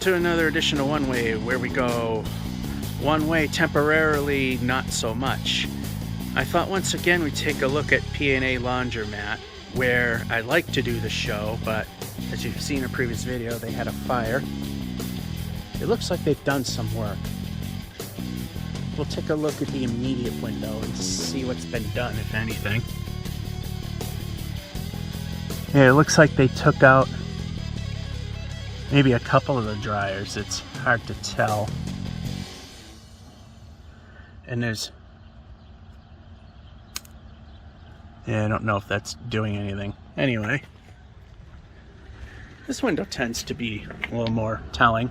to another edition of One Way, where we go one way temporarily, not so much. I thought once again we'd take a look at P&A Laundromat, where I like to do the show, but as you've seen in a previous video, they had a fire. It looks like they've done some work. We'll take a look at the immediate window and see what's been done, if anything. Yeah, it looks like they took out maybe a couple of the dryers. It's hard to tell. And there's... yeah, I don't know if that's doing anything. Anyway, this window tends to be a little more telling.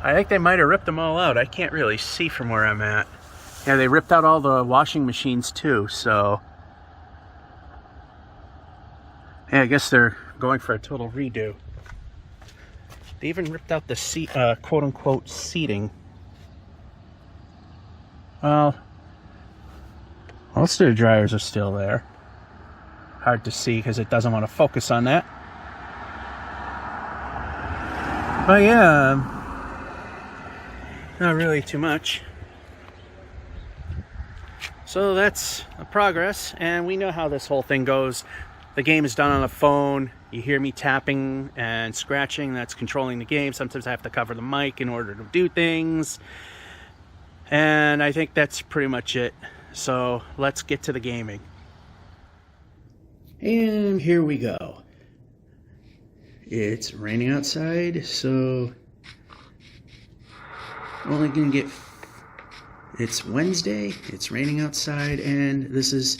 I think they might have ripped them all out. I can't really see from where I'm at. Yeah, they ripped out all the washing machines too, so... yeah, I guess they're going for a total redo. They even ripped out the seat, quote-unquote seating. Well, most of the dryers are still there. Hard to see because it doesn't want to focus on that. But yeah, not really too much. So that's a progress, and we know how this whole thing goes. The game is done on a phone. You hear me tapping and scratching. That's controlling the game. Sometimes I have to cover the mic in order to do things. And I think that's pretty much it. So let's get to the gaming. And here we go. It's raining outside, so only gonna get... it's Wednesday, it's raining outside, and this is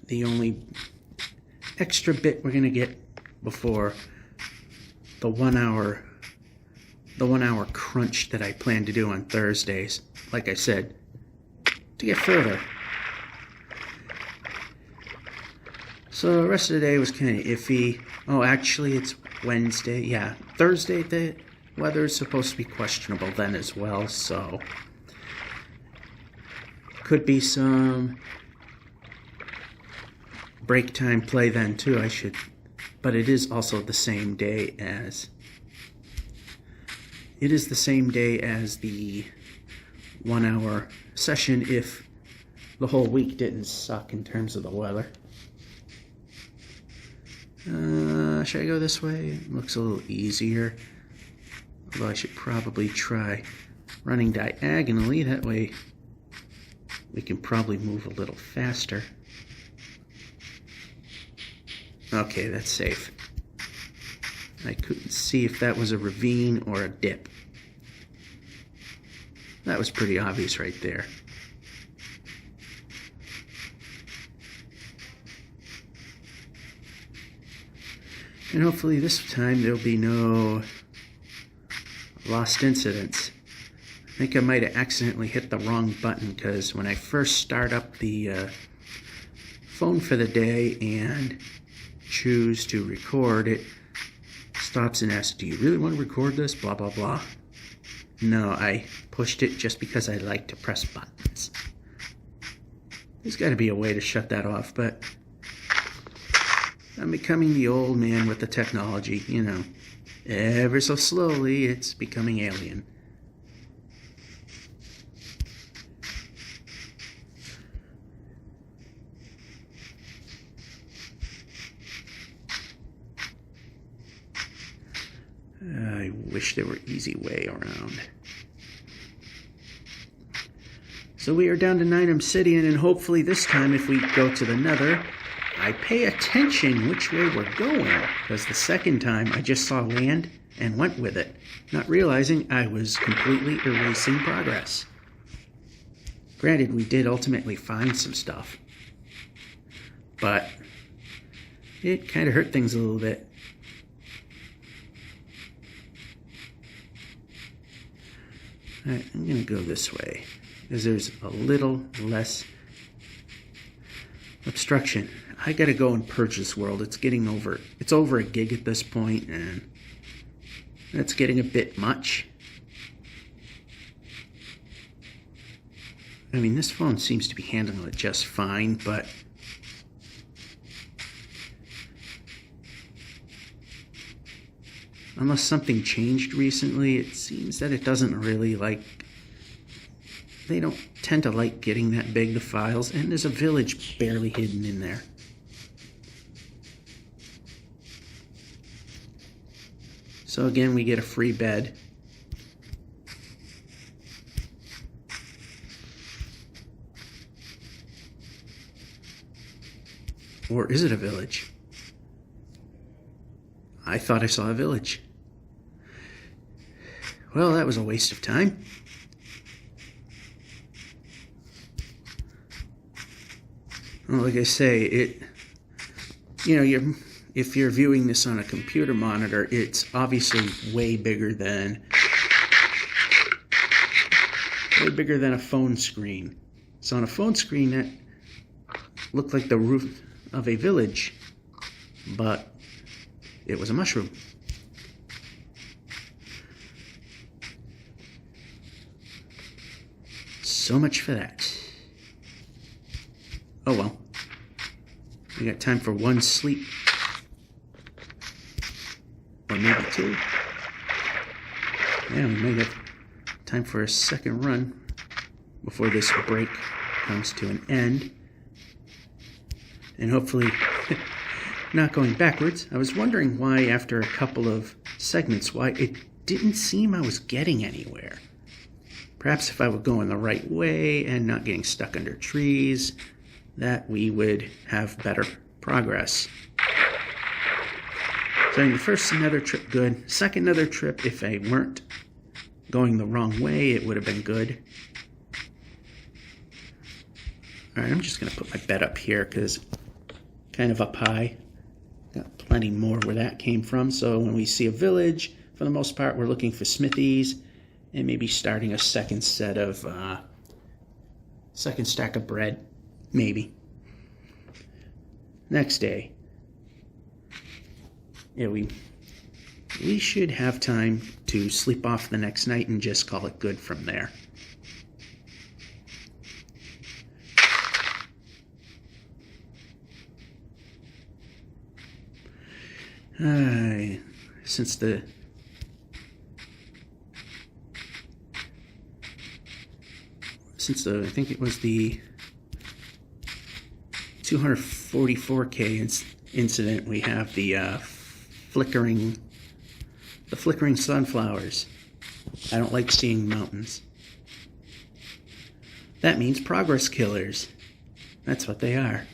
the only extra bit we're gonna get before the 1 hour crunch that I plan to do on Thursdays, like I said, to get further. So the rest of the day was kind of iffy. Oh, actually it's Wednesday. Yeah, Thursday the weather is supposed to be questionable then as well, so could be some break time play then too. But it is also the same day as the 1 hour session if the whole week didn't suck in terms of the weather. Should I go this way? It looks a little easier. Although I should probably try running diagonally. That way we can probably move a little faster. Okay, that's safe. I couldn't see if that was a ravine or a dip. That was pretty obvious right there. And hopefully this time there'll be no lost incidents. I think I might have accidentally hit the wrong button because when I first start up the phone for the day and choose to record, it stops and asks, do you really want to record this? Blah, blah, blah. No, I pushed it just because I like to press buttons. There's got to be a way to shut that off, but I'm becoming the old man with the technology, you know. Ever so slowly, it's becoming alien. I wish there were easy way around. So we are down to 9 obsidian, and hopefully this time if we go to the nether, I pay attention which way we're going, because the second time I just saw land and went with it, not realizing I was completely erasing progress. Granted, we did ultimately find some stuff, but it kind of hurt things a little bit. Alright, I'm going to go this way, because there's a little less obstruction. I gotta go and purchase world. It's over a gig at this point, and that's getting a bit much. I mean, this phone seems to be handling it just fine, but unless something changed recently, it seems that it doesn't really like, they don't tend to like getting that big, the files, and there's a village barely hidden in there. So again, we get a free bed. Or is it a village? I thought I saw a village. Well, that was a waste of time. Well, like I say, if you're viewing this on a computer monitor, it's obviously way bigger than a phone screen. So on a phone screen, that looked like the roof of a village, but it was a mushroom. So much for that. Oh well. We got time for one sleep. Or maybe two. Yeah, we may have time for a second run before this break comes to an end. And hopefully not going backwards. I was wondering why after a couple of segments, why it didn't seem I was getting anywhere. Perhaps if I were going the right way and not getting stuck under trees, that we would have better progress. So the first nether trip, good. Second nether trip, if I weren't going the wrong way, it would have been good. Alright, I'm just going to put my bed up here because kind of up high. Got plenty more where that came from. So when we see a village, for the most part, we're looking for smithies and maybe starting a second set of, second stack of bread, maybe. Next day. Yeah, we should have time to sleep off the next night and just call it good from there. Since I think it was the 244K incident, we have the flickering sunflowers. I don't like seeing mountains. That means progress killers. That's what they are.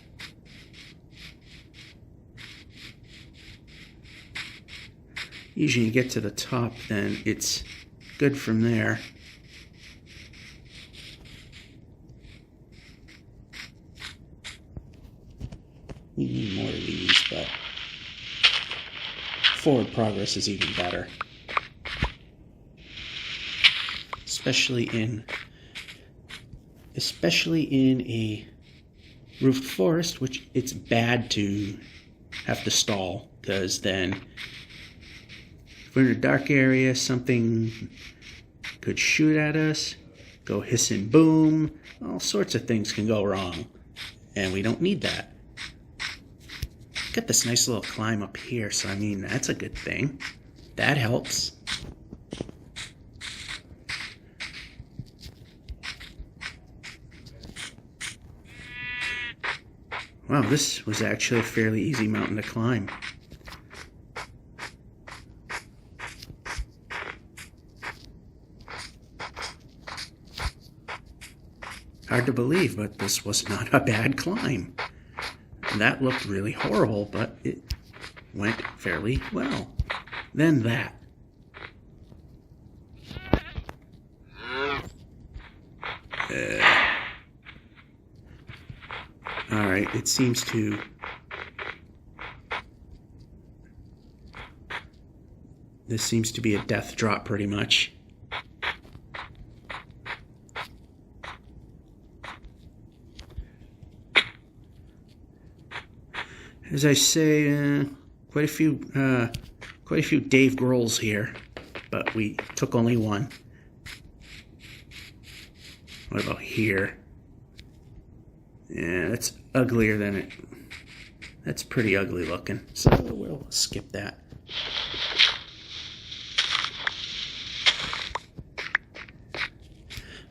Usually you get to the top, then it's good from there. We need more of these, but forward progress is even better. Especially in a roofed forest, which it's bad to have to stall, because then if we're in a dark area, something could shoot at us, go hiss and boom, all sorts of things can go wrong, and we don't need that. Got this nice little climb up here, so I mean, that's a good thing. That helps. Wow, this was actually a fairly easy mountain to climb. Hard to believe, but this was not a bad climb. That looked really horrible, but it went fairly well. Then that. Alright, it seems to... This seems to be a death drop pretty much. As I say, quite a few Dave Grohls here, but we took only one. What about here? Yeah, that's uglier than it. That's pretty ugly looking, so we'll skip that.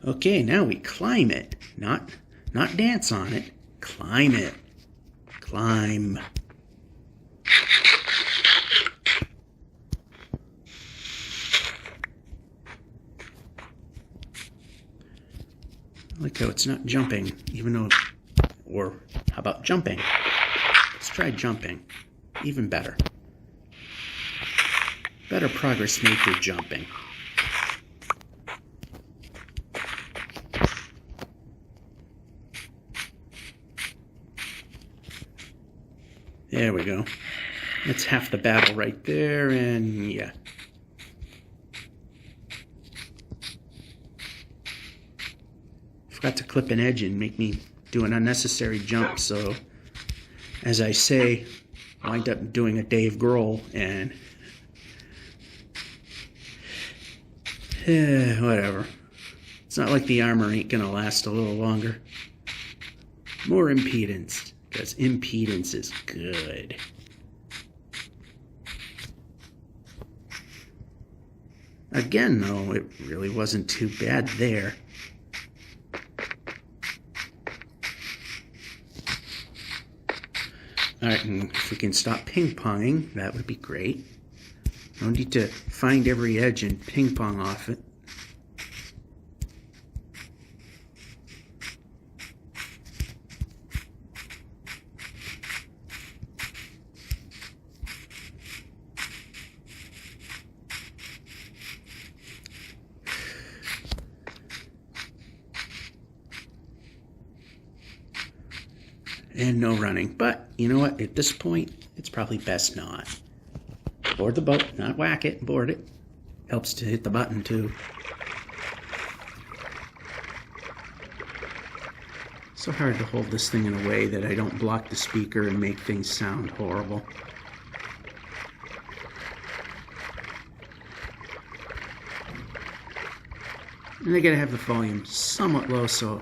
Okay, now we climb it. Not dance on it. Climb it. Climb. I like how it's not jumping, even though... Or how about jumping? Let's try jumping. Even better. Better progress made through jumping. There we go. That's half the battle right there, and yeah. Forgot to clip an edge and make me do an unnecessary jump, so as I say, wind up doing a Dave Grohl, and whatever. It's not like the armor ain't gonna last a little longer. More impedance, because impedance is good. Again, though, it really wasn't too bad there. Alright, and if we can stop ping-ponging, that would be great. No need to find every edge and ping-pong off it. And no running. But, you know what? At this point, it's probably best not. Board the boat. Not whack it. Board it. Helps to hit the button, too. So hard to hold this thing in a way that I don't block the speaker and make things sound horrible. And I gotta have the volume somewhat low so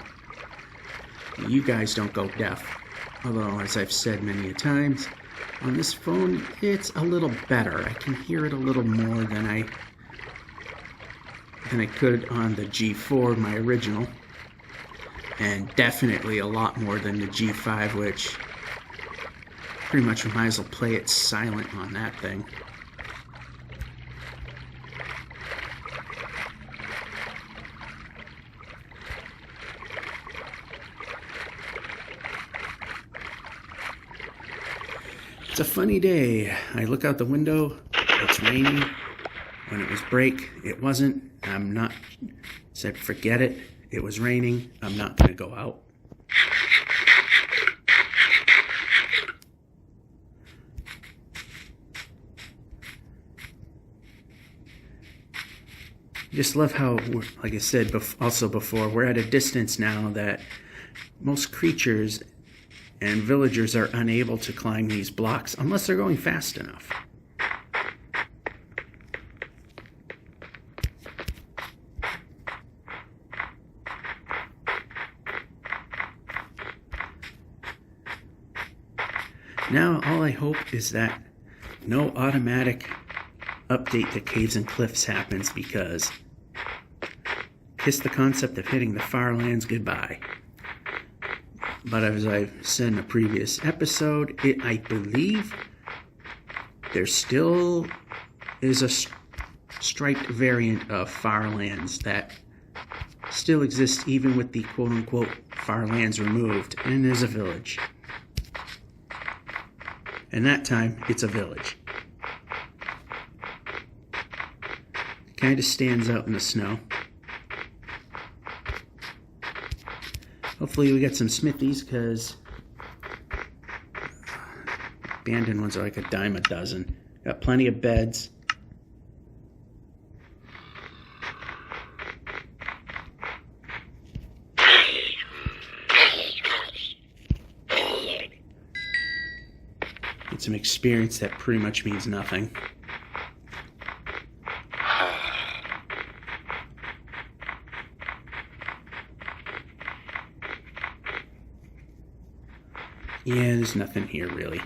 you guys don't go deaf. Although, as I've said many a times, on this phone, it's a little better. I can hear it a little more than I could on the G4, my original. And definitely a lot more than the G5, which pretty much might as well play it silent on that thing. It's a funny day. I look out the window, it's raining. When it was break, it wasn't. I'm not, said forget it. It was raining. I'm not going to go out. Just love how, like I said also before, we're at a distance now that most creatures and villagers are unable to climb these blocks unless they're going fast enough. Now, all I hope is that no automatic update to Caves and Cliffs happens, because kiss the concept of hitting the farlands goodbye. But as I've said in a previous episode, I believe there still is a striped variant of farlands that still exists even with the quote-unquote farlands removed, and there's a village. And that time, it's a village. Kind of stands out in the snow. Hopefully we get some smithies, because abandoned ones are like a dime a dozen. Got plenty of beds. Get some experience that pretty much means nothing. Yeah, there's nothing here, really.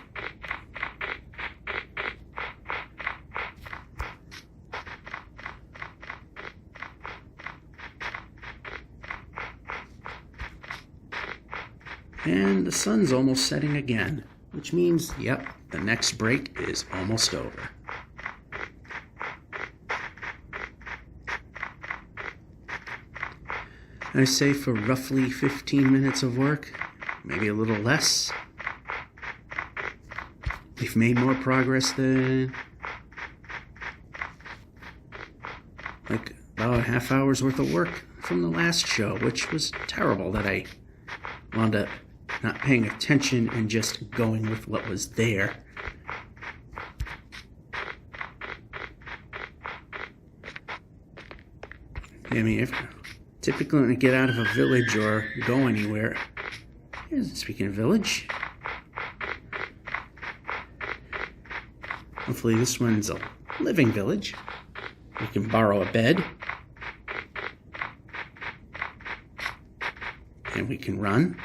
And the sun's almost setting again, which means, yep, the next break is almost over. I say for roughly 15 minutes of work, maybe a little less. We've made more progress than like about a half hour's worth of work from the last show, which was terrible that I wound up not paying attention and just going with what was there. I mean, typically when I get out of a village or go anywhere, speaking of village, hopefully this one's a living village. We can borrow a bed. And we can run.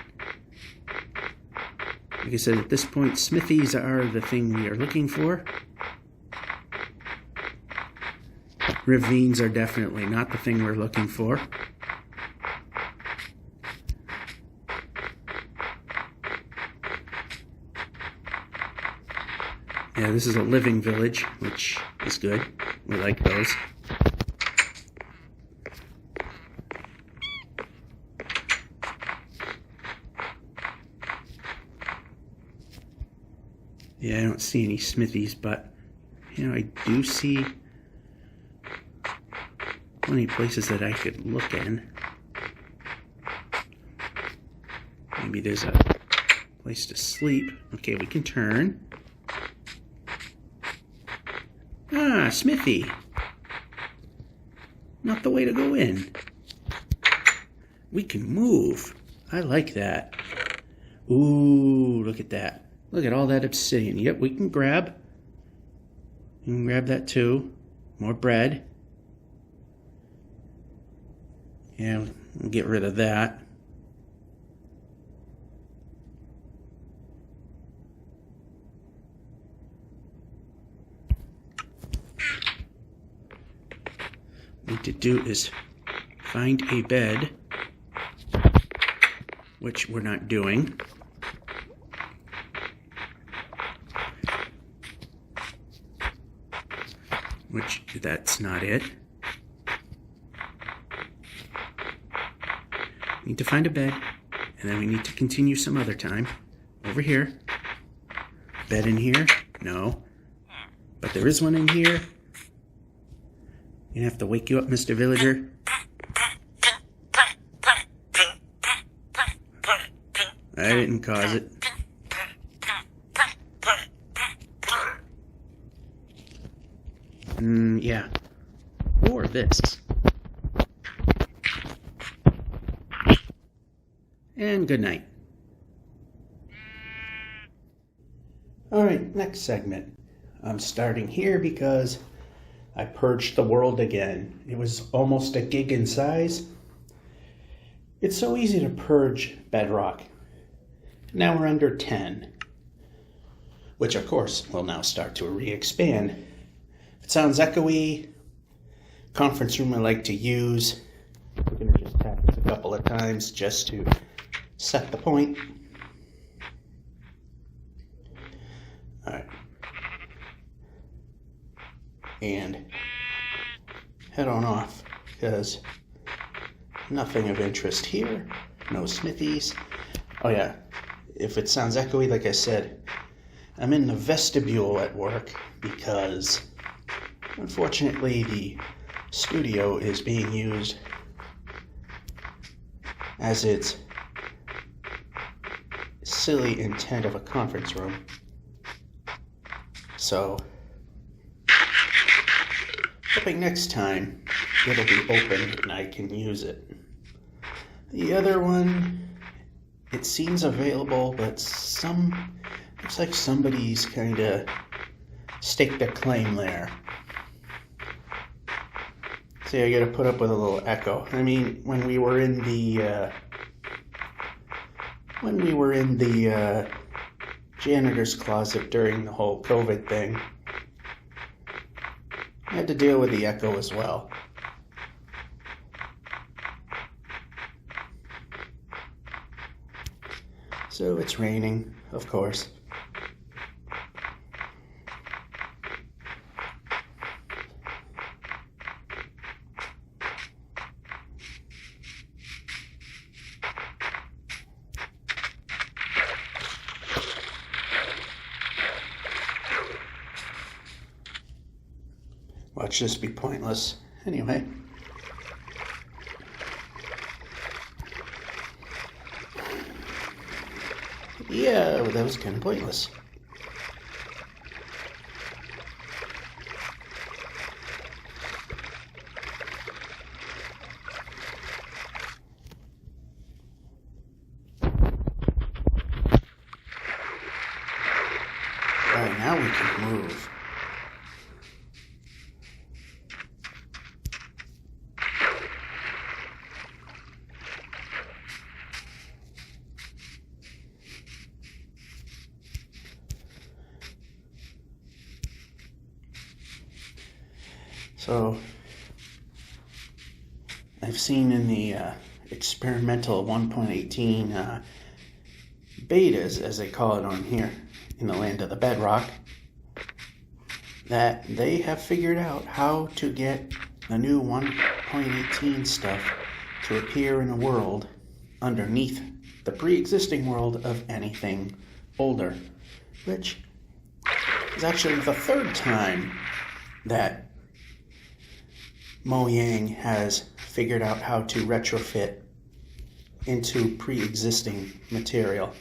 Like I said, at this point, smithies are the thing we are looking for. Ravines are definitely not the thing we're looking for. Yeah, this is a living village, which is good. We like those. Yeah, I don't see any smithies, but, you know, I do see plenty of places that I could look in. Maybe there's a place to sleep. Okay, we can turn. Ah, smithy. Not the way to go in. We can move. I like that. Ooh, look at that. Look at all that obsidian. Yep, we can grab. You can grab that too. More bread. Yeah, we'll get rid of that. What we need to do is find a bed, which we're not doing. Which, that's not it. We need to find a bed, and then we need to continue some other time. Over here. Bed in here? No. But there is one in here. You have to wake you up, Mr. Villager. I didn't cause it. Yeah. Or this. And good night. Alright, next segment. I'm starting here because I purged the world again. It was almost a gig in size. It's so easy to purge Bedrock. Now we're under 10. Which, of course, will now start to re-expand. If it sounds echoey, conference room I like to use. We're going to just tap it a couple of times just to set the point. Alright. And head on off, because nothing of interest here. No smithies. Oh yeah, if it sounds echoey, like I said, I'm in the vestibule at work because unfortunately the studio is being used as its silly intent of a conference room. So, hoping next time it'll be open and I can use it. The other one, it seems available, but looks like somebody's kind of staked a claim there. See, I gotta put up with a little echo. I mean, when we were in the janitor's closet during the whole COVID thing, I had to deal with the echo as well. So it's raining, of course. Watch this be pointless. Anyway. Yeah, well, that was kind of pointless. Alright, now we can move. So, I've seen in the experimental 1.18 betas, as they call it on here, in the land of the Bedrock, that they have figured out how to get the new 1.18 stuff to appear in a world underneath the pre-existing world of anything older, which is actually the third time that Mojang has figured out how to retrofit into pre-existing material.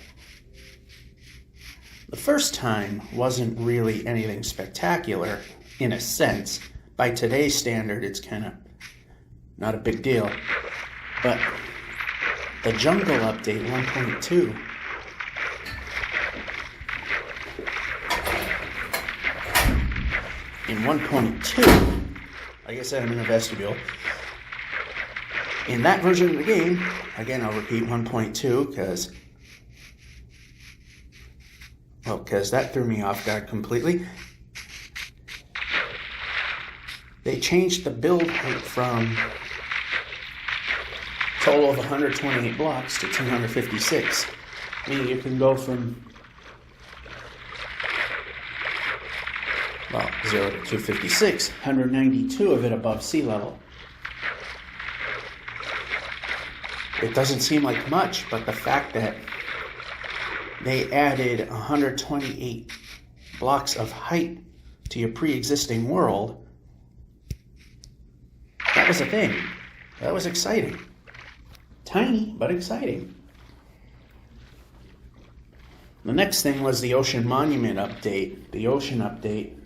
The first time wasn't really anything spectacular, in a sense. By today's standard, it's kind of not a big deal. But the Jungle Update 1.2 in 1.2, like I said, I'm in a vestibule. In that version of the game, again, I'll repeat 1.2 because that threw me off guard completely. They changed the build height from a total of 128 blocks to 256. Meaning you can go from 0 to 256, 192 of it above sea level. It doesn't seem like much, but the fact that they added 128 blocks of height to your pre-existing world, that was a thing. That was exciting. Tiny, but exciting. The next thing was the Ocean Monument update. The Ocean update.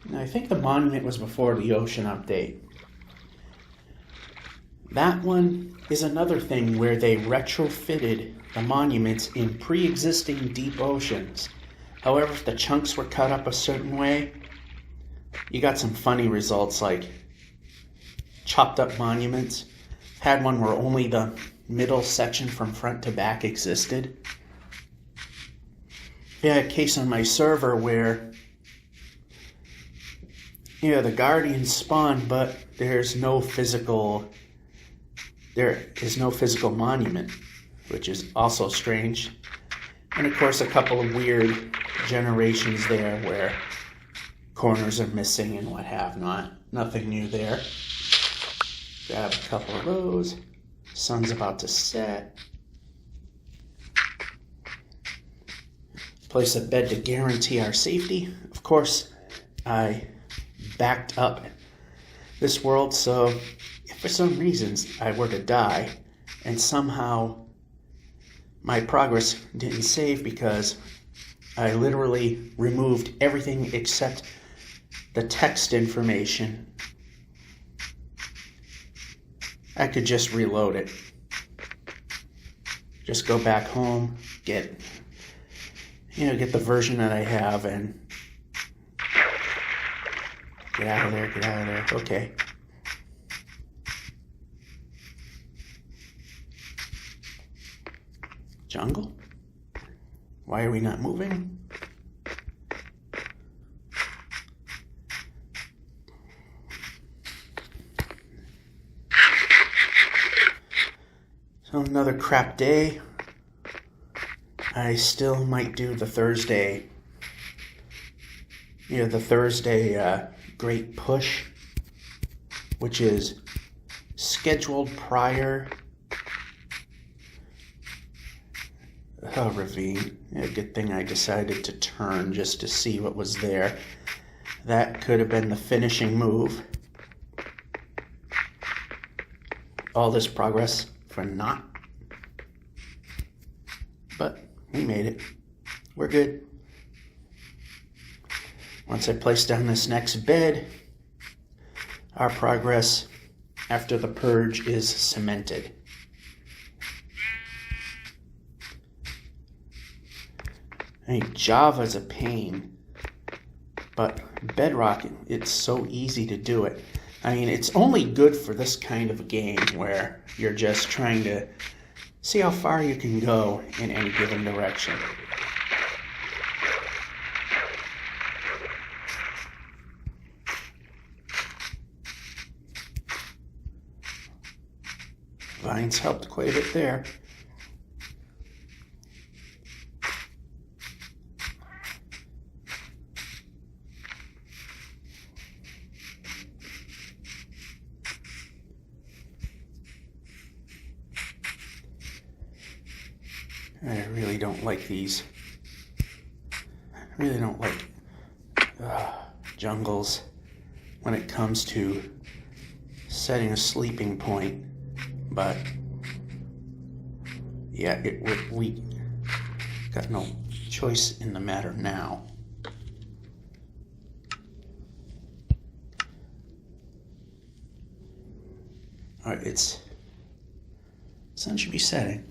And I think the Monument was before the Ocean update. That one is another thing where they retrofitted the monuments in pre-existing deep oceans. However, if the chunks were cut up a certain way, you got some funny results like chopped up monuments. Had one where only the middle section from front to back existed. I had a case on my server where the Guardians spawn, but there is no physical monument, which is also strange. And of course, a couple of weird generations there where corners are missing and what have not. Nothing new there. Grab a couple of those. Sun's about to set. Place a bed to guarantee our safety. Of course, I backed up this world, so if for some reasons I were to die and somehow my progress didn't save because I literally removed everything except the text information, I could just reload it. Just go back home, get the version that I have and get out of there. Okay. Jungle? Why are we not moving? So another crap day. I still might do the Thursday, Great Push, which is scheduled prior. Ravine. A good thing I decided to turn just to see what was there. That could have been the finishing move. All this progress for naught. But we made it. We're good. Once I place down this next bed, our progress after the purge is cemented. I mean, Java's a pain, but Bedrock, it's so easy to do it. I mean, it's only good for this kind of a game where you're just trying to see how far you can go in any given direction. Vines helped quite a bit there. I really don't like these. I really don't like jungles when it comes to setting a sleeping point. But yeah, we got no choice in the matter now. All right, sun should be setting.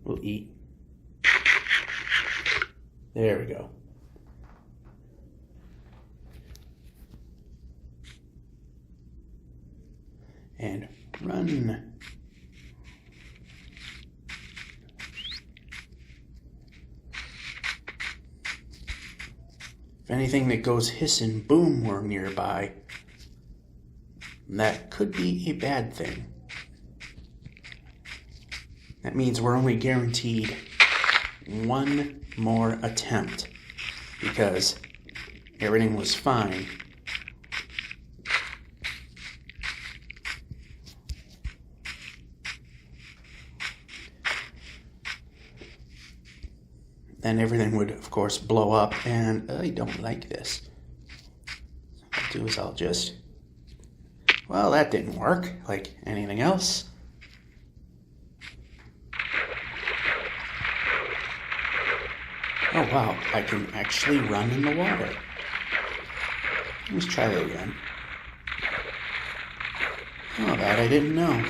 We'll eat. There we go. And run. If anything that goes hiss and boom were nearby, that could be a bad thing. That means we're only guaranteed one more attempt because everything was fine. Then everything would, of course, blow up, and I don't like this. What I'll do is I'll just... Well, that didn't work like anything else. Oh wow, I can actually run in the water. Let's try that again. Oh, that I didn't know.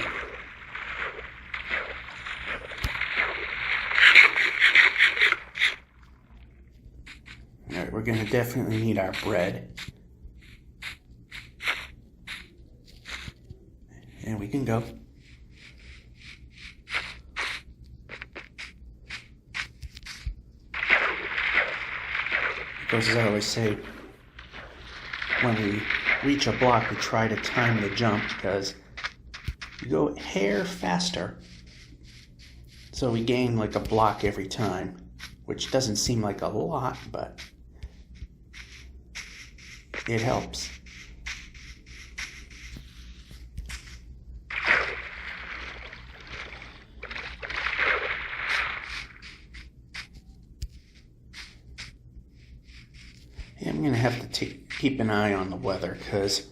Alright, we're gonna definitely need our bread. And we can go. Because as I always say, when we reach a block, we try to time the jump because you go a hair faster. So we gain like a block every time, which doesn't seem like a lot, but it helps. I'm going to have to keep an eye on the weather because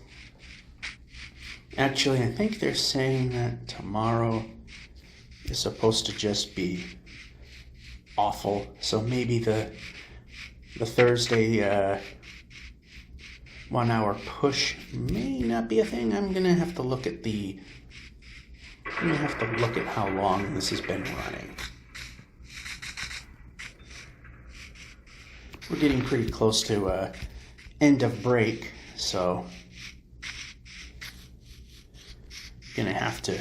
actually I think they're saying that tomorrow is supposed to just be awful. So maybe the Thursday 1 hour push may not be a thing. I'm going to have to look at how long this has been running. We're getting pretty close to end of break, so gonna have to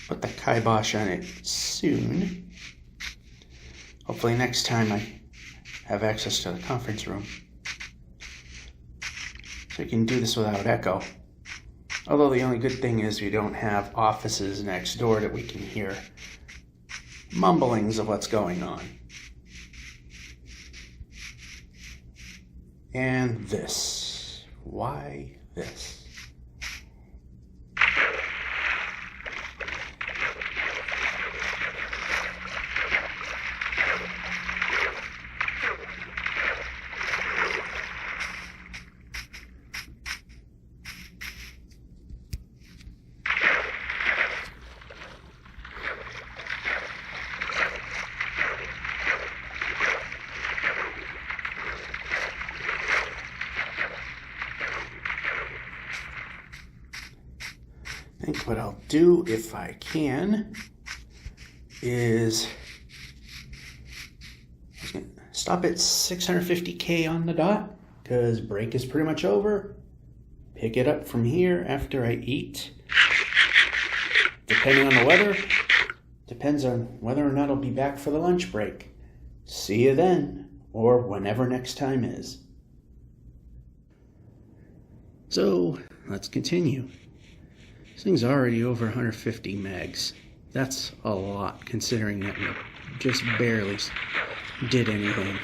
put the kibosh on it soon. Hopefully next time I have access to the conference room, so we can do this without echo. Although the only good thing is we don't have offices next door that we can hear mumblings of what's going on. And this. Why this? I think what I'll do, if I can, is stop at 650K on the dot, because break is pretty much over. Pick it up from here after I eat. Depending on the weather, depends on whether or not I'll be back for the lunch break. See you then, or whenever next time is. So, let's continue. This thing's already over 150 megs. That's a lot, considering that we just barely did anything.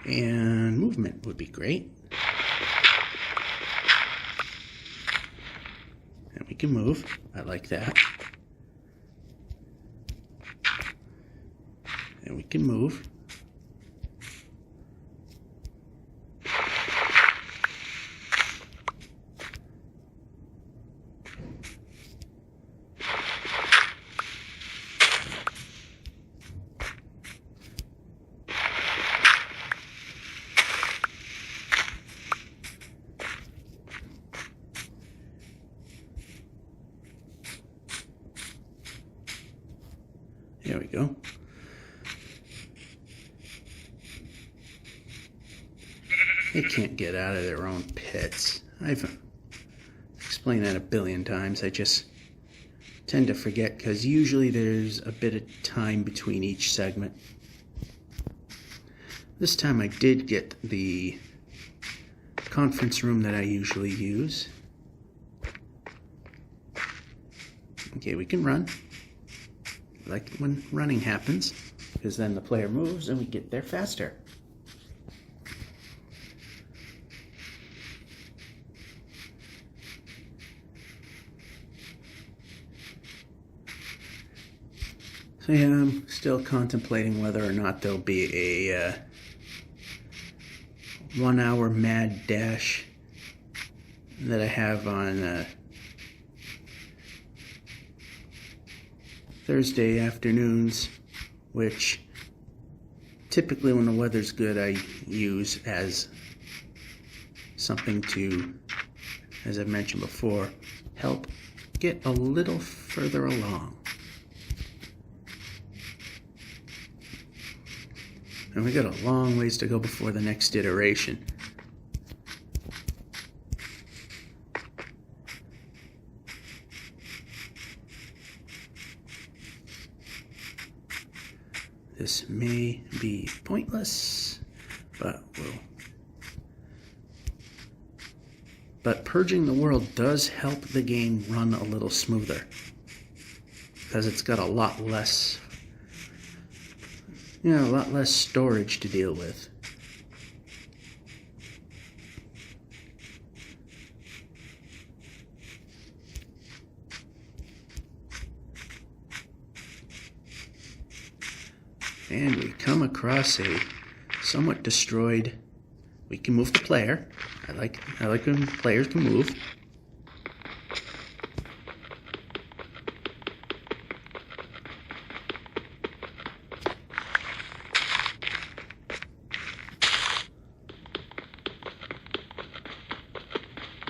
And movement would be great. And we can move. I like that. And we can move. There we go. They can't get out of their own pits. I've explained that a billion times. I just tend to forget because usually there's a bit of time between each segment. This time I did get the conference room that I usually use. Okay, we can run. Like when running happens, because then the player moves and we get there faster. So yeah, I'm still contemplating whether or not there'll be a 1 hour mad dash that I have on Thursday afternoons, which typically when the weather's good I use as something to, as I've mentioned before, help get a little further along. And we got a long ways to go before the next iteration. This may be pointless, but purging the world does help the game run a little smoother, because it's got a lot less, a lot less storage to deal with. And we come across a somewhat destroyed. We can move the player. I like when players can move.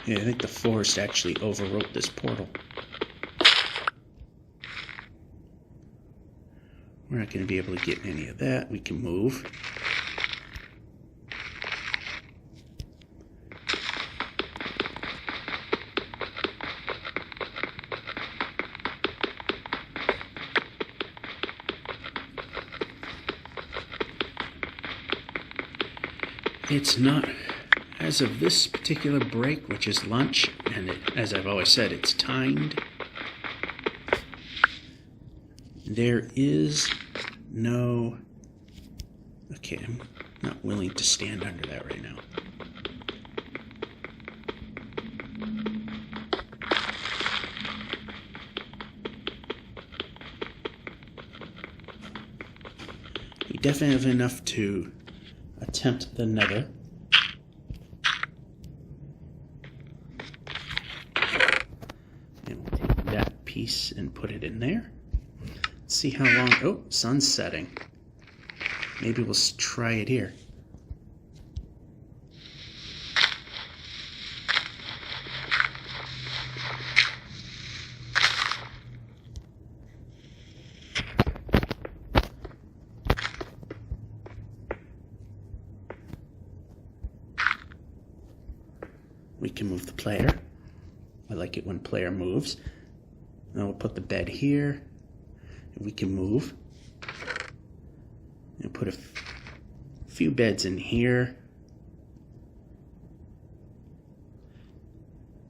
Yeah, I think the forest actually overwrote this portal. We're not going to be able to get any of that. We can move. it's not, as of this particular break, which is lunch, and as I've always said, it's timed, there is no, okay, I'm not willing to stand under that right now. We definitely have enough to attempt the nether. And we'll take that piece and put it in there. Let's see how long, oh, sun's setting. Maybe we'll try it here. We can move the player. I like it when player moves. Now we'll put the bed here. And we can move. And put a few beds in here.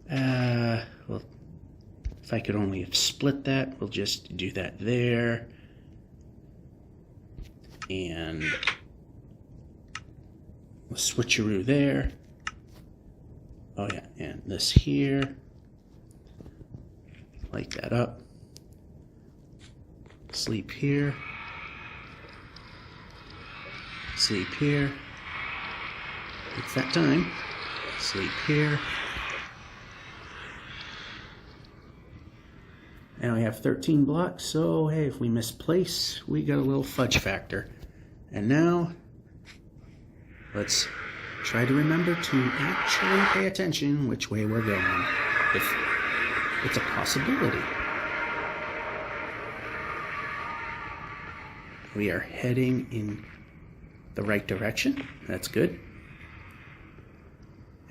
Well, if I could only have split that, we'll just do that there. And a switcheroo there. Oh yeah, and this here. Light that up. Sleep here. Sleep here. It's that time. Sleep here. And we have 13 blocks, so hey, if we misplace, we got a little fudge factor. And now, let's try to remember to actually pay attention which way we're going, if it's a possibility. We are heading in the right direction. That's good.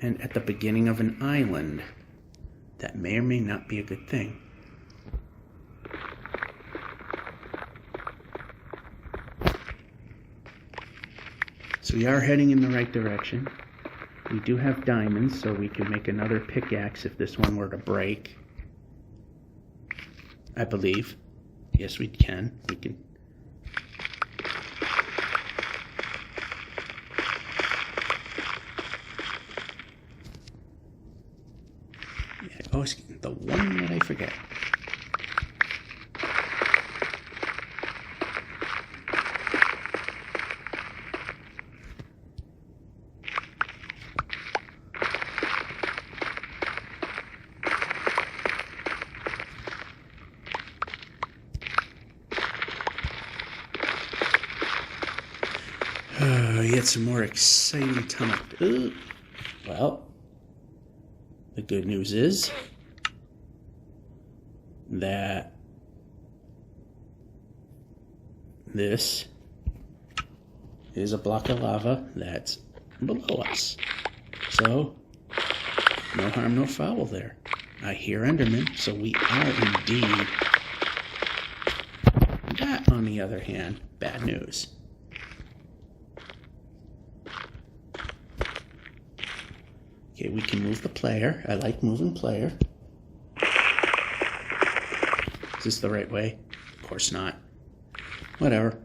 And at the beginning of an island. That may or may not be a good thing. So we are heading in the right direction. We do have diamonds, so we can make another pickaxe if this one were to break. I believe. Yes, we can. We can. Yeah, oh, it's the one that I forget. Get some more exciting tunnel. Ooh. Well, the good news is that this is a block of lava that's below us. So, no harm, no foul there. I hear Enderman, so we are indeed. That, on the other hand, bad news. Okay, we can move the player. I like moving player. Is this the right way? Of course not. Whatever.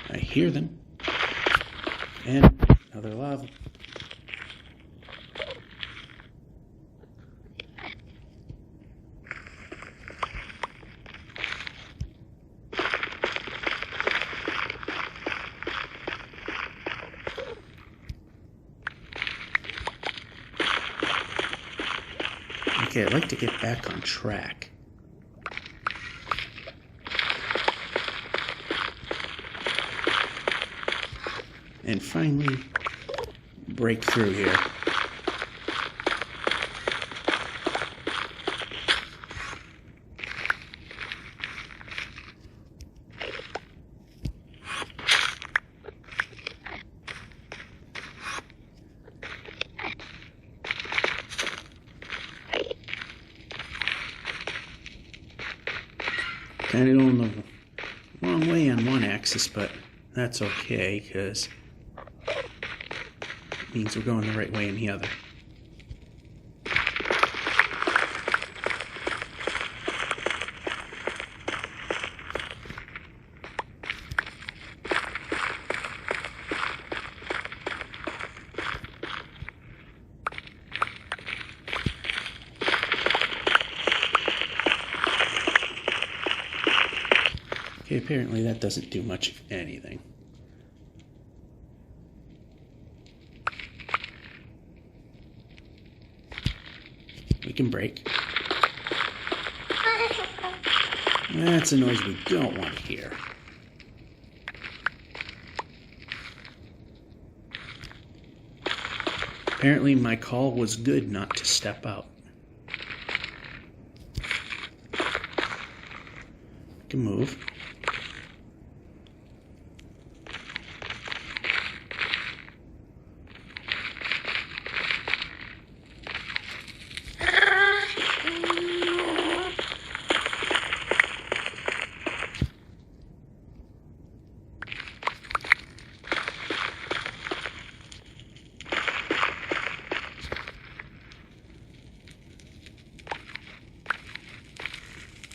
I hear them. And another lava. Okay, I'd like to get back on track. And finally break through here. Kind of going the wrong way on one axis, but that's okay, because it means we're going the right way in the other. Okay, apparently that doesn't do much of anything. We can brake. That's a noise we don't want to hear. Apparently my call was good not to step out. We can move.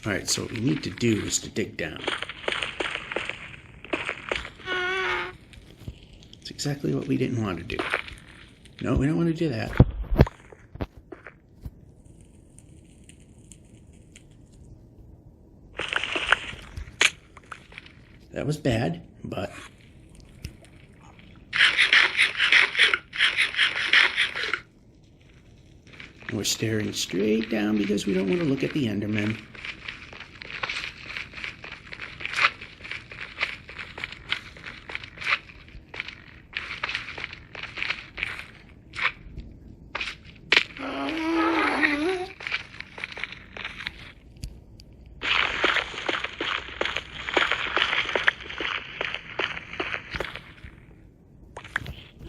Alright, so what we need to do is to dig down. It's exactly what we didn't want to do. No, we don't want to do that. That was bad, but we're staring straight down because we don't want to look at the Enderman.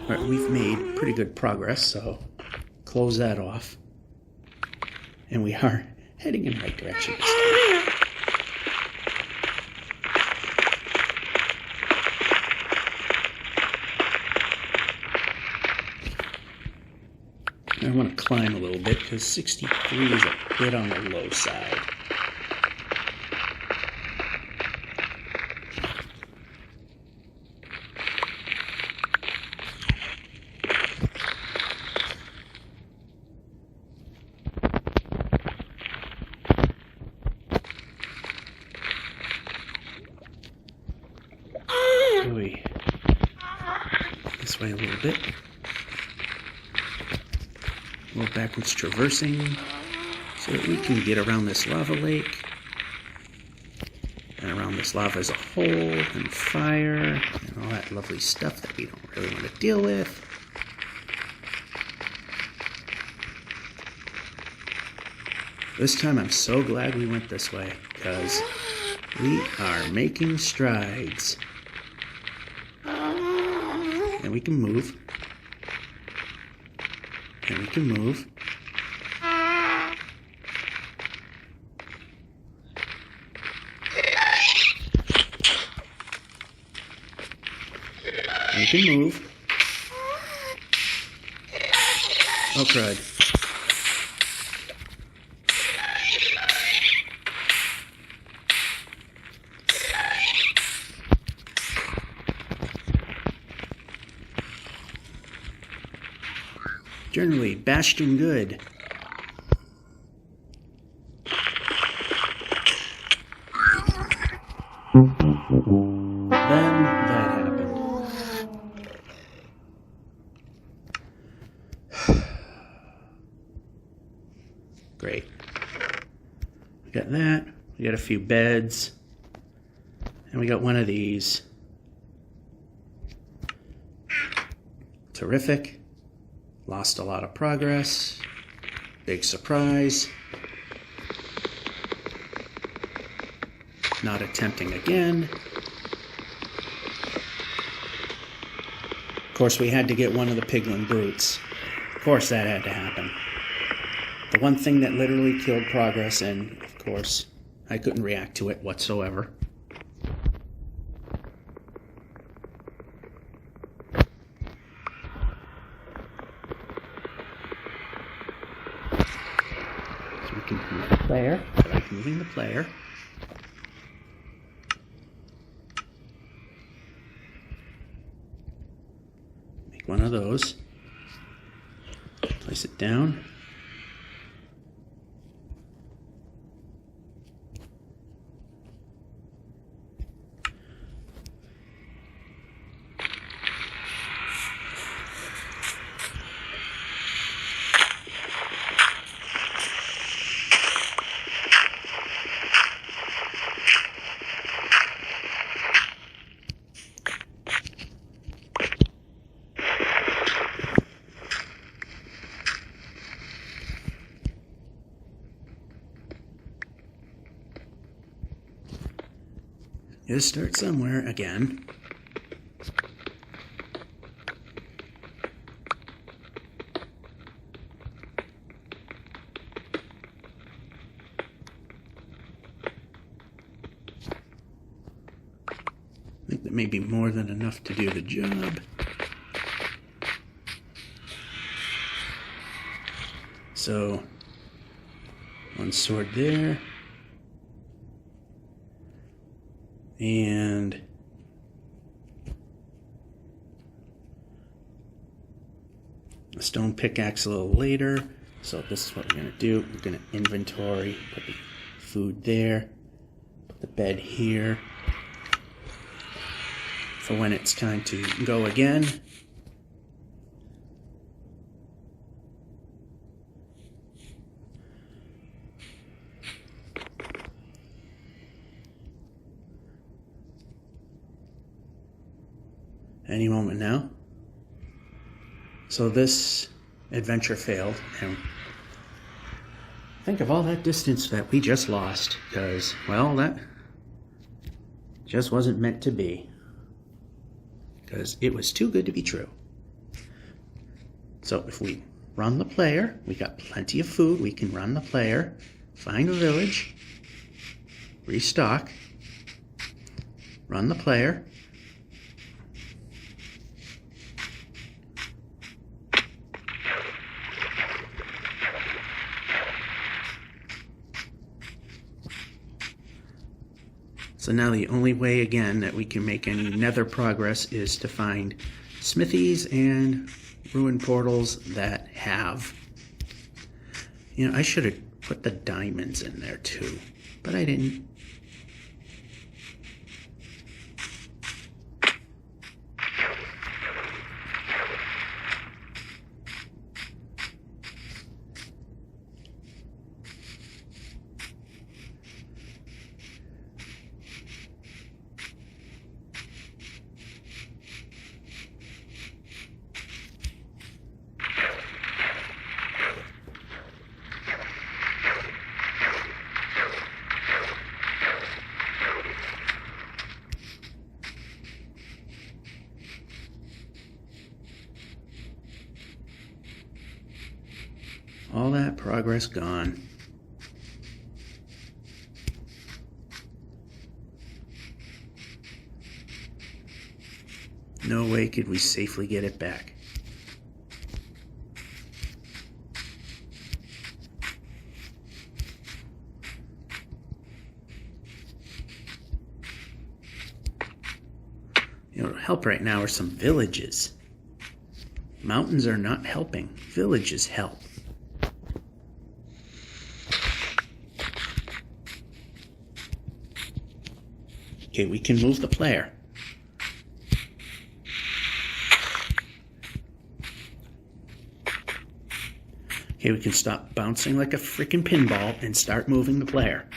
Alright, we've made pretty good progress, so close that off. And we are heading in the right direction this time. I want to climb a little bit because 63 is a bit on the low side. This way a little bit. A little backwards traversing so that we can get around this lava lake and around this lava as a whole, and fire and all that lovely stuff that we don't really want to deal with. This time I'm so glad we went this way because we are making strides. And we can move. And we can move. And we can move. Oh, crud. Generally, Bastion good. Then that happened. Great. We got that. We got a few beds. And we got one of these. Terrific. Lost a lot of progress. Big surprise. Not attempting again. Of course, we had to get one of the piglin brutes. Of course, that had to happen. The one thing that literally killed progress, and of course, I couldn't react to it whatsoever. So we can move the player. I like moving the player. Make one of those. Place it down. You gotta start somewhere again. I think that may be more than enough to do the job. So, one sword there. And a stone pickaxe a little later. So this is what we're going to do. We're going to inventory, put the food there, put the bed here for when it's time to go again. Any moment now. So this adventure failed, and think of all that distance that we just lost, because, well, that just wasn't meant to be, because it was too good to be true. So if we run the player, we got plenty of food, we can run the player, find a village, restock, run the player. So now the only way, again, that we can make any nether progress is to find smithies and ruin portals that have... You know, I should have put the diamonds in there too, but I didn't. All that progress gone. No way could we safely get it back. You know, what'll help right now are some villages. Mountains are not helping. Villages help. Okay, we can move the player. Okay, we can stop bouncing like a freaking pinball and start moving the player.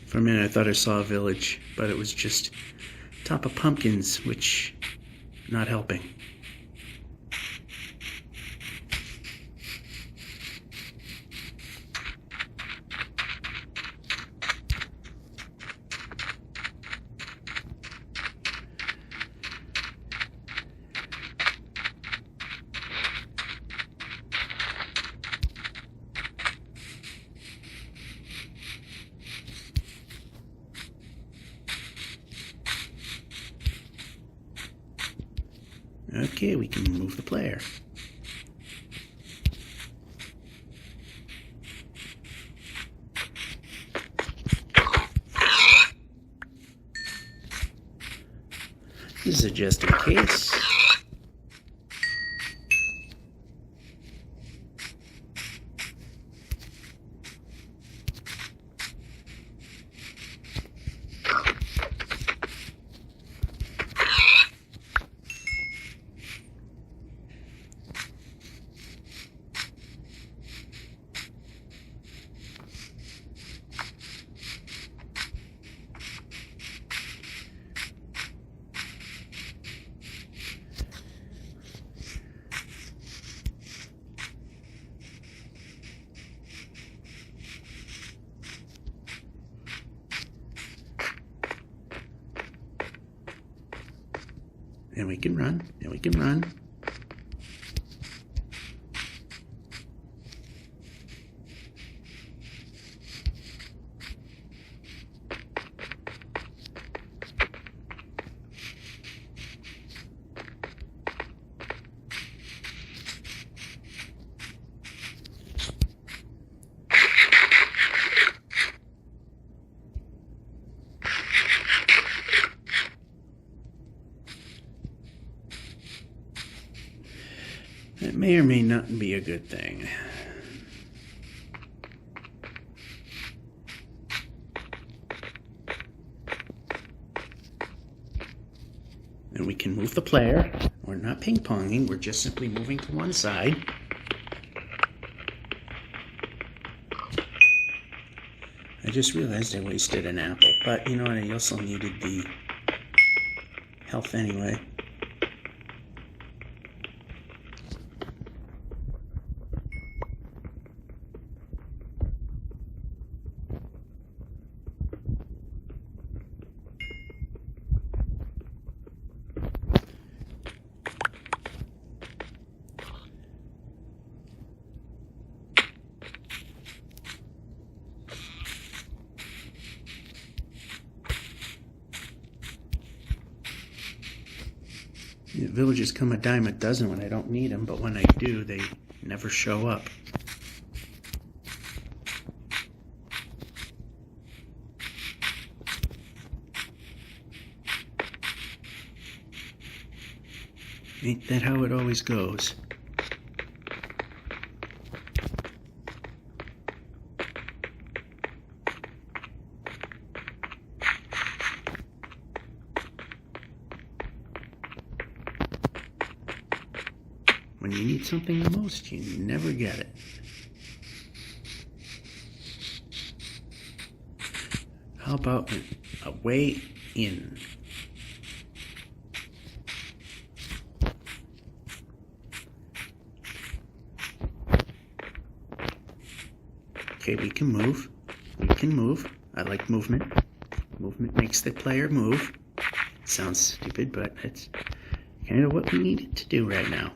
For a minute I thought I saw a village, but it was just top of pumpkins, which not helping. Okay, we can move the player. This is just in case. And we can run, and we can run. That may or may not be a good thing. And we can move the player. We're not ping-ponging, we're just simply moving to one side. I just realized I wasted an apple, but you know what, I also needed the health anyway. The villagers come a dime a dozen when I don't need them, but when I do, they never show up. Ain't that how it always goes? When you need something the most, you never get it. How about a way in? Okay, we can move. We can move. I like movement. Movement makes the player move. Sounds stupid, but it's kind of what we need to do right now.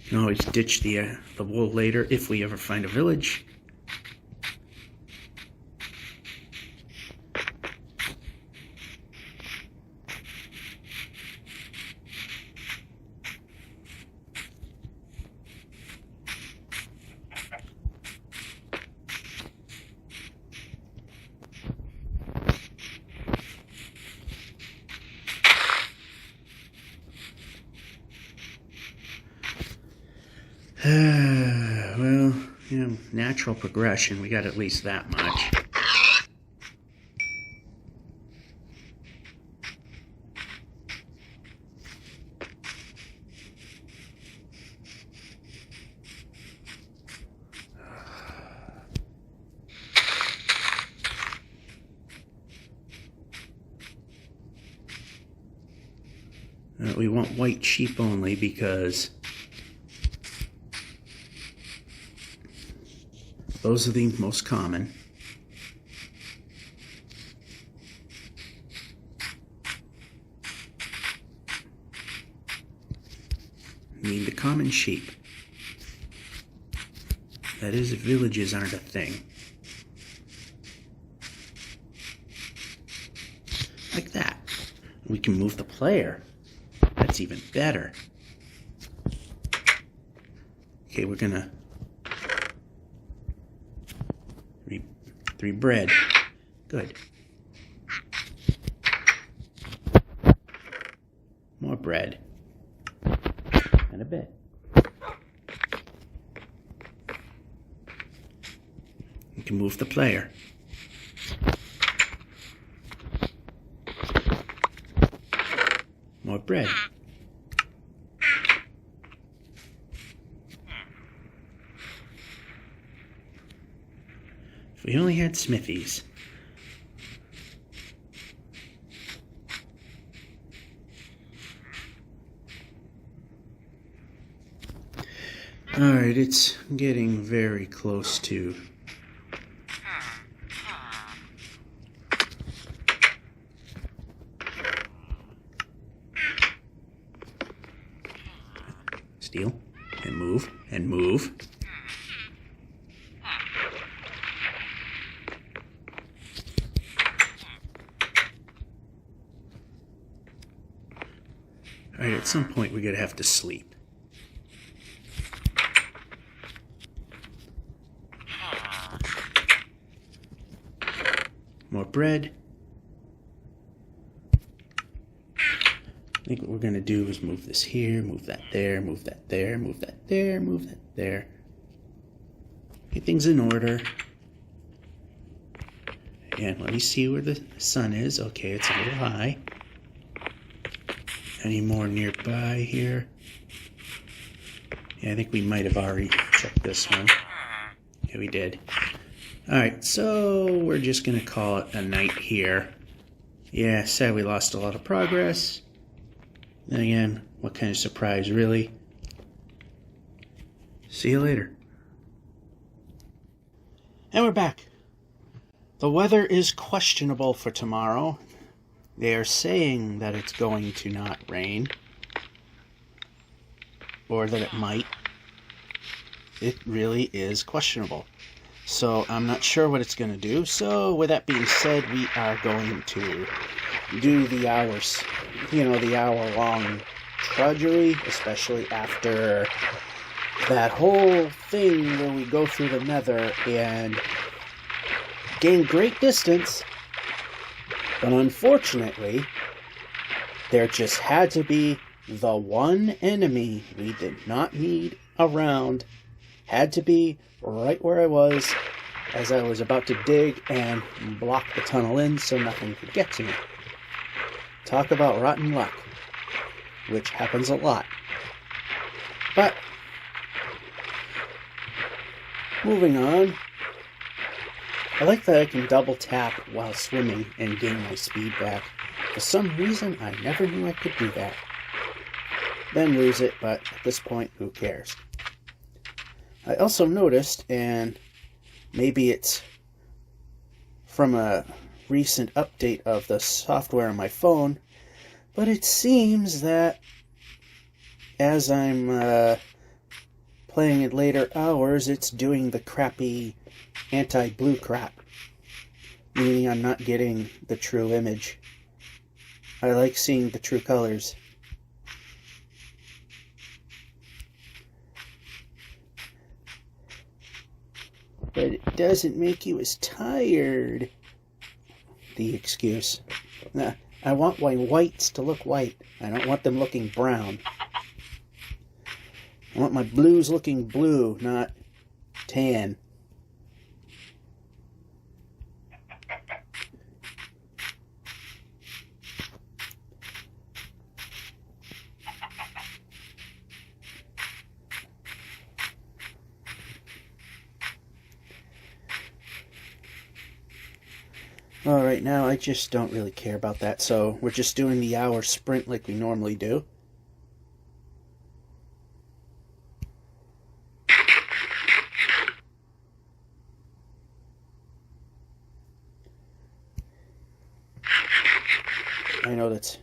You can always ditch the wool later if we ever find a village. Well, you know, natural progression, we got at least that much. We want white sheep only because those are the most common. Need the common sheep. That is, if villages aren't a thing. Like that. We can move the player. That's even better. Okay, we're gonna... Three bread. Good. More bread. And a bit. You can move the player. More bread. If we only had smithies. Alright, it's getting very close to steal and move and move. Alright, at some point we're gonna have to sleep. More bread. I think what we're going to do is move this here, move that there, move that there, move that there, move that there. Get things in order. And let me see where the sun is. Okay, it's a little high. Any more nearby here? Yeah, I think we might have already checked this one. Yeah, we did. Alright, so we're just going to call it a night here. Yeah, sad we lost a lot of progress. Then again, what kind of surprise, really? See you later. And we're back. The weather is questionable for tomorrow. They are saying that it's going to not rain. Or that it might. It really is questionable. So I'm not sure what it's going to do. So with that being said, we are going to do the hours, the hour-long trudgery, especially after that whole thing where we go through the nether and gain great distance. But unfortunately, there just had to be the one enemy we did not need around. Had to be right where I was as I was about to dig and block the tunnel in so nothing could get to me. Talk about rotten luck, which happens a lot. But, moving on, I like that I can double tap while swimming and gain my speed back. For some reason, I never knew I could do that. Then lose it, but at this point, who cares? I also noticed, and maybe it's from a recent update of the software on my phone, but it seems that as I'm playing in later hours, it's doing the crappy anti-blue crap, meaning I'm not getting the true image. I like seeing the true colors. But it doesn't make you as tired. The excuse. Nah, I want my whites to look white. I don't want them looking brown. I want my blues looking blue, not tan. All right, now I just don't really care about that, so we're just doing the hour sprint like we normally do. I know that's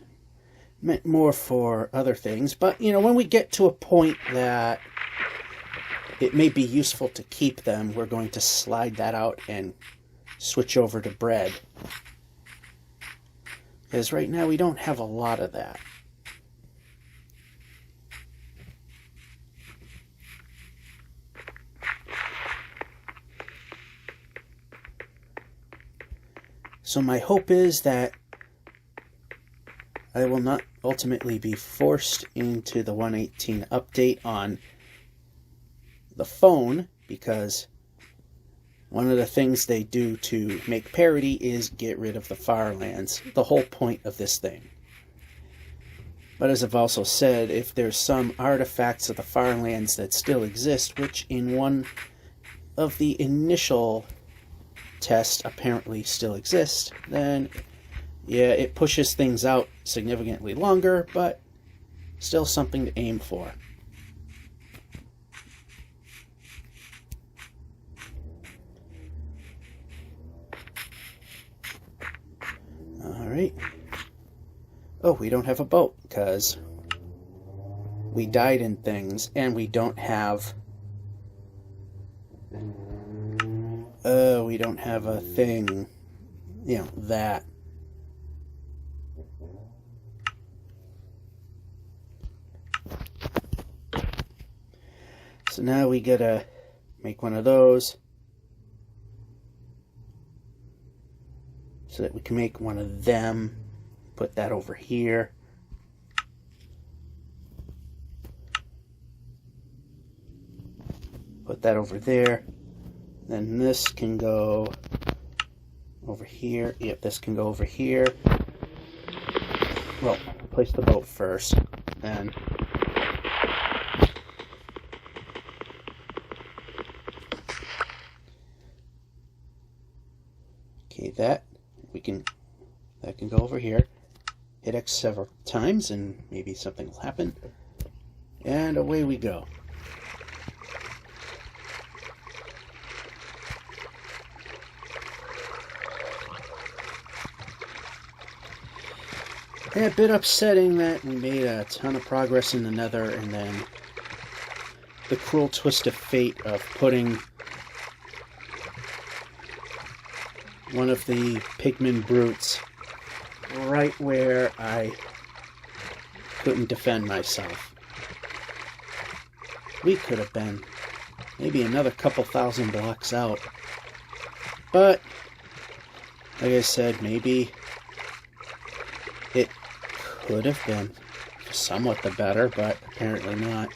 meant more for other things, but you know, when we get to a point that it may be useful to keep them, we're going to slide that out and switch over to bread. Because right now we don't have a lot of that. So my hope is that I will not ultimately be forced into the 1.18 update on the phone, because one of the things they do to make parity is get rid of the farlands, the whole point of this thing. But as I've also said, if there's some artifacts of the farlands that still exist, which in one of the initial tests apparently still exist, then yeah, it pushes things out significantly longer, but still something to aim for. Alright. Oh, we don't have a boat, because we died in things, and we don't have... we don't have a thing, you know, that. So now we gotta make one of those so that we can make one of them. Put that over here. Put that over there. Then this can go over here. Yep, this can go over here. Well, place the boat first, then okay, that can go over here. Hit X several times and maybe something will happen. And away we go. Yeah, a bit upsetting that we made a ton of progress in the Nether, and then the cruel twist of fate of putting one of the pigman brutes right where I couldn't defend myself. We could have been maybe another couple thousand blocks out. But, like I said, maybe it could have been somewhat the better, but apparently not.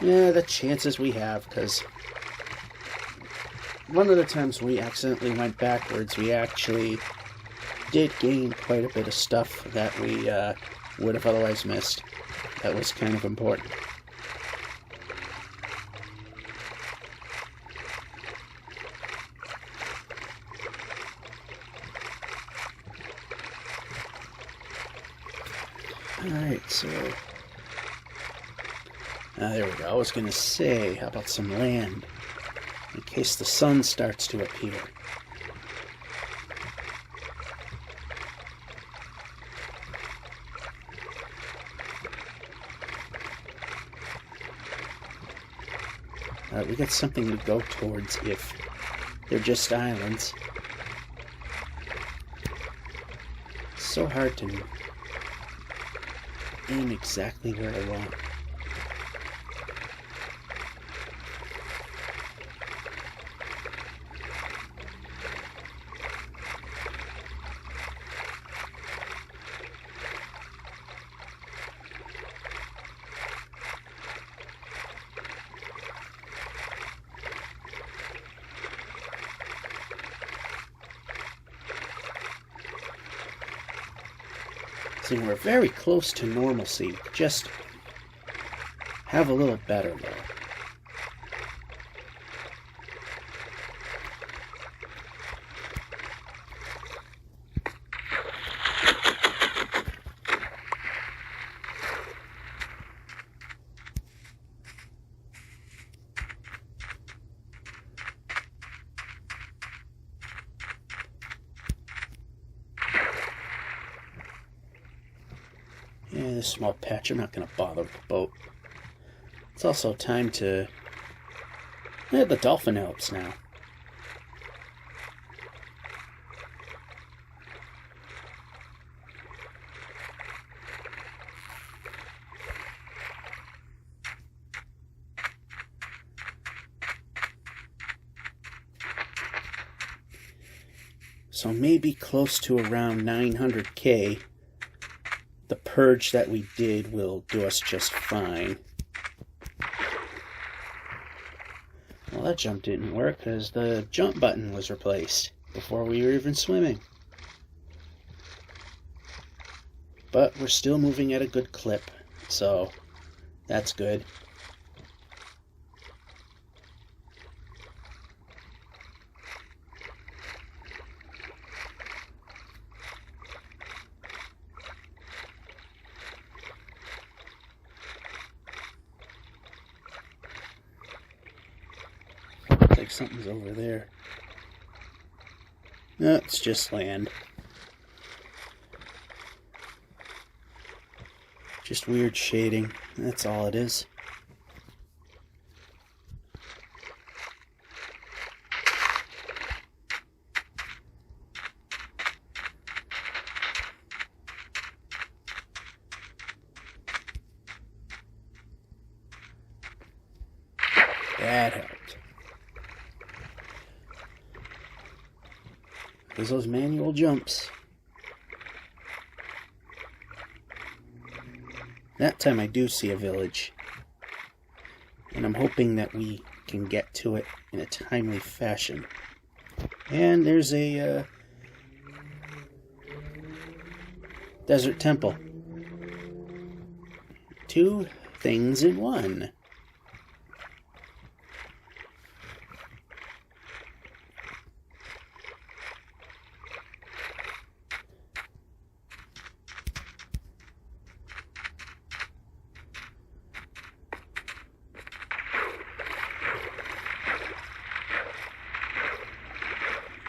Yeah, the chances we have, because one of the times we accidentally went backwards, we actually did gain quite a bit of stuff that we would have otherwise missed. That was kind of important. Alright, so there we go. I was going to say, how about some land in case the sun starts to appear. We got something to go towards if they're just islands. It's so hard to aim exactly where I want. See, we're very close to normalcy. Just have a little better, though. this small patch, I'm not going to bother with the boat. It's also time to... Yeah, the dolphin helps now. So maybe close to around 900k, the purge that we did will do us just fine. Well, that jump didn't work because the jump button was replaced before we were even swimming. But we're still moving at a good clip, so that's good. Like something's over there. No, it's just land. Just weird shading. That's all it is. That helped. There's those manual jumps. That time I do see a village. And I'm hoping that we can get to it in a timely fashion. And there's a desert temple. 2 things in one.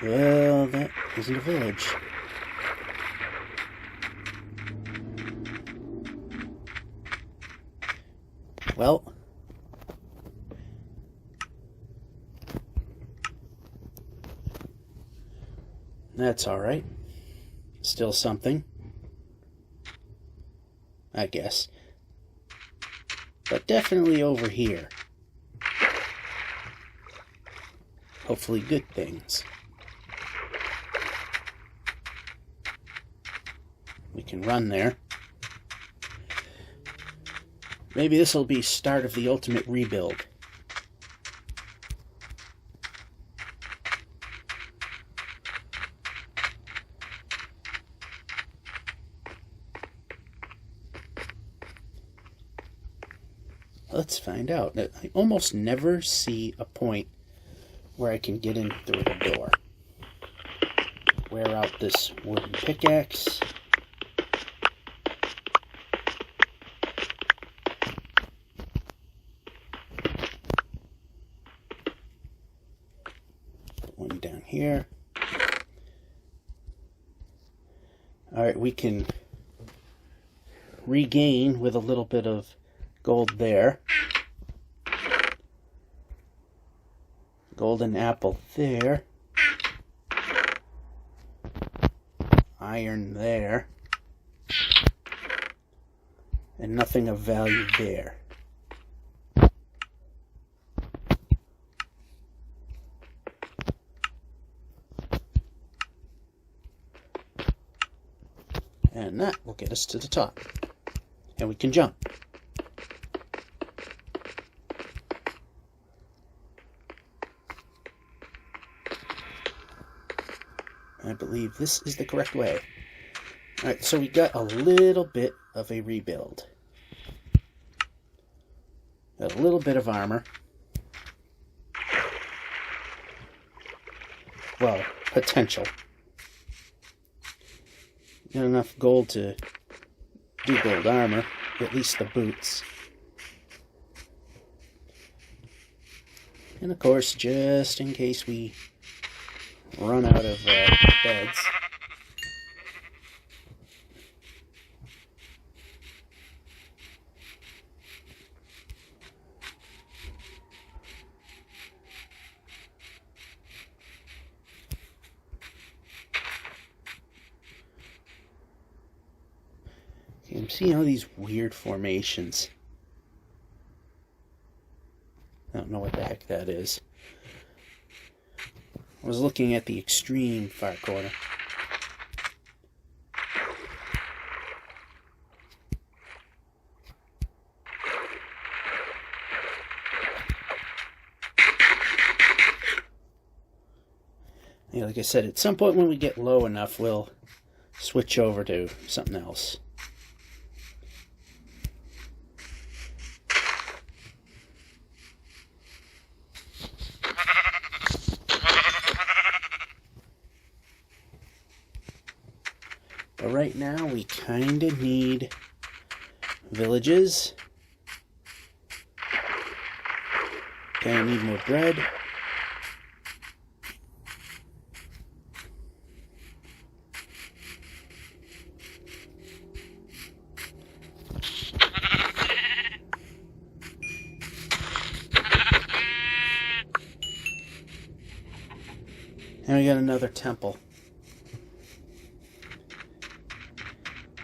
Well, that isn't a village. Well, that's all right. Still something, I guess. But definitely over here. Hopefully good things. We can run there. Maybe this will be start of the ultimate rebuild. Let's find out. I almost never see a point where I can get in through the door. Wear out this wooden pickaxe. One down here. Alright, we can regain with a little bit of gold there. Golden apple there. Iron there. And nothing of value there. And that will get us to the top. And we can jump. I believe this is the correct way. Alright, so we got a little bit of a rebuild. Got a little bit of armor. Well, potential. Got enough gold to do gold armor, at least the boots. And of course, just in case we run out of beds. I'm seeing all these weird formations. I don't know what the heck that is. I was looking at the extreme far corner. Yeah, like I said, at some point when we get low enough, we'll switch over to something else. But right now, we kind of need villages. Kind of need more bread. And we got another temple.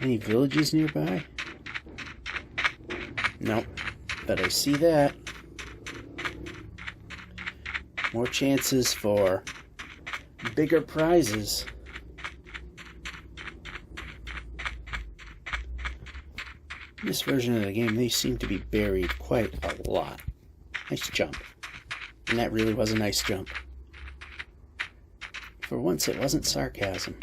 Any villages nearby? Nope. But I see that. More chances for bigger prizes. In this version of the game, they seem to be buried quite a lot. Nice jump. And that really was a nice jump. For once, it wasn't sarcasm.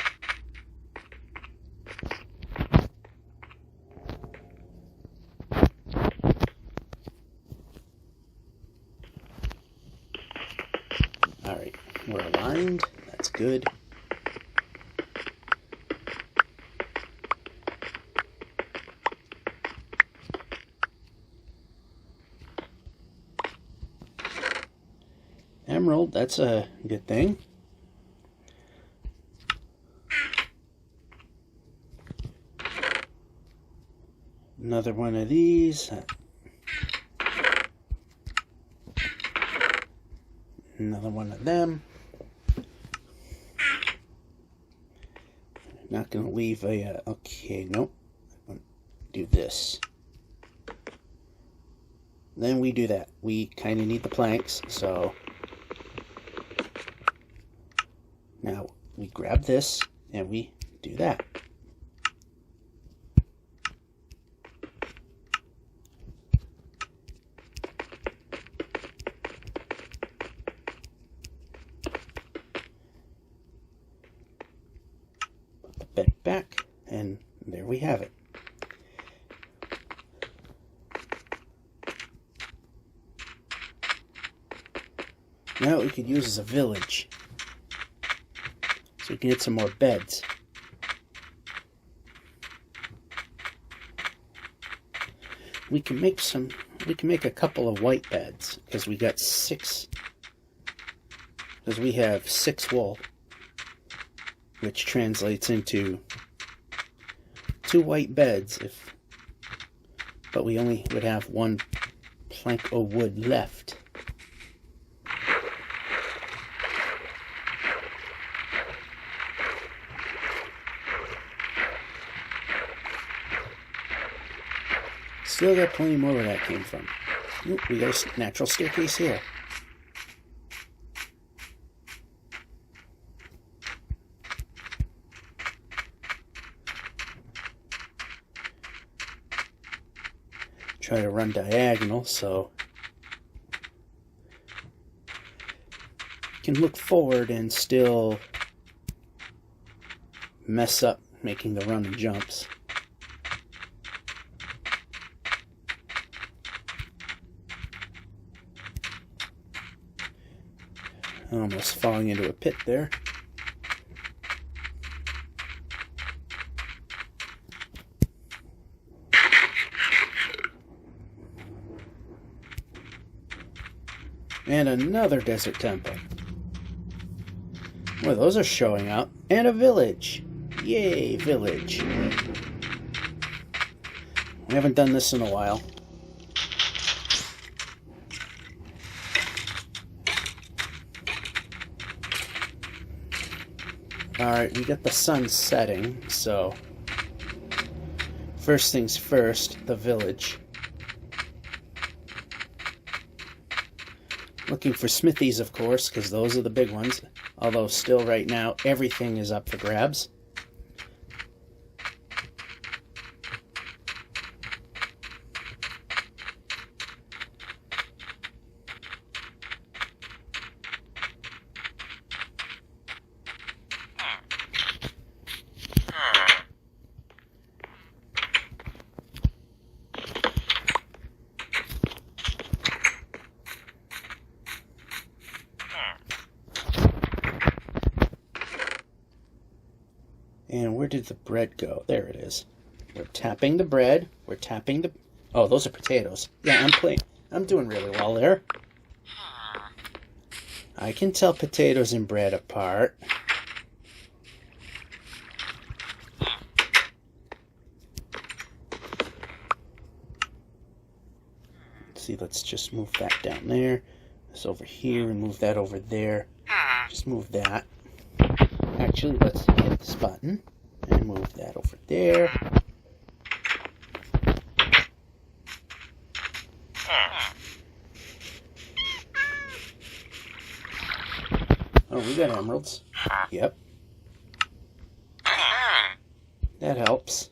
Alright, we're aligned. That's good. Emerald, that's a good thing. Another one of these. Another one of them. Not going to leave a... okay, nope. I'm going to do this. Then we do that. We kind of need the planks, so... now we grab this and we do that. Bed back, and there we have it. Now what we could use as a village, so we can get some more beds. We can make a couple of white beds, because we got 6, because we have 6 wool, which translates into 2 white beds, but we only would have 1 plank of wood left. Still got plenty more where that came from. Ooh, we got a natural staircase here. Try to run diagonal so you can look forward and still mess up making the run and jumps. Almost falling into a pit there. And another desert temple. Well, those are showing up. And a village. Yay, village. We haven't done this in a while. Alright, we got the sun setting, so First things first, the village. Looking for smithies, of course, because those are the big ones. Although still right now, everything is up for grabs. And where did the bread go? There it is. We're tapping the bread. We're tapping the... Oh, those are potatoes. Yeah, I'm doing really well there. I can tell potatoes and bread apart. Let's see, let's just move that down there. This over here, and move that over there. Just move that. Actually, let's hit this button and move that over there. Oh, we got emeralds. Yep. That helps.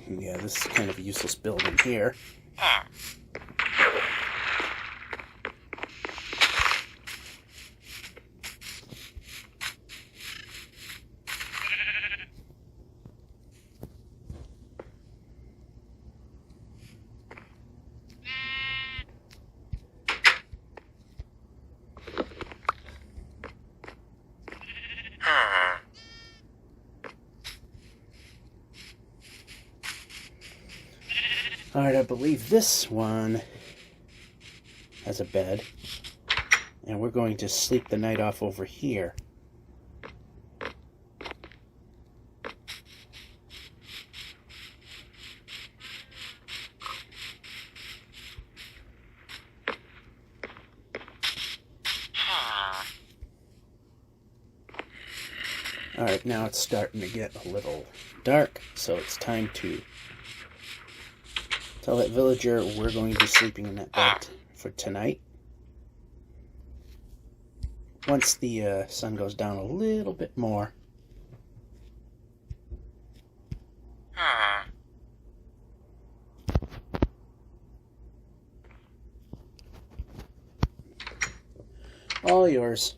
Yeah, this is kind of a useless building here. Alright, I believe this one has a bed, and we're going to sleep the night off over here. Alright, now it's starting to get a little dark, so it's time to tell that villager we're going to be sleeping in that bed for tonight. Once the sun goes down a little bit more. All yours.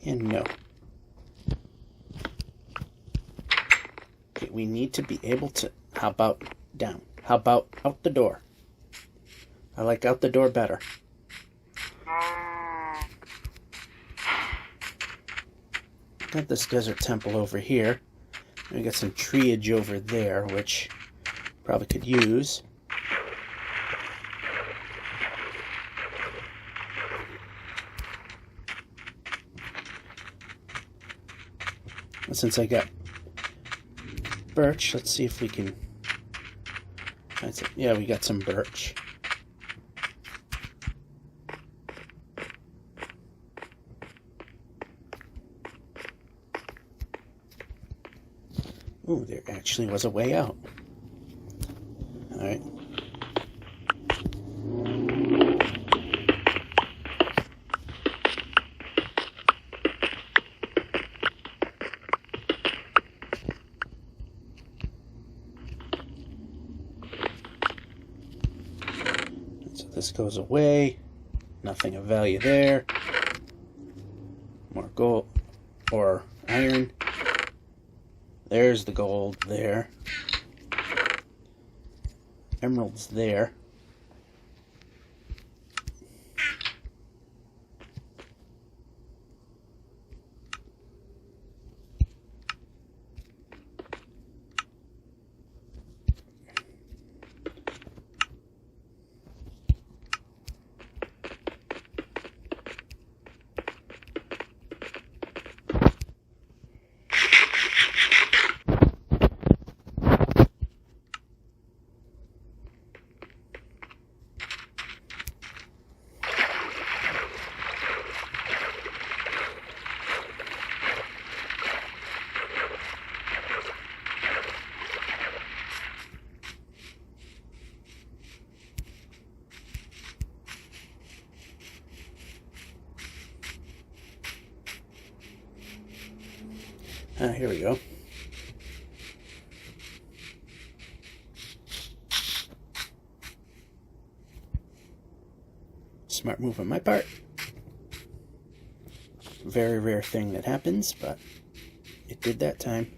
And no. We need to be able to... How about down? How about out the door? I like out the door better. Got this desert temple over here. We got some treeage over there, which probably could use. And since I got birch, let's see if we can... Yeah, we got some birch. Ooh, there actually was a way out. Alright. So this goes away. Nothing of value there. More gold or iron. There's the gold there. Emeralds there. Here we go. Smart move on my part. Very rare thing that happens, but it did that time.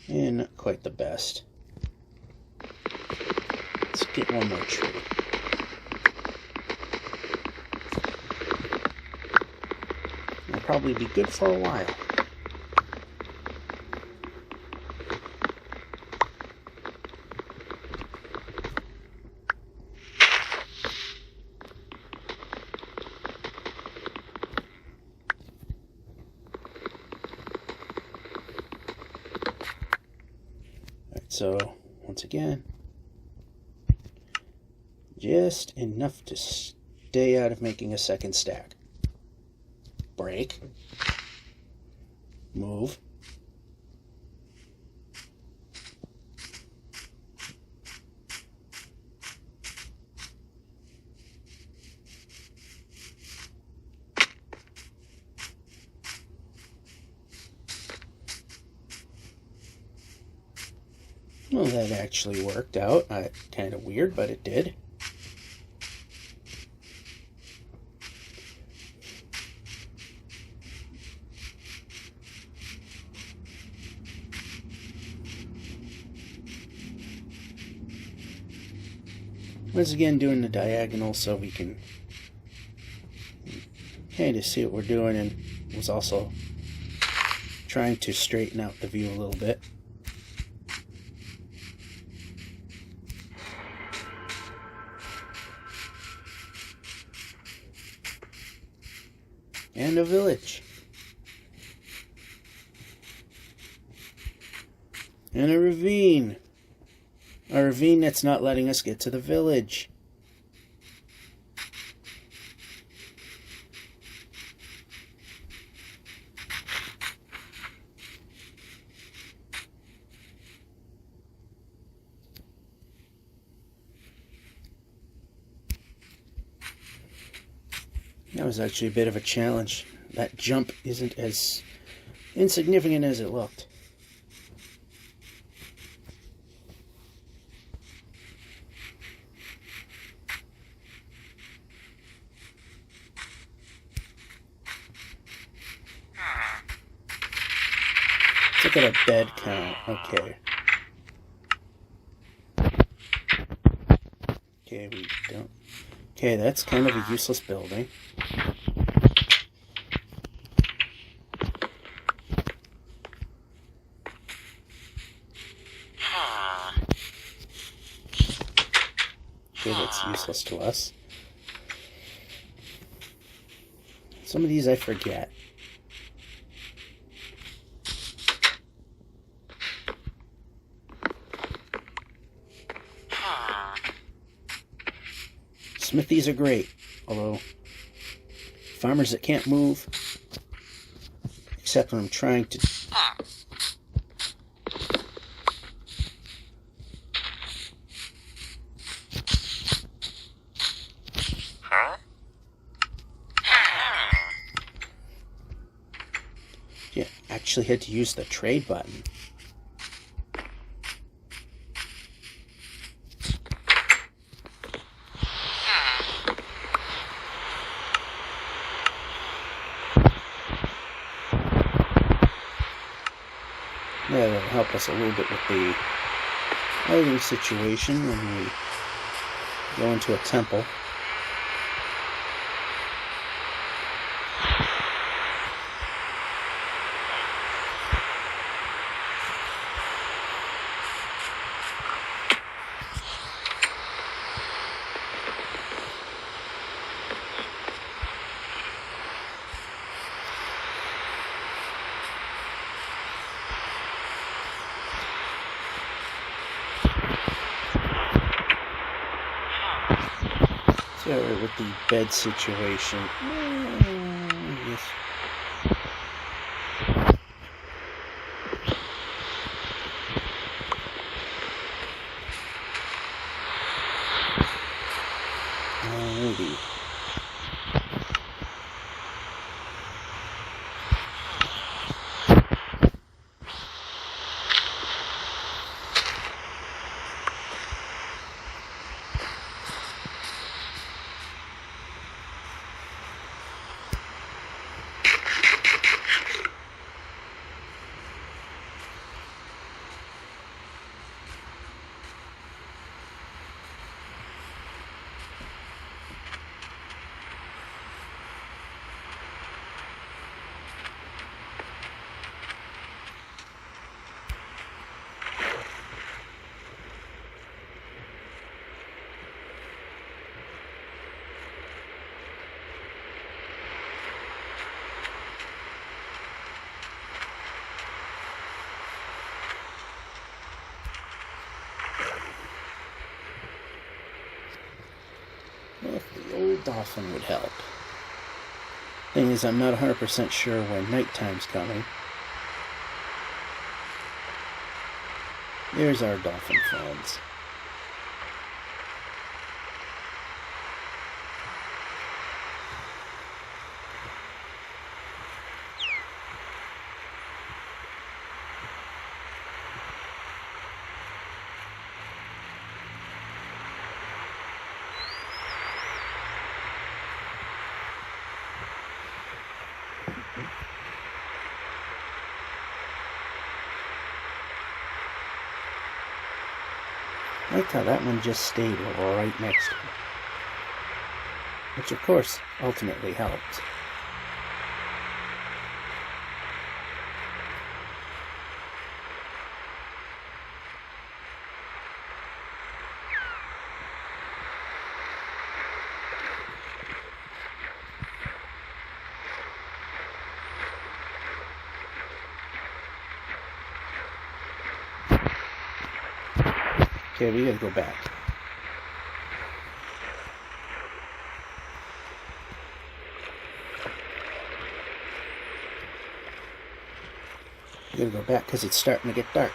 And not quite the best. Let's get one more tree. It'll probably be good for a while. So, once again, just enough to stay out of making a second stack. Break. Move. Well, that actually worked out. Kind of weird, but it did. Once again, doing the diagonal so we can kind of see what we're doing, and was also trying to straighten out the view a little bit. And a village. And a ravine. A ravine that's not letting us get to the village. That was actually a bit of a challenge. That jump isn't as insignificant as it looked. Let's look at a bed count. Okay. Okay, we don't. Okay, that's kind of a useless building. Okay, that's useless to us. Some of these I forget. Smithies are great, although farmers that can't move, except when I'm trying to... Yeah, actually had to use the trade button. That'll help us a little bit with the lighting situation when we go into a temple. So with the bed situation, yes. Alrighty. If the old dolphin would help. Thing is, I'm not 100% sure when nighttime's coming. There's our dolphin friends. I like how that one just stayed right next to me. Which of course ultimately helped. Okay, we gotta go back. We gotta go back because it's starting to get dark.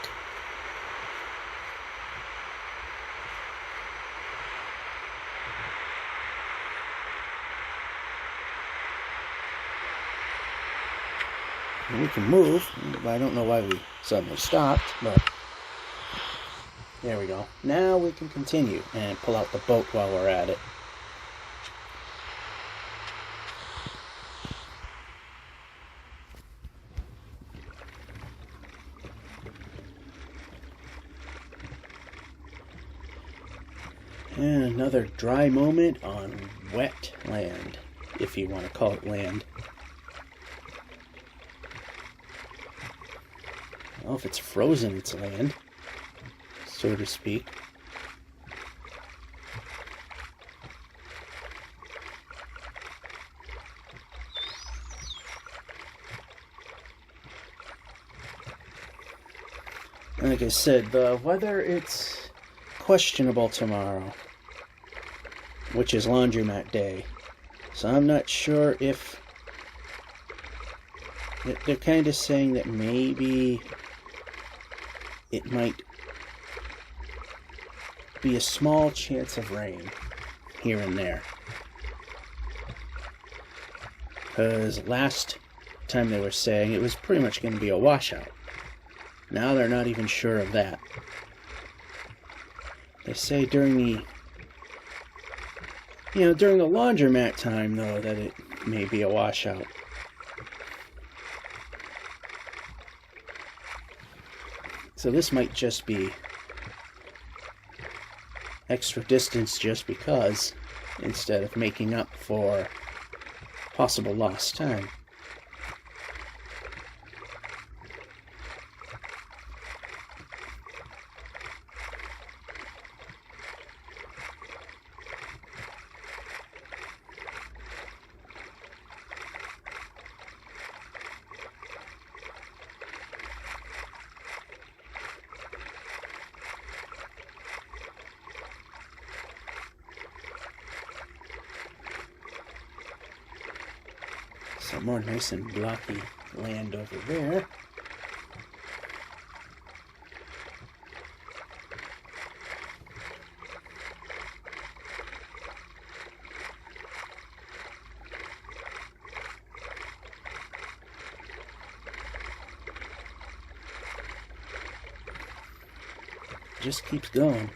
And we can move. I don't know why we suddenly stopped, but there we go. Now we can continue and pull out the boat while we're at it. And another dry moment on wet land, if you want to call it land. Well, if it's frozen, it's land, so to speak. Like I said, the weather, it's questionable tomorrow, which is laundromat day. So I'm not sure if... They're kind of saying that maybe it might be a small chance of rain here and there. Because last time they were saying it was pretty much going to be a washout. Now they're not even sure of that. They say during the laundromat time, though, that it may be a washout. So this might just be extra distance just because, instead of making up for possible lost time. Some more nice and blocky land over there. Just keeps going.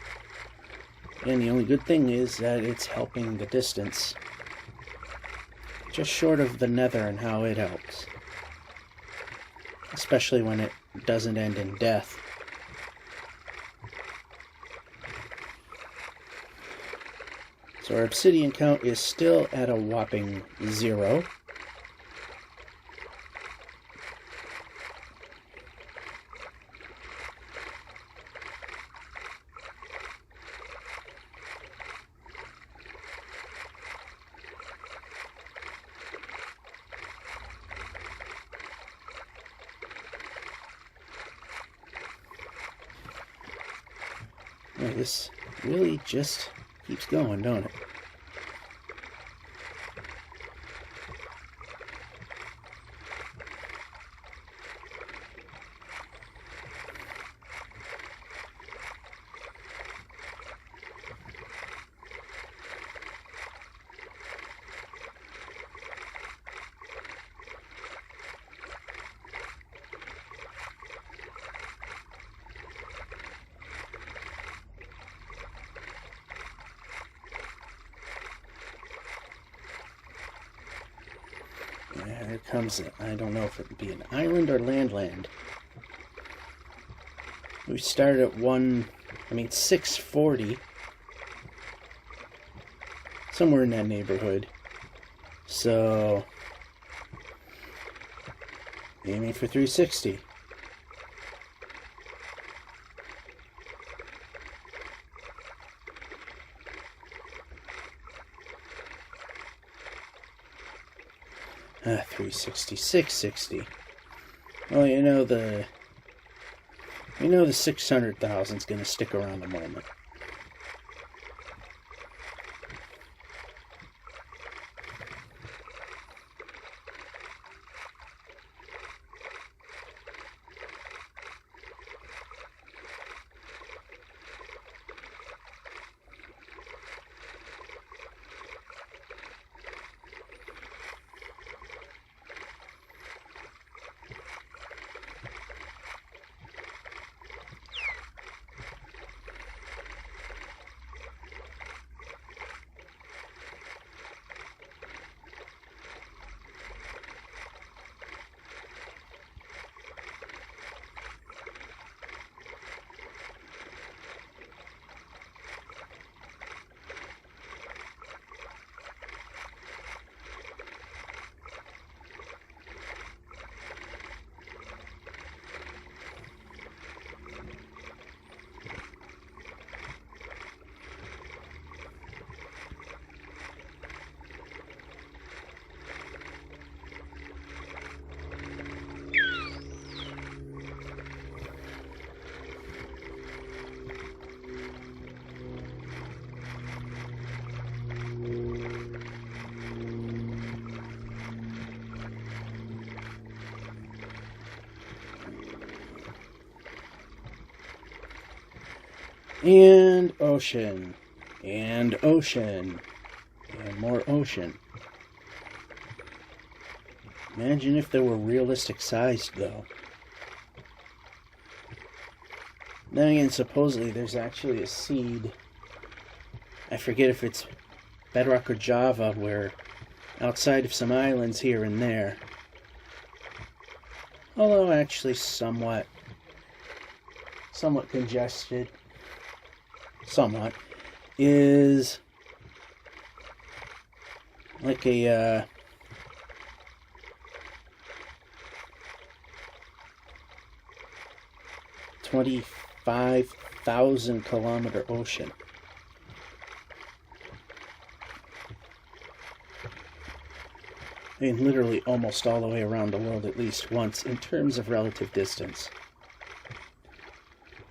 And the only good thing is that it's helping the distance. Just short of the nether and how it helps. Especially when it doesn't end in death. So our obsidian count is still at a whopping 0. Yeah, this really just keeps going, don't it? Yeah, here comes it. I don't know if it would be an island or land. We started at 640. Somewhere in that neighborhood. So, aiming for 360. Ah, 360, 660. Well, you know the 600,000 is going to stick around a moment. And ocean, and ocean, and more ocean. Imagine if they were realistic sized, though. Then again, supposedly there's actually a seed, I forget if it's Bedrock or Java, where outside of some islands here and there, although actually somewhat congested, is like a 25,000 kilometer ocean. I mean, literally almost all the way around the world at least once in terms of relative distance.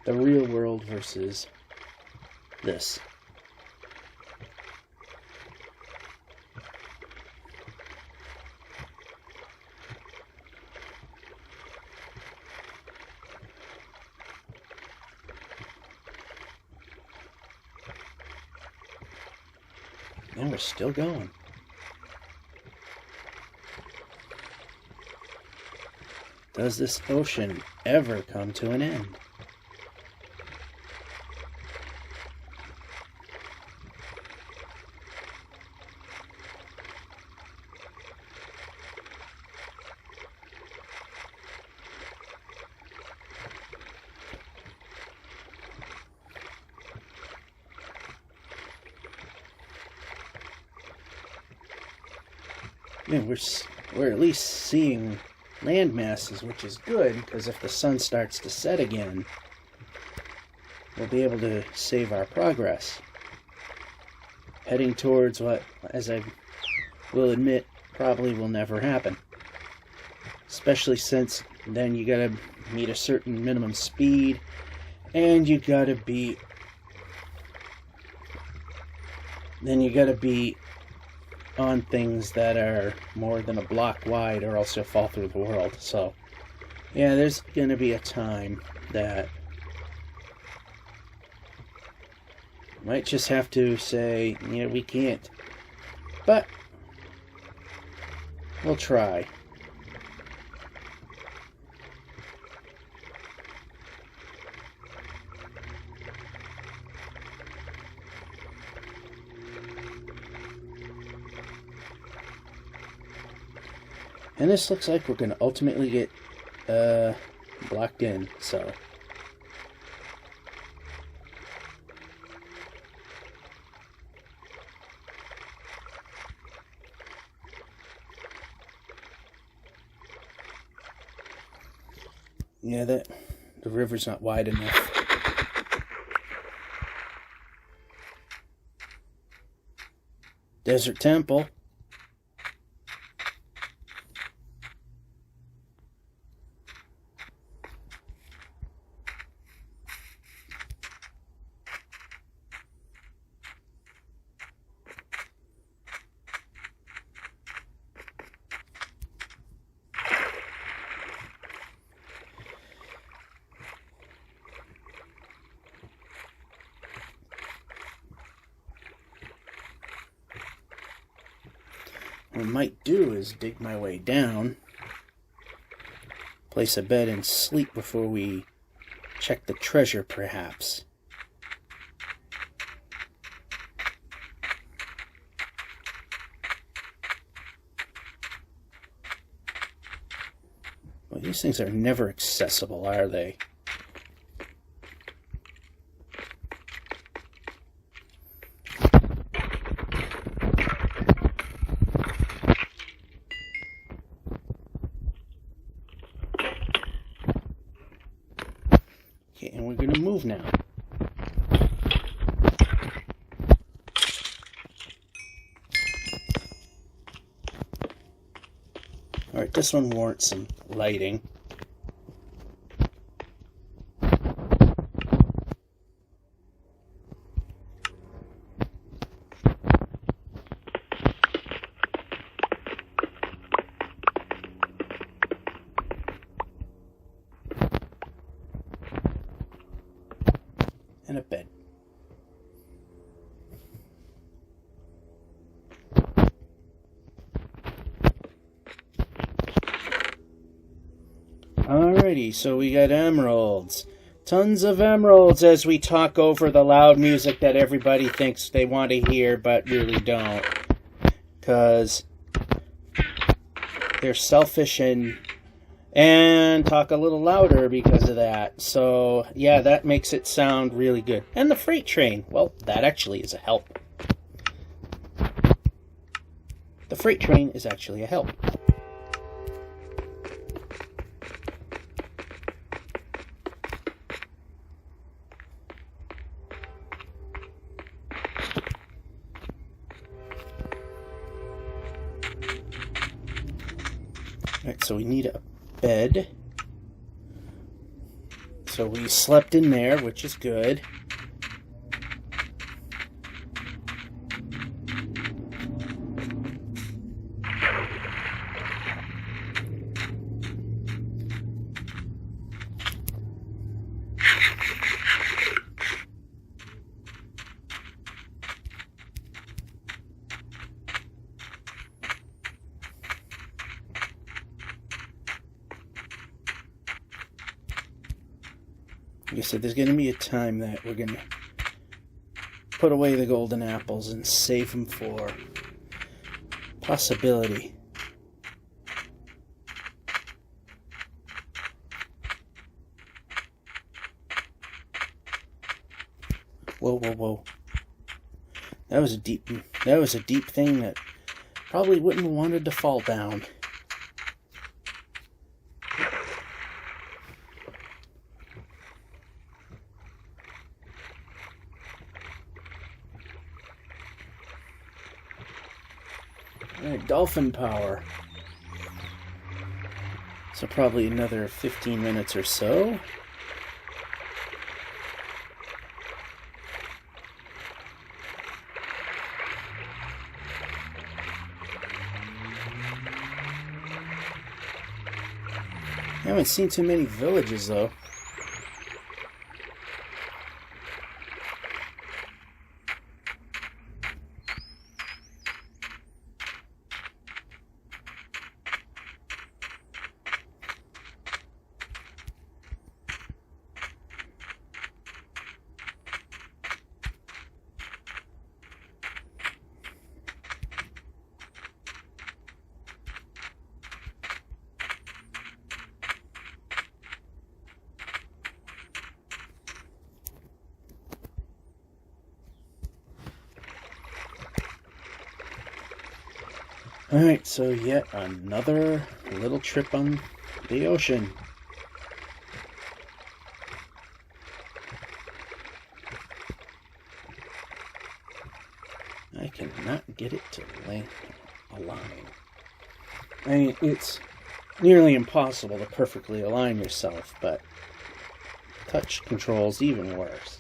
The real world versus this. And we're still going. Does this ocean ever come to an end? Yeah, we're at least seeing land masses, which is good, because if the sun starts to set again, we'll be able to save our progress. Heading towards what, as I will admit, probably will never happen. Especially since then you gotta meet a certain minimum speed, and you gotta be on things that are more than a block wide, or else you'll fall through the world. So yeah, there's gonna be a time that might just have to say, yeah, we can't, but we'll try. And this looks like we're going to ultimately get blocked in, so. Yeah, the river's not wide enough. Desert Temple. What I might do is dig my way down, place a bed and sleep before we check the treasure, perhaps. Well, these things are never accessible, are they? Okay, and we're going to move now. Alright, this one warrants some lighting. And a bed. Alrighty, so we got emeralds. Tons of emeralds as we talk over the loud music that everybody thinks they want to hear but really don't. Because they're selfish and talk a little louder because of that. So, yeah, that makes it sound really good. And the freight train, well, that actually is a help. The freight train is actually a help. Alright, so we need a bed. So we slept in there, which is good. Like I said, there's going to be a time that we're going to put away the golden apples and save them for possibility. Whoa, whoa, whoa. That was a deep thing that probably wouldn't have wanted to fall down. Alright, dolphin power. So probably another 15 minutes or so. I haven't seen too many villages though. Alright, so yet another little trip on the ocean. I cannot get it to align. I mean, it's nearly impossible to perfectly align yourself, but touch control's even worse.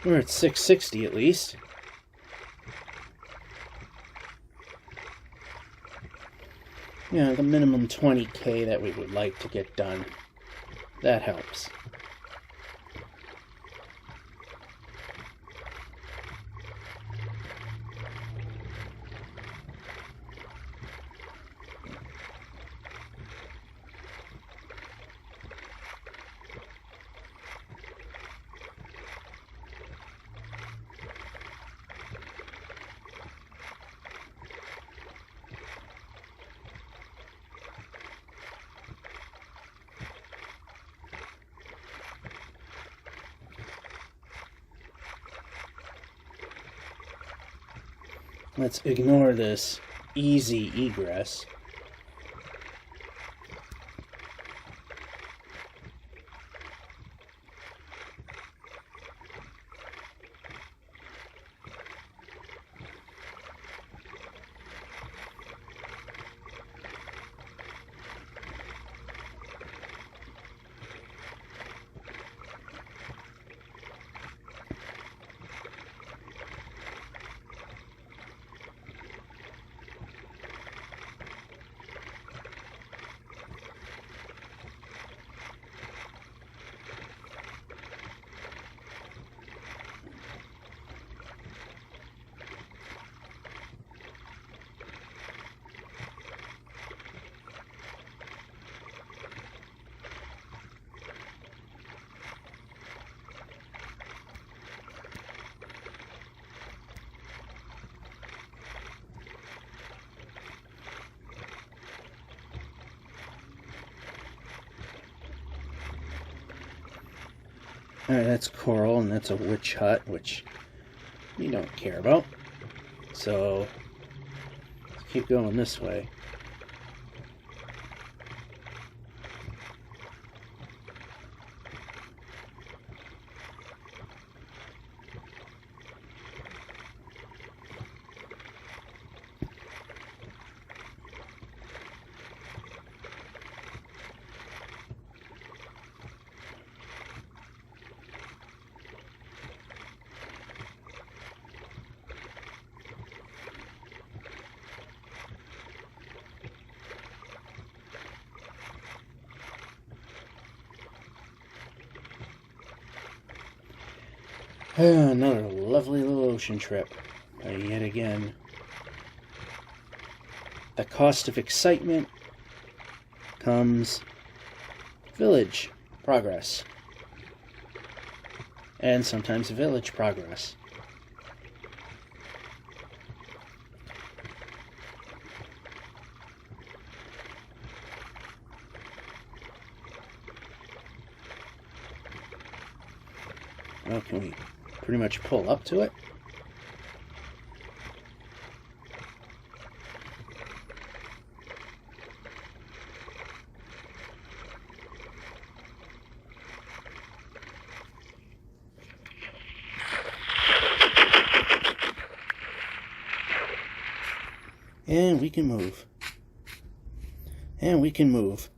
We're at 660 at least. Yeah, the minimum 20K that we would like to get done. That helps. Let's ignore this easy egress. Alright, that's coral, and that's a witch hut, which we don't care about. So, let's keep going this way. Another lovely little ocean trip, yet again, the cost of excitement comes village progress. And sometimes village progress. Well, can we pretty much pull up to it? And we can move. And we can move.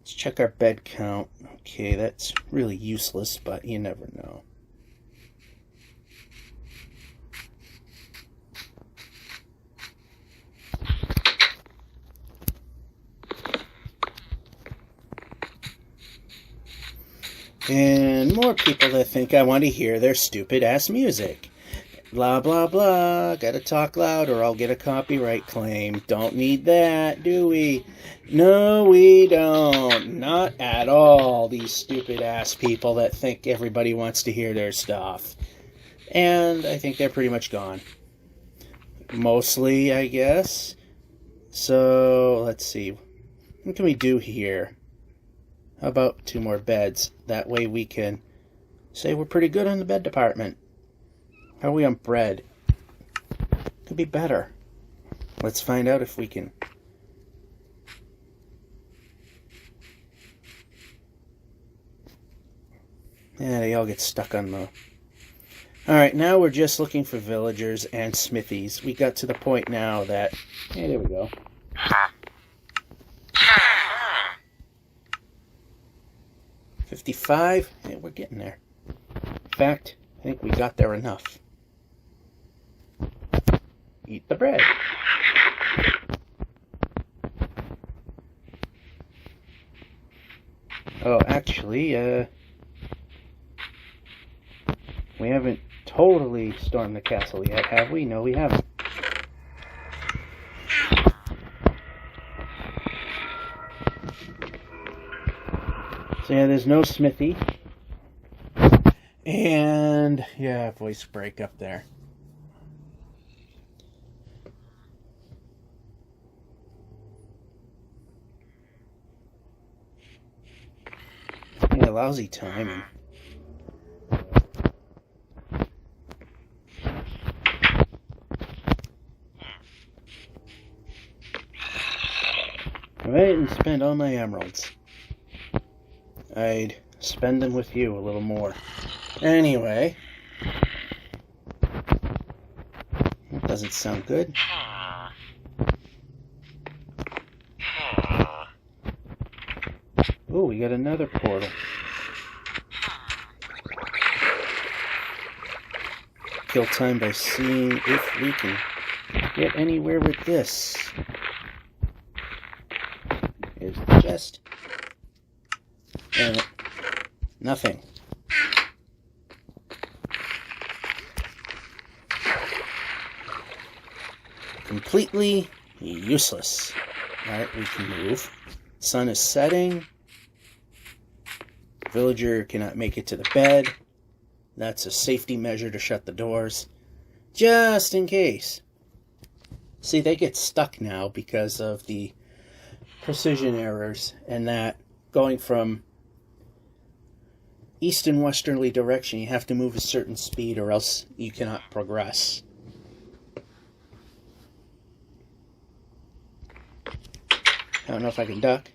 Let's check our bed count. Okay, that's really useless, but you never know. And more people that think I want to hear their stupid ass music. Blah, blah, blah. Gotta talk loud or I'll get a copyright claim. Don't need that, do we? No, we don't. Not at all. These stupid ass people that think everybody wants to hear their stuff. And I think they're pretty much gone. Mostly, I guess. So, let's see. What can we do here? How about 2 more beds? That way we can say we're pretty good on the bed department. How are we on bread? Could be better. Let's find out if we can. Yeah, they all get stuck on the... Alright, now we're just looking for villagers and smithies. We got to the point now that... Hey, there we go. 55? Hey, we're getting there. In fact, I think we got there enough. Eat the bread. Oh, actually, we haven't totally stormed the castle yet, have we? No, we haven't. So yeah, there's no smithy. And, yeah, voice break up there. Yeah, lousy timing. If I didn't spend all my emeralds, I'd spend them with you a little more. Anyway. That doesn't sound good. Oh, we got another portal. Kill time by seeing if we can get anywhere with this. Here's the chest. And nothing. Completely useless. Alright, we can move. Sun is setting. Villager cannot make it to the bed. That's a safety measure to shut the doors. Just in case. See, they get stuck now because of the precision errors and that going from east and westerly direction, you have to move a certain speed or else you cannot progress. I don't know if I can duck.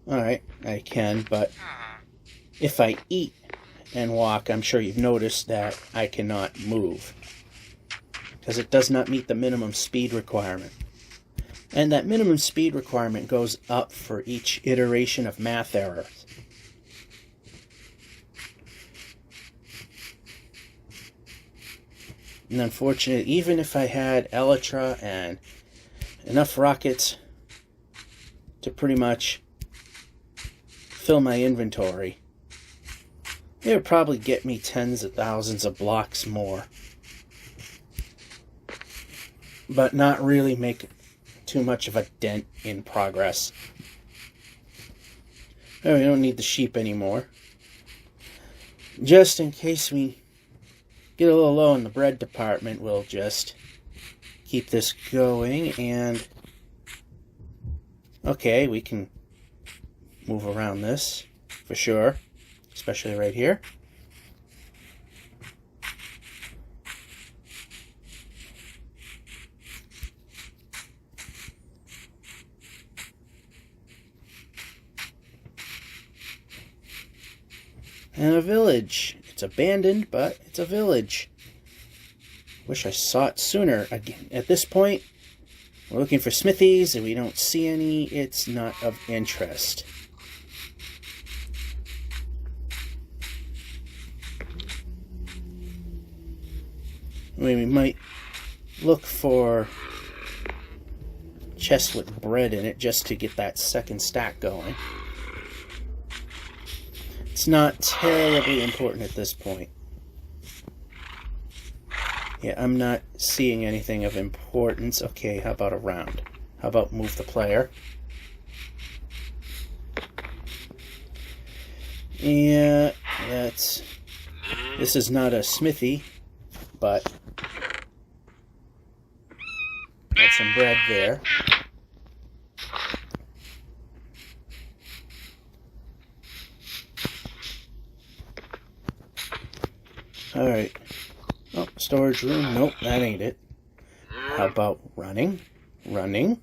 Alright, I can, but if I eat and walk, I'm sure you've noticed that I cannot move. Because it does not meet the minimum speed requirement. And that minimum speed requirement goes up for each iteration of math errors. And unfortunately, even if I had elytra and enough rockets to pretty much fill my inventory, it would probably get me tens of thousands of blocks more. but not really make too much of a dent in progress. Oh, we don't need the sheep anymore. Just in case we get a little low in the bread department, we'll just keep this going, and okay, we can move around this for sure, especially right here. And a village. It's abandoned, but it's a village. Wish I saw it sooner. Again, at this point, we're looking for smithies, and we don't see any. It's not of interest. I mean, we might look for chests with bread in it just to get that second stack going. It's not terribly important at this point. Yeah, I'm not seeing anything of importance. Okay, how about a round? How about move the player? Yeah, this is not a smithy, but got some bread there. Alright. Oh, storage room. Nope, that ain't it. How about running? Running.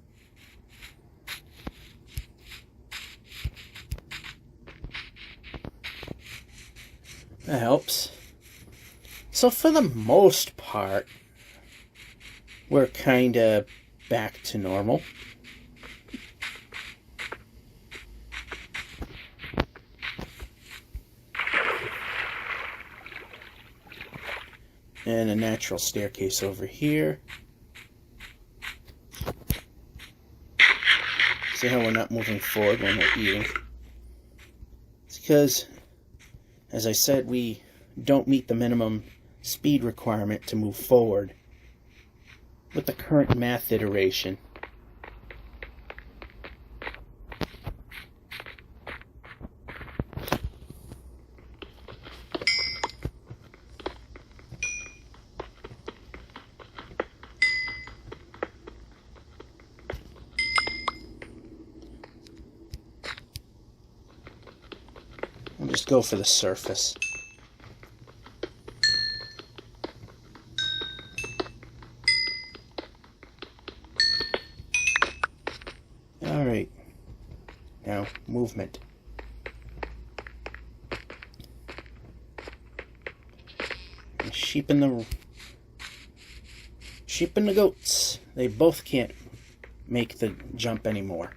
That helps. So for the most part, we're kind of back to normal. And a natural staircase over here. See how we're not moving forward when we're eating? It's because, as I said, we don't meet the minimum speed requirement to move forward with the current math iteration. I'll just go for the surface. Alright. Now, movement. And sheep and the goats. They both can't make the jump anymore.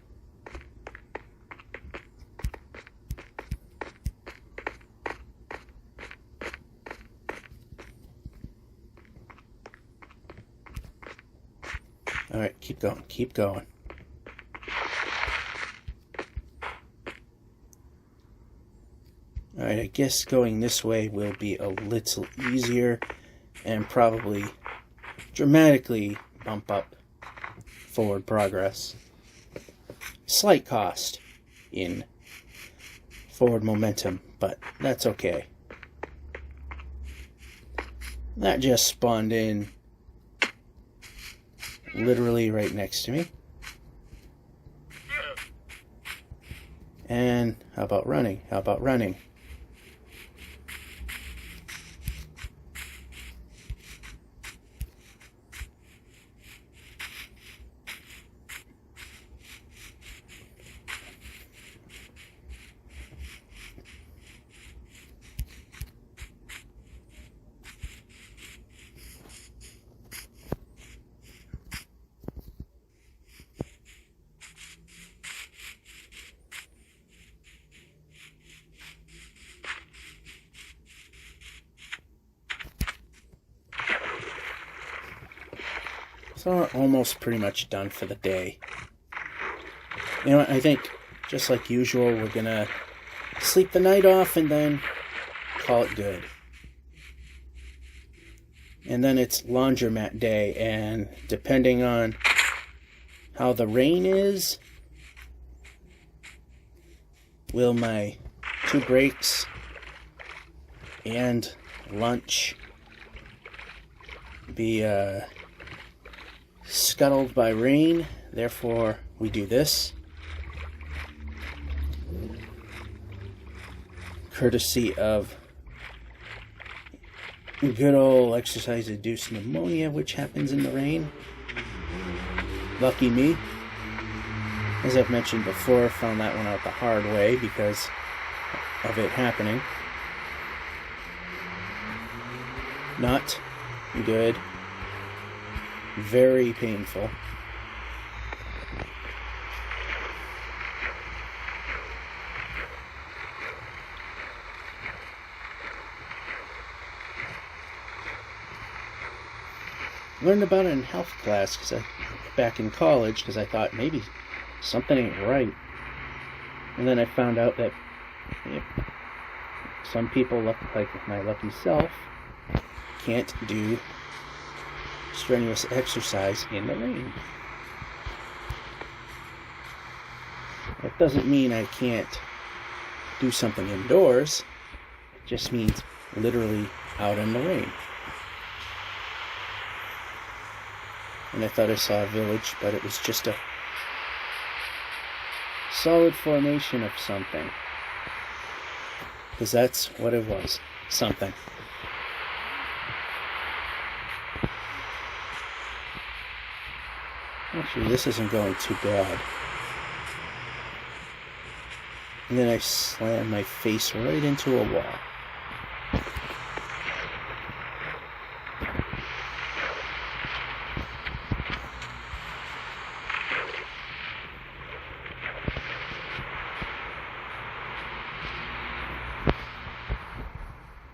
Alright, keep going, keep going. Alright, I guess going this way will be a little easier and probably dramatically bump up forward progress. Slight cost in forward momentum, but that's okay. That just spawned in literally right next to me. And how about running? How about running? So we're almost pretty much done for the day. You know what, I think, just like usual, we're gonna sleep the night off and then call it good. and then it's laundromat day, and depending on how the rain is, will my 2 breaks and lunch be scuttled by rain. Therefore, we do this, courtesy of good old exercise-induced pneumonia, which happens in the rain. Lucky me. As I've mentioned before, found that one out the hard way because of it happening. Not good. Very painful. Learned about it in health class back in college because I thought maybe something ain't right. And then I found out that some people, like my lucky self, can't do strenuous exercise in the rain. That doesn't mean I can't do something indoors. It just means literally out in the rain. And I thought I saw a village, but it was just a solid formation of something. Because that's what it was. Something. Actually, this isn't going too bad. And then I slam my face right into a wall.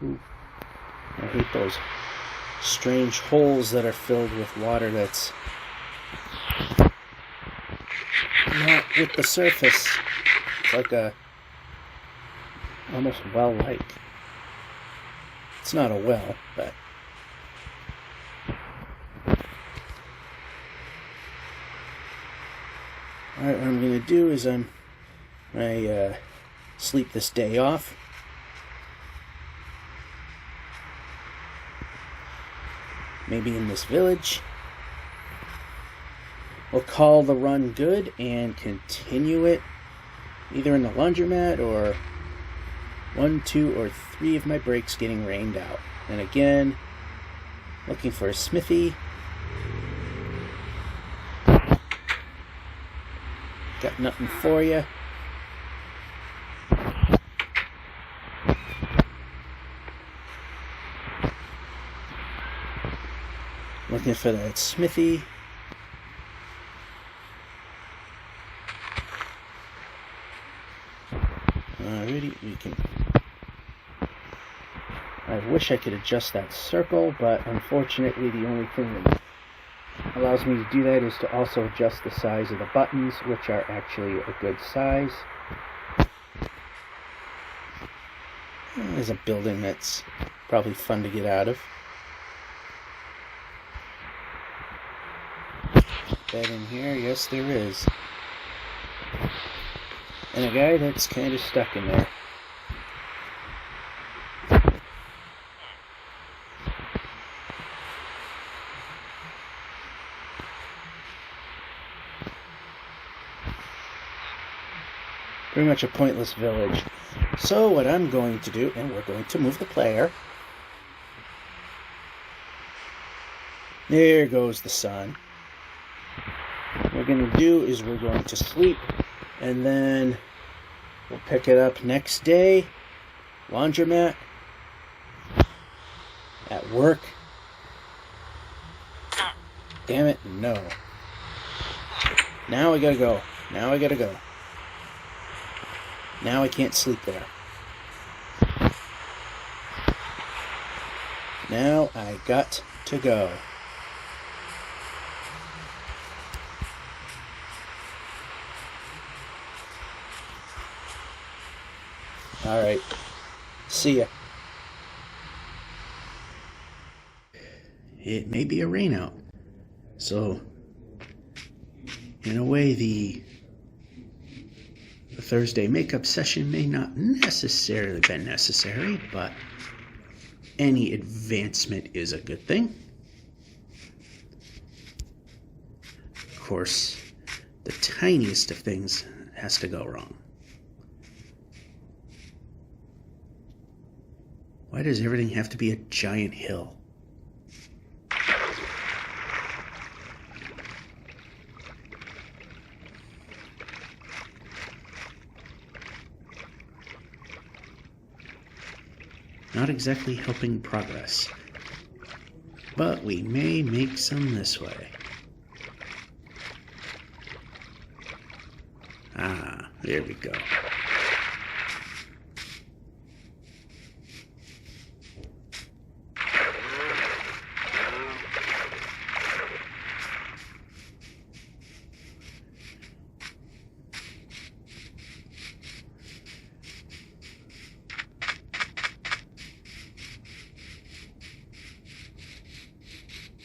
I hate those strange holes that are filled with water that's not with the surface. It's like a almost well-like. It's not a well, but alright, what I'm going to do is I sleep this day off. Maybe in this village. We'll call the run good and continue it either in the laundromat or 1, 2, or 3 of my breaks getting rained out. And again, looking for a smithy. Got nothing for you. Looking for that smithy. Alrighty, we can. I wish I could adjust that circle, but unfortunately the only thing that allows me to do that is to also adjust the size of the buttons, which are actually a good size. There's a building that's probably fun to get out of. Bed in here? Yes, there is. And a guy that's kind of stuck in there. Pretty much a pointless village. So what I'm going to do, and we're going to move the player. There goes the sun. What we're going to do is we're going to sleep, and then we'll pick it up next day. Laundromat. At work. Damn it, no. Now I gotta go. Now I gotta go. Now I can't sleep there. Now I got to go. Alright. See ya. it may be a rainout. So, in a way, the Thursday makeup session may not necessarily be necessary, but any advancement is a good thing. Of course, the tiniest of things has to go wrong. Why does everything have to be a giant hill? Not exactly helping progress, but we may make some this way. Ah, there we go.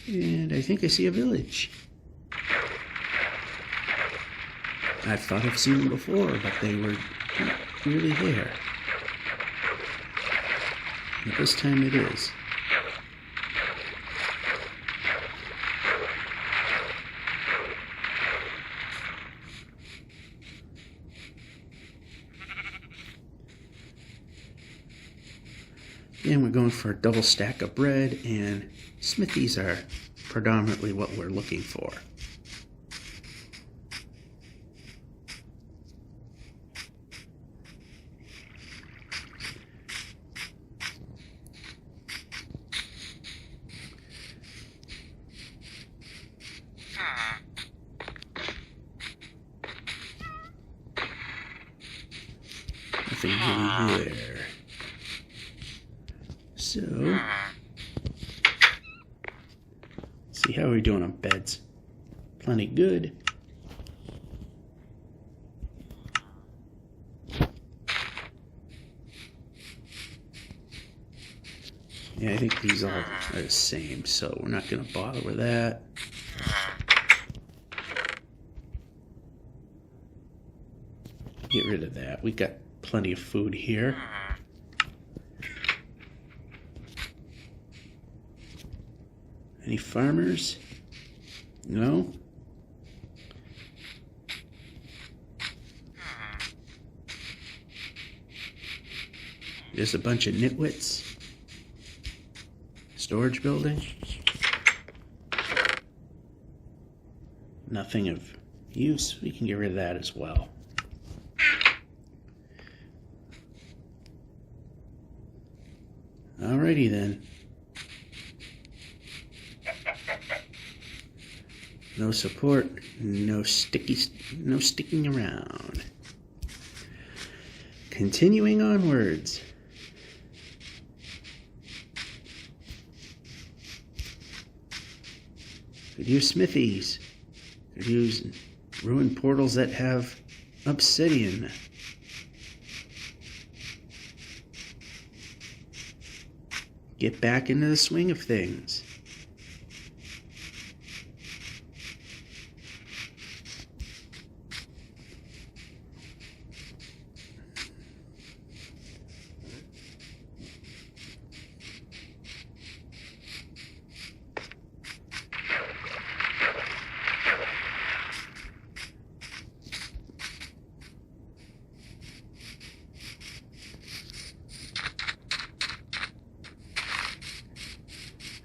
And I think I see a village. I thought I've seen them before, but they were not really there. But this time it is. And we're going for a double stack of bread, and smithies are predominantly what we're looking for. Nothing really there. So, see how we're doing on beds. Plenty good. Yeah, I think these all are the same, so we're not going to bother with that. Get rid of that. We got plenty of food here. Any farmers? No? There's a bunch of nitwits. Storage building. Nothing of use. We can get rid of that as well. Alrighty then. No support, no sticking around. Continuing onwards. Could use smithies. Could use ruined portals that have obsidian. Get back into the swing of things.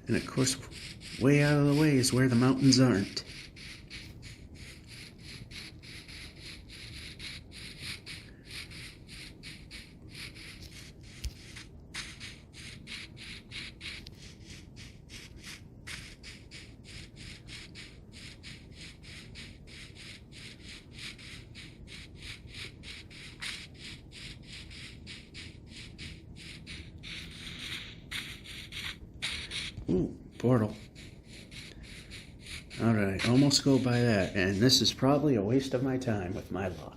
And of course, way out of the way is where the mountains aren't. Ooh, portal. Alright, almost go by that, and this is probably a waste of my time with my luck.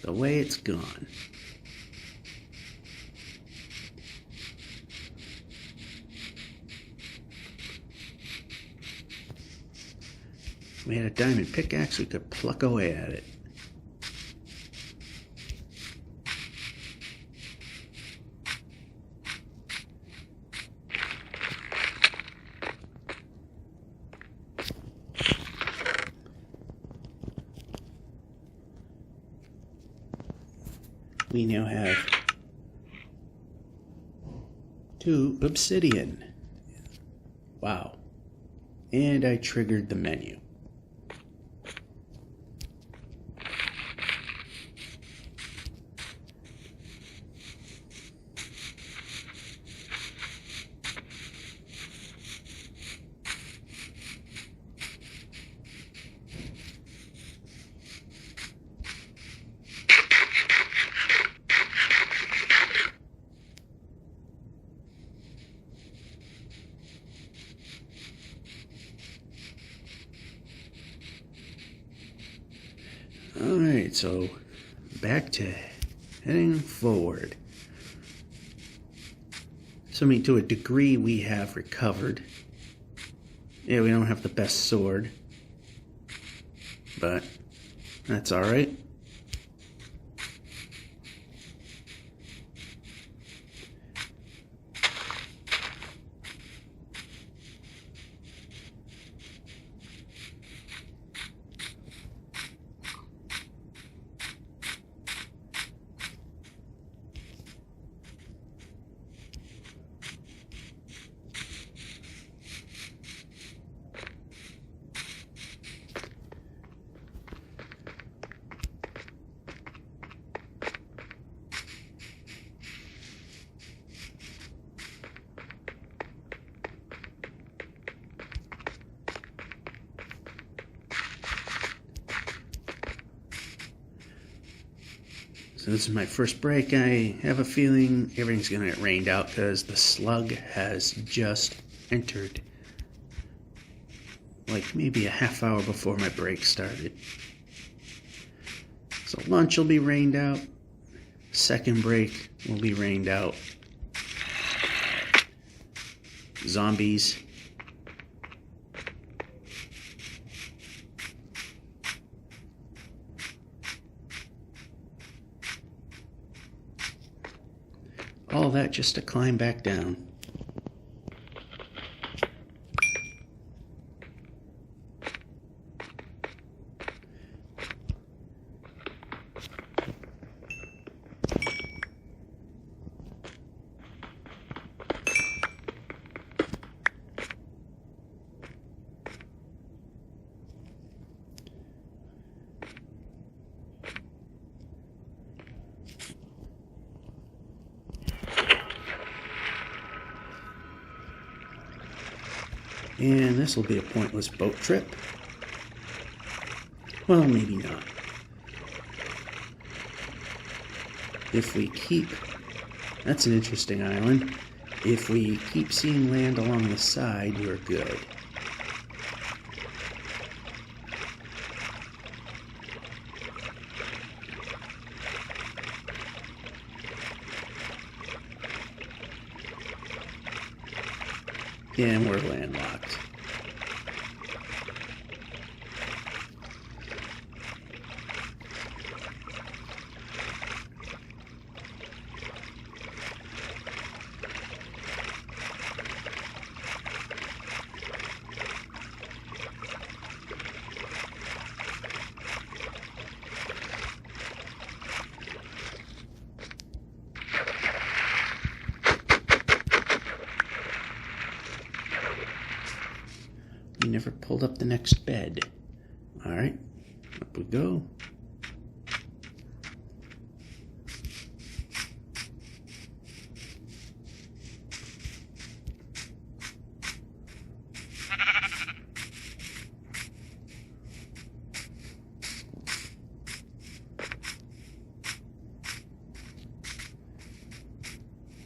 The way it's gone. If we had a diamond pickaxe, we could pluck away at it. We now have 2 obsidian. Wow. And I triggered the menu. Alright, so back to heading forward. So I mean, to a degree we have recovered. Yeah, we don't have the best sword, but that's alright. So this is my first break. I have a feeling everything's going to get rained out because the slug has just entered. Like maybe a half hour before my break started. So lunch will be rained out. Second break will be rained out. Zombies. All that just to climb back down. And this will be a pointless boat trip. Well, maybe not. If we keep... That's an interesting island. If we keep seeing land along the side, we're good. And we're landlocked. We never pulled up the next bed. Alright, up we go.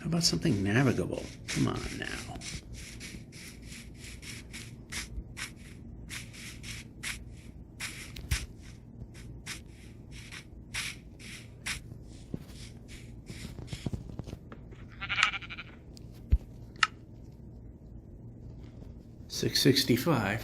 How about something navigable? Come on now. $665.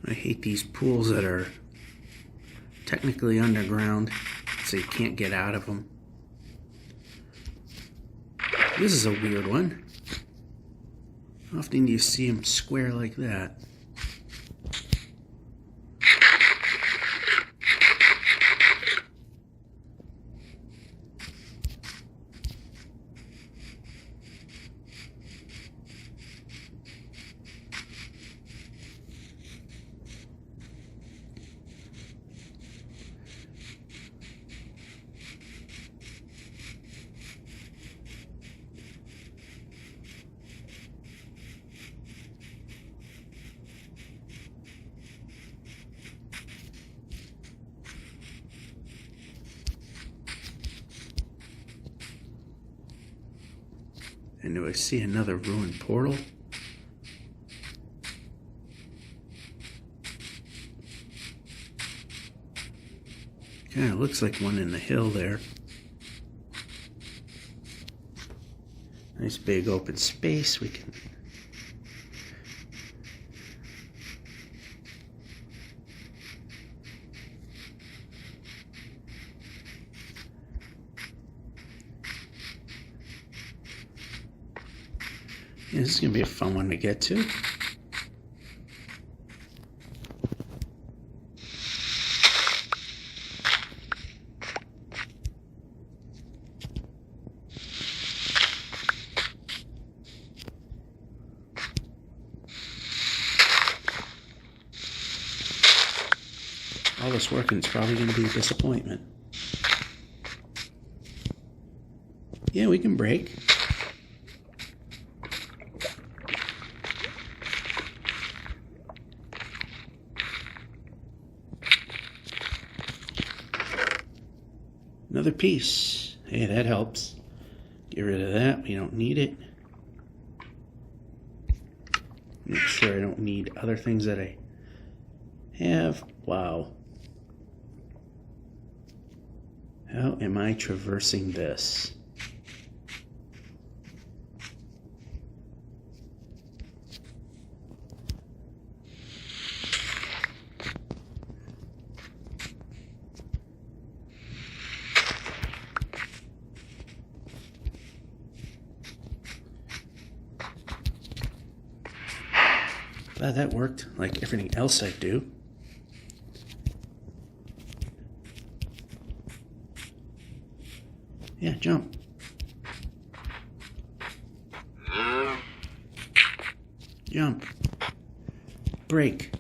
I hate these pools that are technically underground, so you can't get out of them. This is a weird one. Often do you see them square like that? And do I see another ruined portal? Kind of looks like one in the hill there. Nice big open space. We can... Yeah, this is going to be a fun one to get to. All this working is probably going to be a disappointment. Yeah, we can break. Another piece. Hey, that helps. Get rid of that. We don't need it. Make sure I don't need other things that I have. Wow. How am I traversing this? Glad that worked, like everything else I do. Yeah, jump. Jump. Break.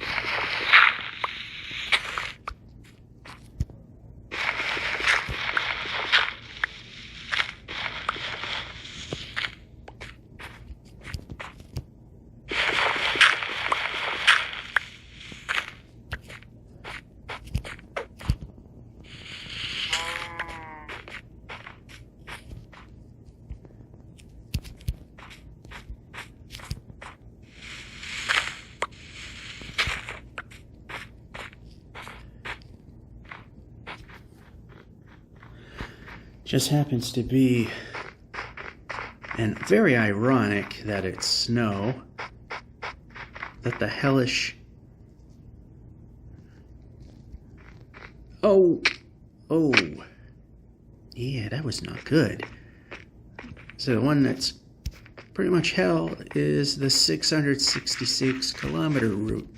Just happens to be, and very ironic that it's snow, that the hellish... Oh, yeah, that was not good. So the one that's pretty much hell is the 666 kilometer route.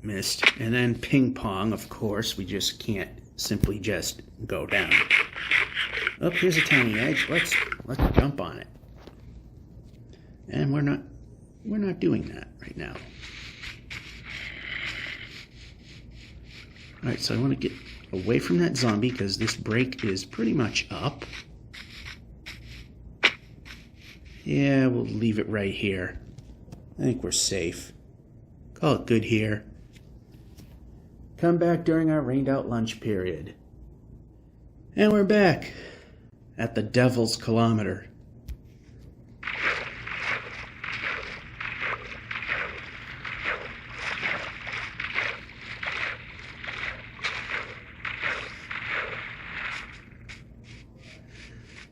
Missed. And then ping pong, of course, we just can't simply just go down. Oh, here's a tiny edge. Let's jump on it. And we're not we're not doing that right now. Alright, so I want to get away from that zombie because this break is pretty much up. Yeah, we'll leave it right here. I think we're safe. Call it good here. Come back during our rained out lunch period. And we're back at the Devil's Kilometer.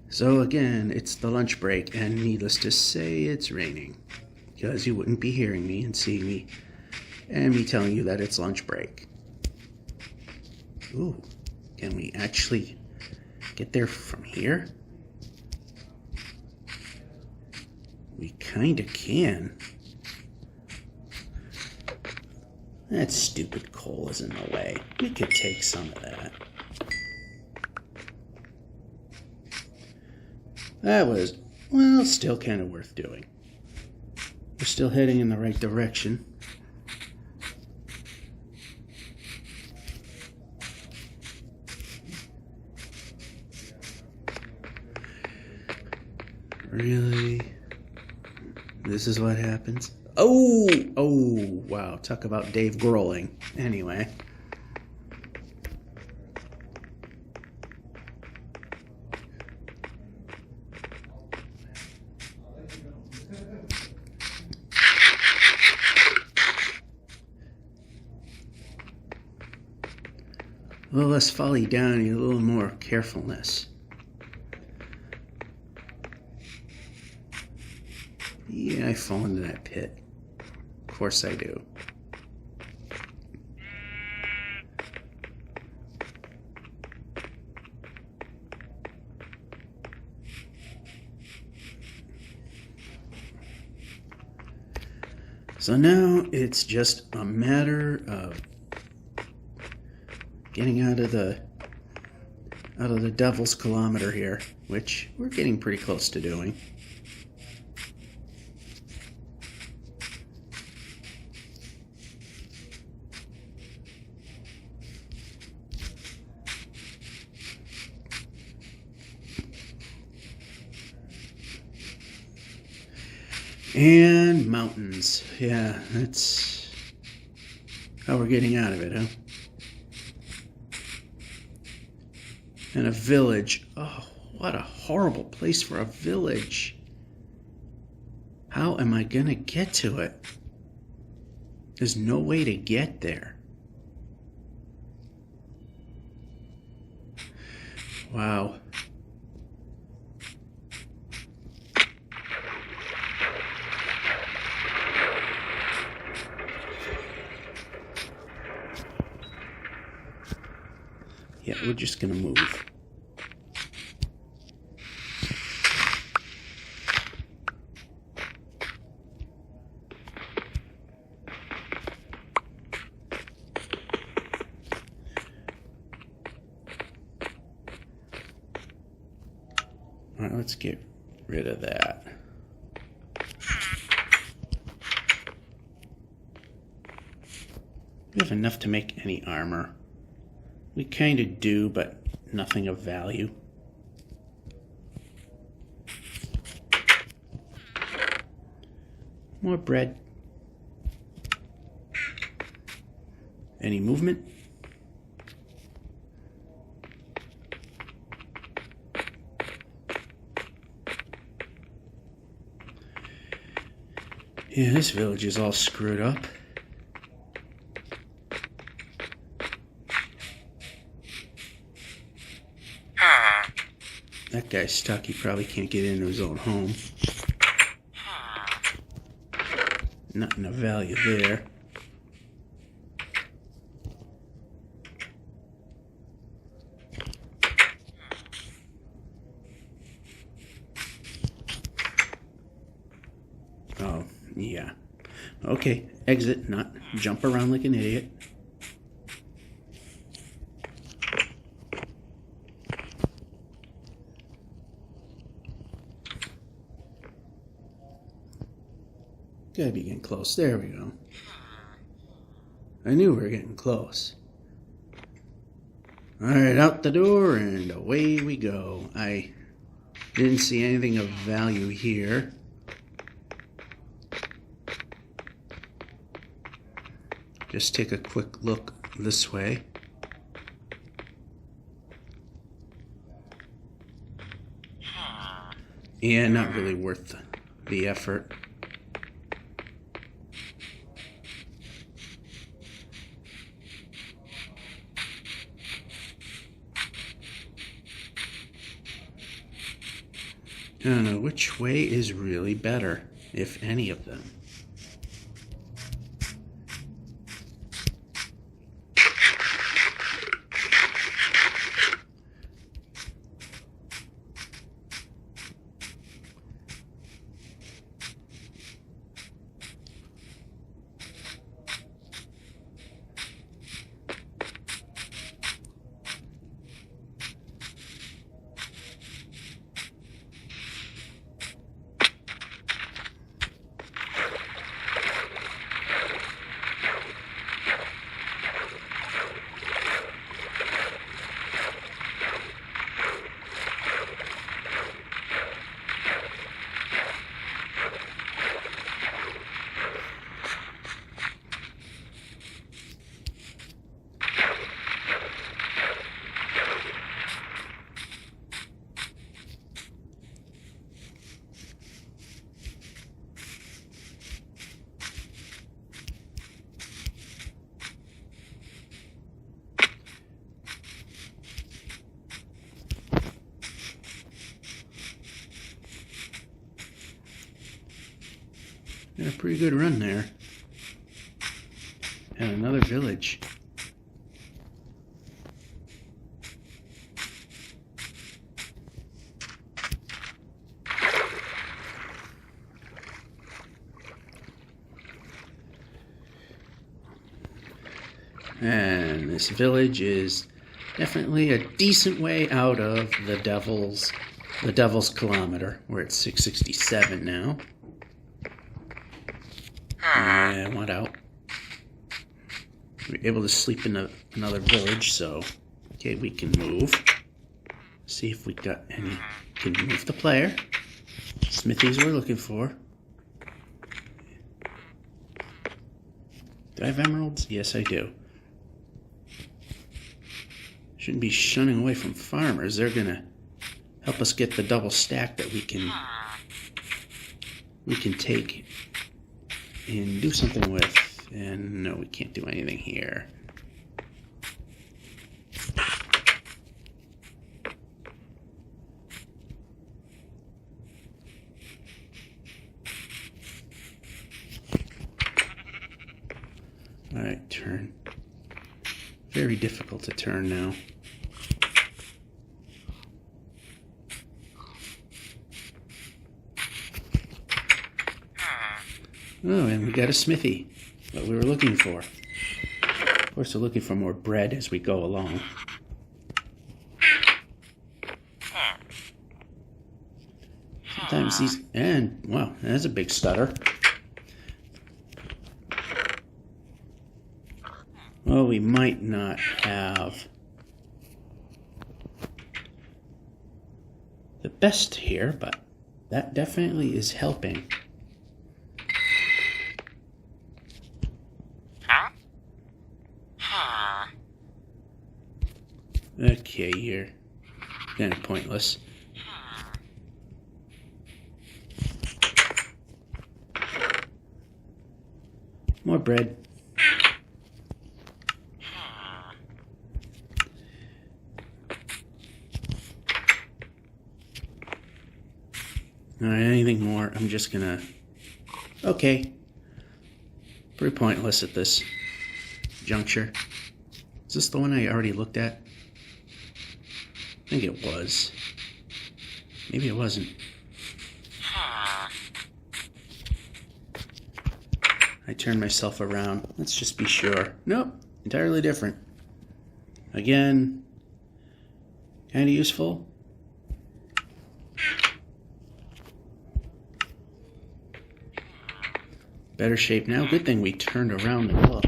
So again, it's the lunch break, and needless to say, it's raining. Because you wouldn't be hearing me and seeing me, and me telling you that it's lunch break. Ooh, can we actually get there from here? We kinda can. That stupid coal is in the way. We could take some of that. That was, well, still kind of worth doing. We're still heading in the right direction. Really? This is what happens? Oh, wow. Talk about Dave Grohling. Anyway. A little less folly down and a little more carefulness. Yeah, I fall into that pit. Of course I do. So now it's just a matter of getting out of the Devil's Kilometer here, which we're getting pretty close to doing. And mountains. Yeah, that's how we're getting out of it, huh? And a village. Oh, what a horrible place for a village. How am I gonna get to it? There's no way to get there. Wow. Yeah, we're just gonna move. All right, let's get rid of that. We have enough to make any armor. We kind of do, but nothing of value. More bread. Any movement? Yeah, this village is all screwed up. That guy's stuck. He probably can't get into his own home. Nothing of value there. Oh, yeah. Okay, exit, not jump around like an idiot. Gotta be getting close. There we go. I knew we were getting close. Alright, out the door and away we go. I didn't see anything of value here. Just take a quick look this way. Yeah, not really worth the effort. I don't know which way is really better, if any of them. Got a pretty good run there. And another village. And this village is definitely a decent way out of the Devil's Kilometer. We're at 667 now. Yeah, I want out. We're able to sleep in another village, so okay, we can move. See if we got any. Can move the player. Smithies we're looking for. Do I have emeralds? Yes, I do. Shouldn't be shunning away from farmers. They're gonna help us get the double stack that we can take and do something with. And no, we can't do anything here. Alright, turn. Very difficult to turn now. Oh, and we got a smithy. What we were looking for. Of course, we're looking for more bread as we go along. Sometimes these... And, wow, that's a big stutter. Well, we might not have the best here, but that definitely is helping. Okay, you're kind of pointless. More bread. Alright, anything more? I'm just gonna... Okay. Pretty pointless at this juncture. Is this the one I already looked at? I think it was. Maybe it wasn't. I turned myself around. Let's just be sure. Nope. Entirely different. Again. Kind of useful. better shape now. Good thing we turned around and looked.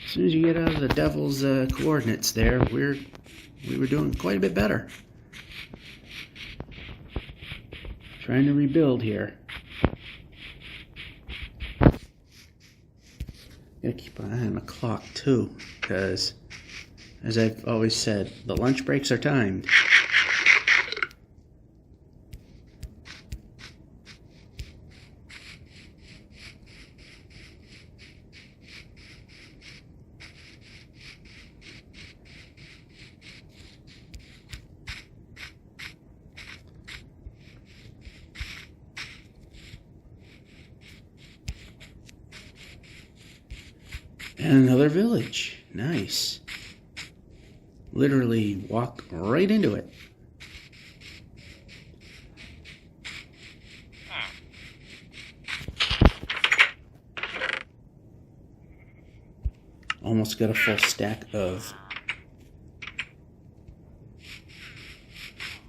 As soon as you get out of the devil's coordinates there, we were doing quite a bit better. Trying to rebuild here. Gotta keep an eye on the clock too, because as I've always said, the lunch breaks are timed. And another village. Nice. Literally walk right into it. Almost got a full stack of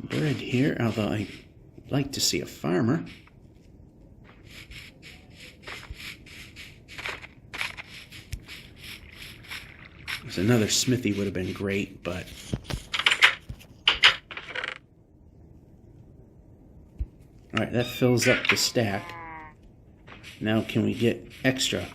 bread here, although I'd like to see a farmer. Another smithy would have been great, but alright, that fills up the stack. Now can we get extra?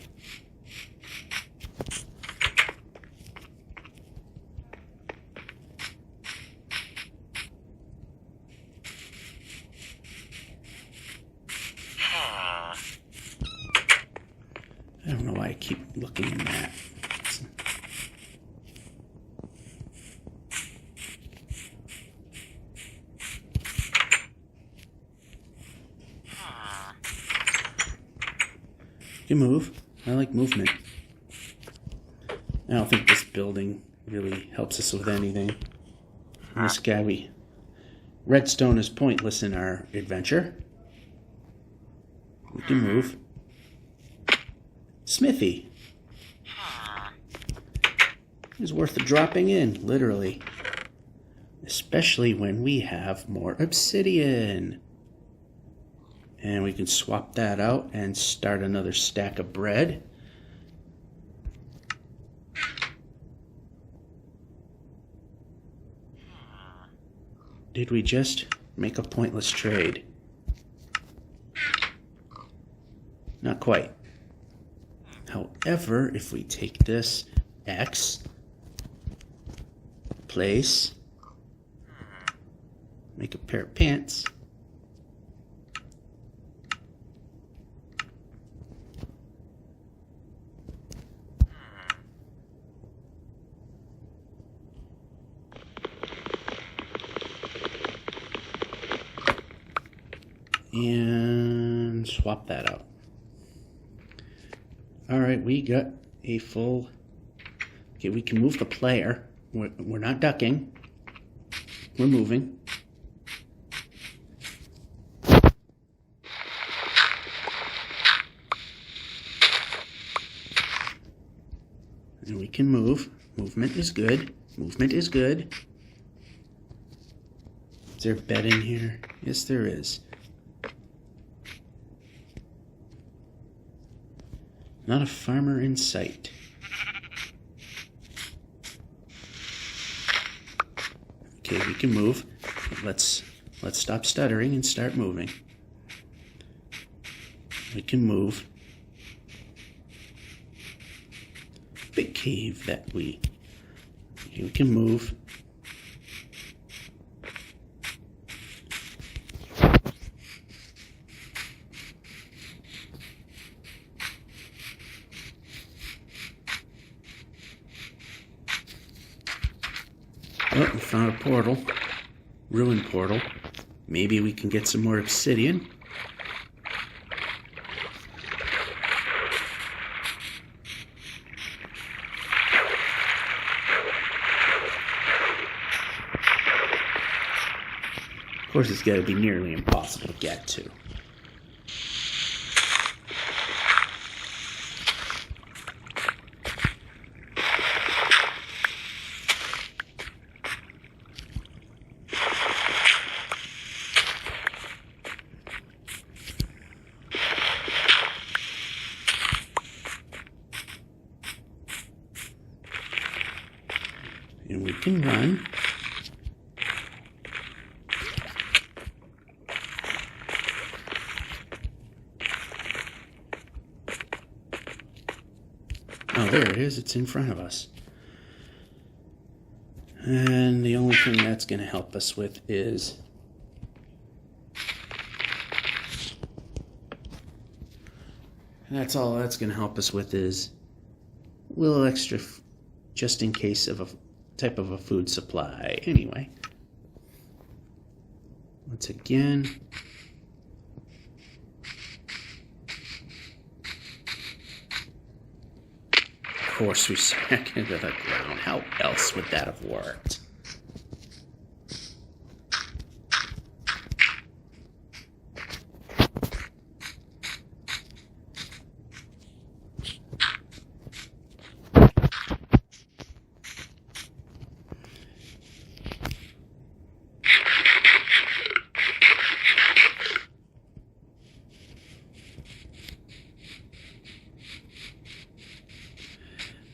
I don't know why I keep looking in that. You move. I like movement. I don't think this building really helps us with anything. This guy, redstone is pointless in our adventure. We can move. Smithy. It's worth dropping in, literally. Especially when we have more obsidian. And we can swap that out and start another stack of bread. Did we just make a pointless trade? Not quite. However, if we take this X, place, make a pair of pants, and swap that out. Alright, we got a full... Okay, we can move the player. We're not ducking. We're moving. And we can move. Movement is good. Movement is good. Is there a bed in here? Yes, there is. Not a farmer in sight. Okay, we can move. Let's stop stuttering and start moving. We can move. Big cave that we... Okay, we can move. Oh, we found a portal. Ruin portal. Maybe we can get some more obsidian. Of course, it's got to be nearly impossible to get to. can run. Oh, there it is. It's in front of us. And the only thing that's going to help us with is that's all that's going to help us with is a little extra just in case of a type of a food supply. Anyway, once again, of course we sank into the ground. How else would that have worked?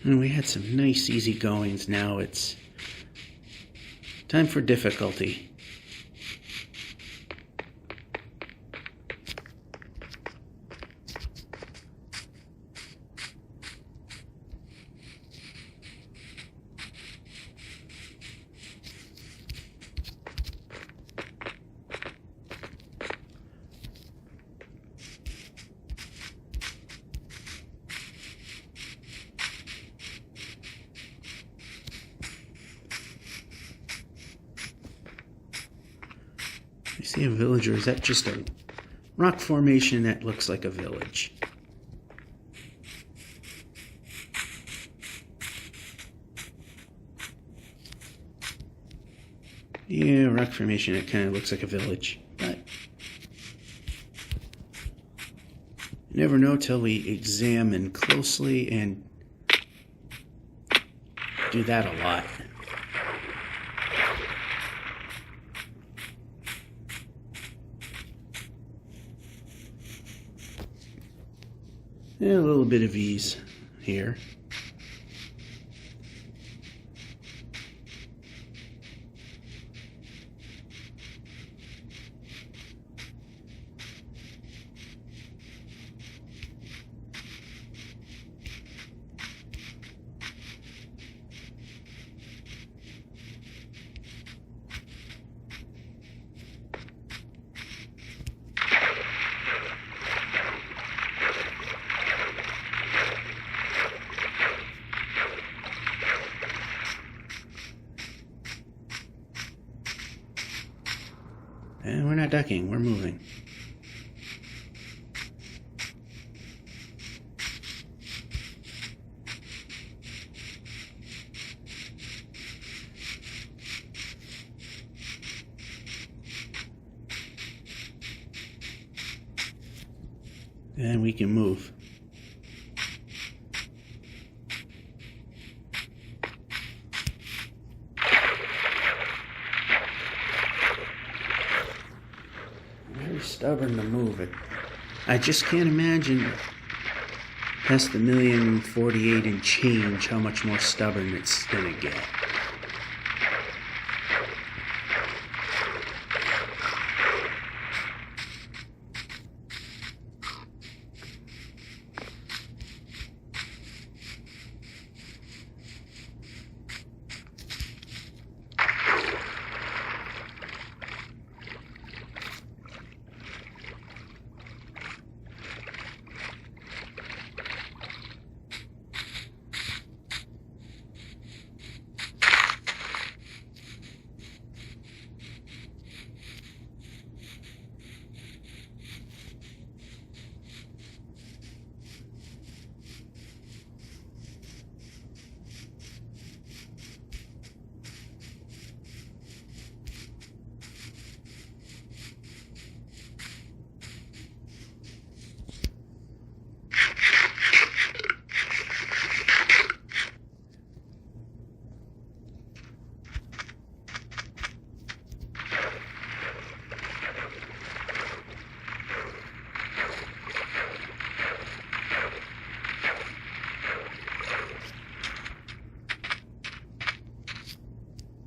And we had some nice easy goings. Now it's time for difficulty. I see a village, or is that just a rock formation that looks like a village? Yeah, rock formation, it kind of looks like a village, but you never know till we examine closely and do that a lot. And a little bit of ease here. And we're not ducking, we're moving. And we can move. Stubborn to move it. I just can't imagine past the 1,048,000 and change how much more stubborn it's gonna get.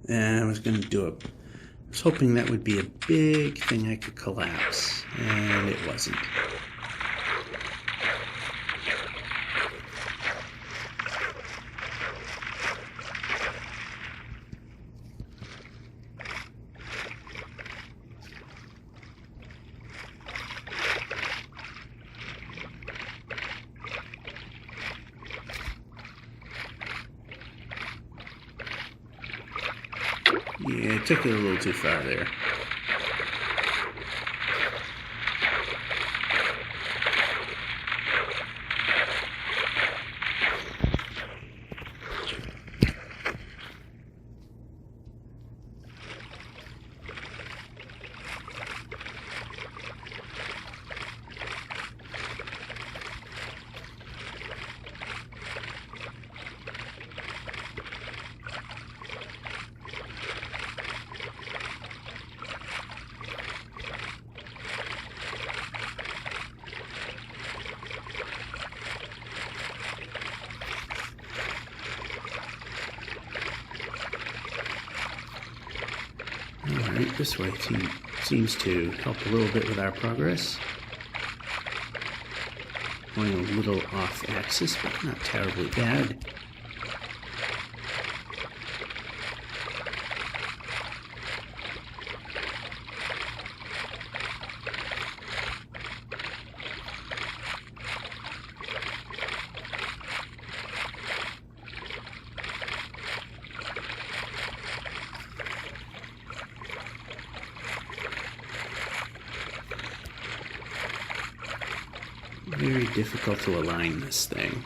And I was going to do I was hoping that would be a big thing I could collapse, and it wasn't. Yeah, I took it a little too far there. Alright, this way seems to help a little bit with our progress. Going a little off axis, but not terribly bad. Very difficult to align this thing.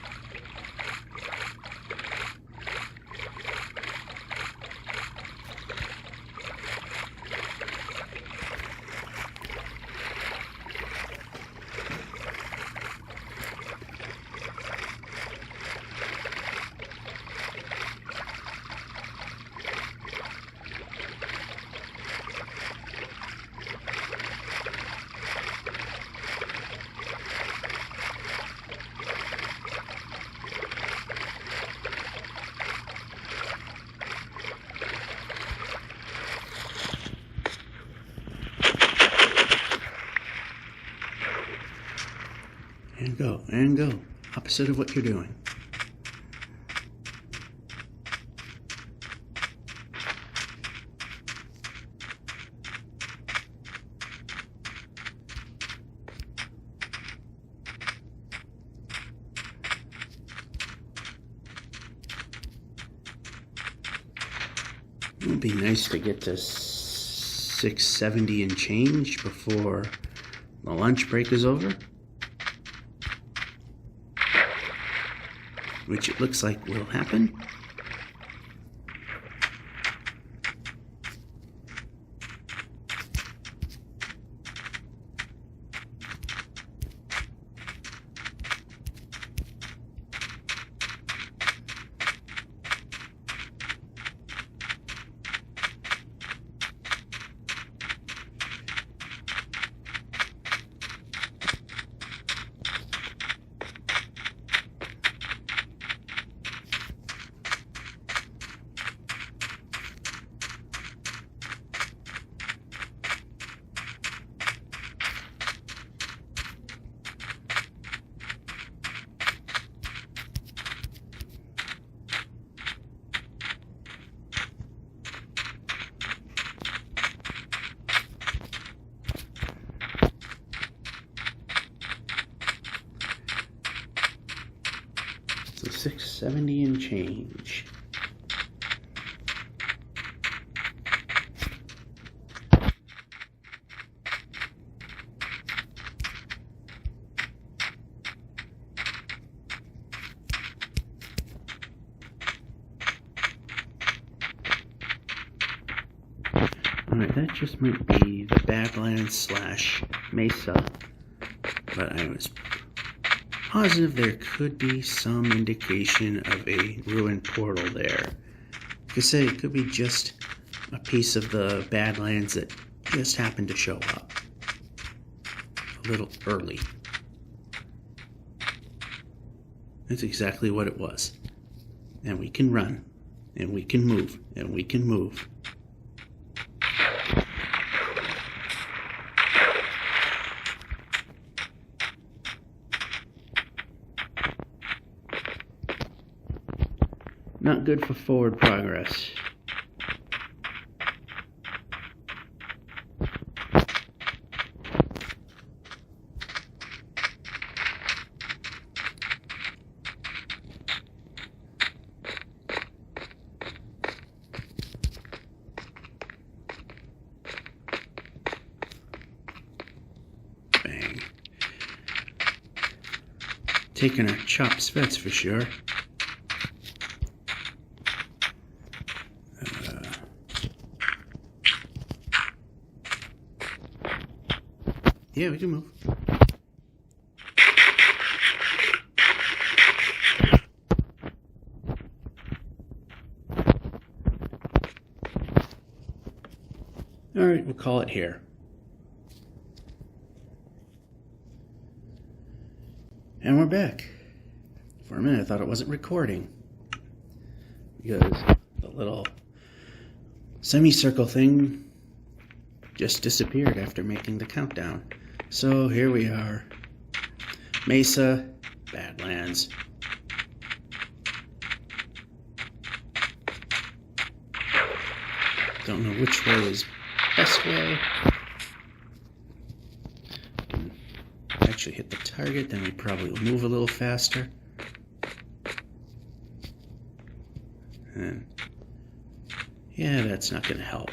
And go. Opposite of what you're doing. It would be nice to get to 670 and change before the lunch break is over. Which it looks like will happen. So 670 and change. Alright, that just might be the Badlands / Mesa, but I was positive there could be some indication of a ruined portal there. Like I said, it could be just a piece of the Badlands that just happened to show up a little early. That's exactly what it was. And we can run and we can move, and we can move. Not good for forward progress. Bang. Taking our chops, that's for sure. Yeah, we can move. All right, we'll call it here. And we're back. For a minute, I thought it wasn't recording because the little semicircle thing just disappeared after making the countdown. So here we are. Mesa, Badlands. Don't know which way is best way. Can actually hit the target, then we probably will move a little faster. And yeah, that's not going to help.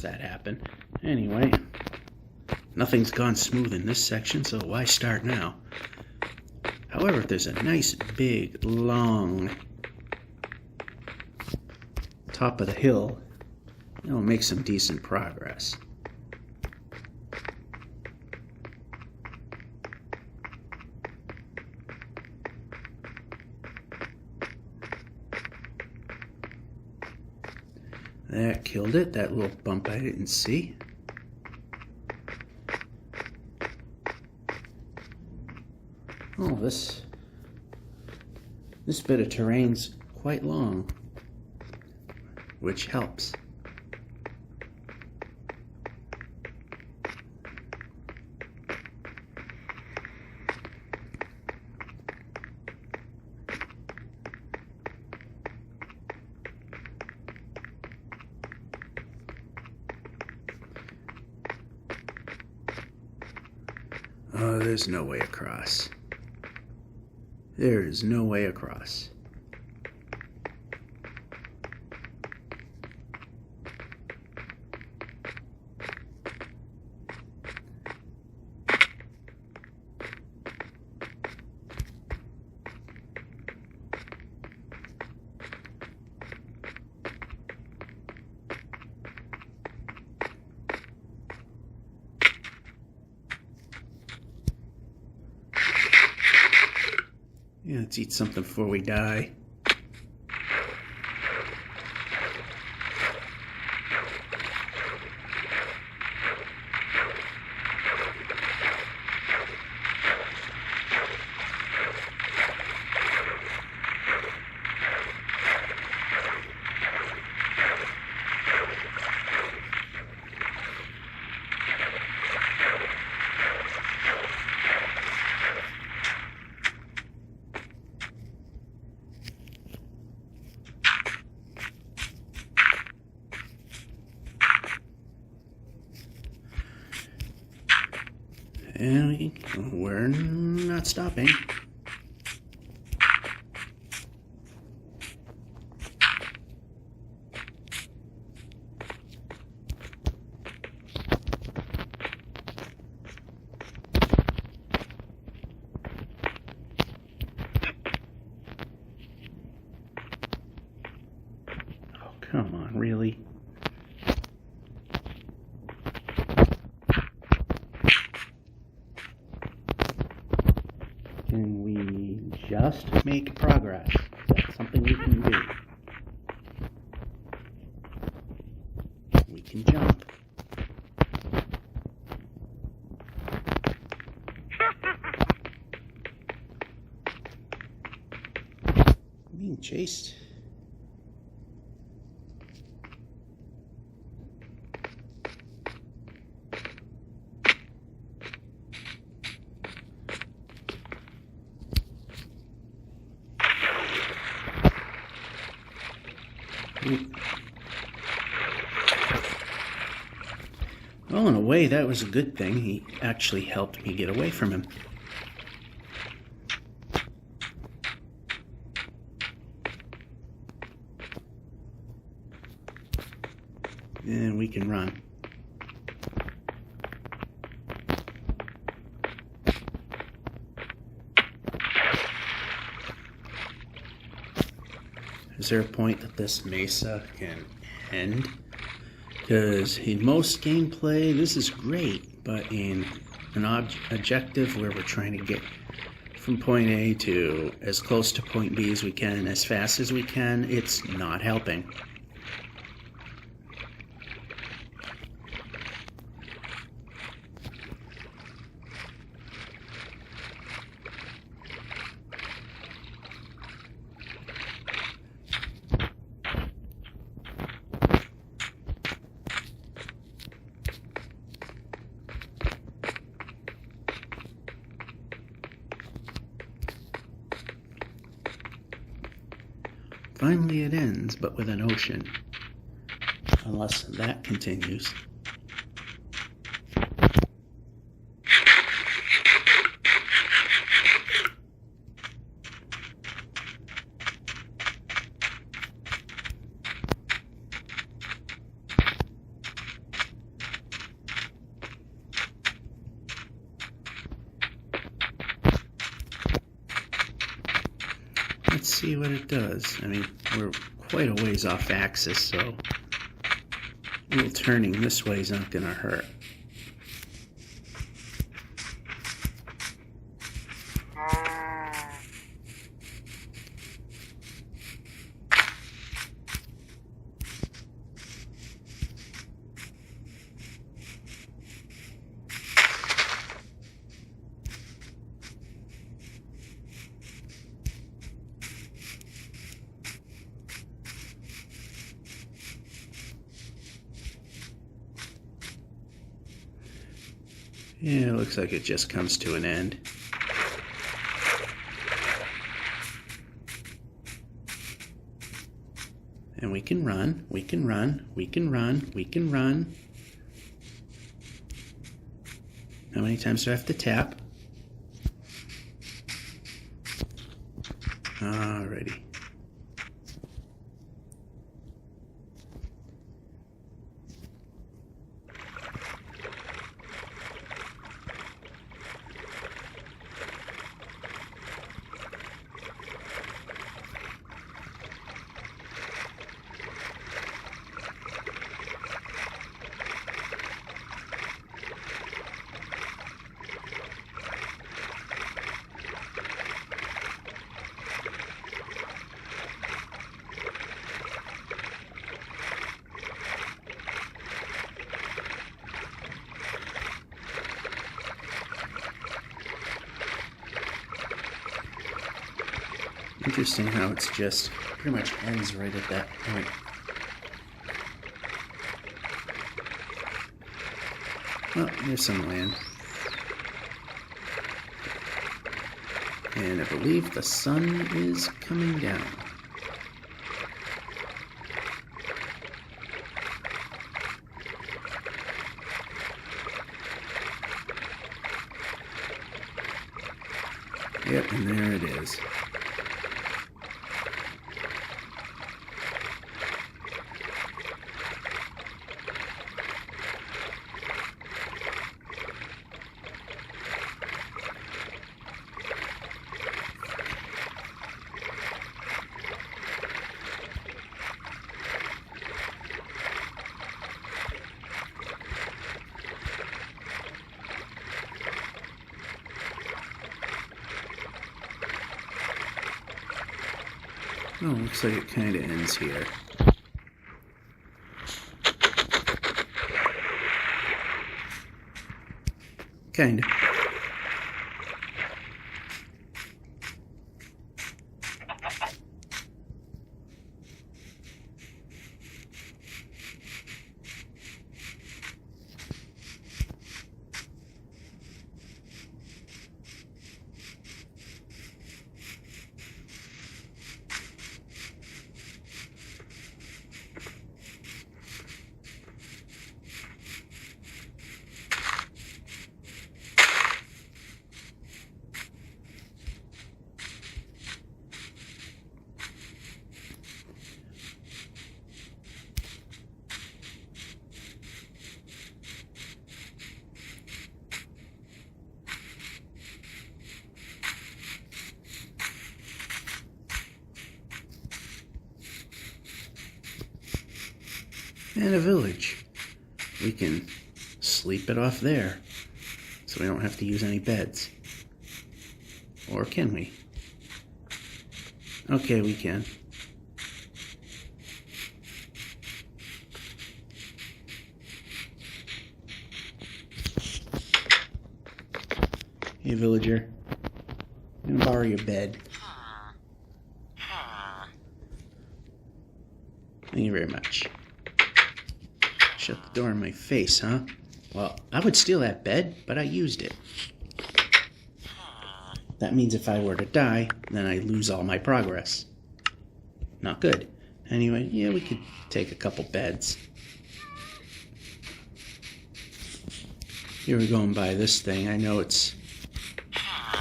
That happened. Anyway, nothing's gone smooth in this section, so why start now? However, if there's a nice, big, long top of the hill, it'll make some decent progress. That killed it, that little bump I didn't see. Oh, this bit of terrain's quite long, which helps. Oh, there's no way across. There is no way across. Yeah, let's eat something before we die. And we're not stopping. Oh, come on, really? Can we just make progress? That's something we can do. can jump. Being chased. Well, in a way, that was a good thing. He actually helped me get away from him. And we can run. Is there a point that this mesa can end? Because in most gameplay, this is great, but in an objective where we're trying to get from point A to as close to point B as we can, as fast as we can, it's not helping. Finally it ends, but with an ocean. Unless that continues. Let's see what it does. I mean, we're quite a ways off axis, so a little turning this way is not going to hurt. Yeah, it looks like it just comes to an end. And we can run, we can run, we can run, we can run. How many times do I have to tap? Alrighty. Interesting how it's just pretty much ends right at that point. Oh, there's some land. And I believe the sun is coming down. Yep, and there it is. Oh, looks like it kind of ends here. kind of. And a village. We can sleep it off there, so we don't have to use any beds. Or can we? Okay, we can. Hey, villager. I'm gonna borrow your bed. Thank you very much. Shut the door in my face, huh? Well, I would steal that bed, but I used it. That means if I were to die, then I lose all my progress. Not good. Anyway, yeah, we could take a couple beds. Here we go and buy this thing. I know it's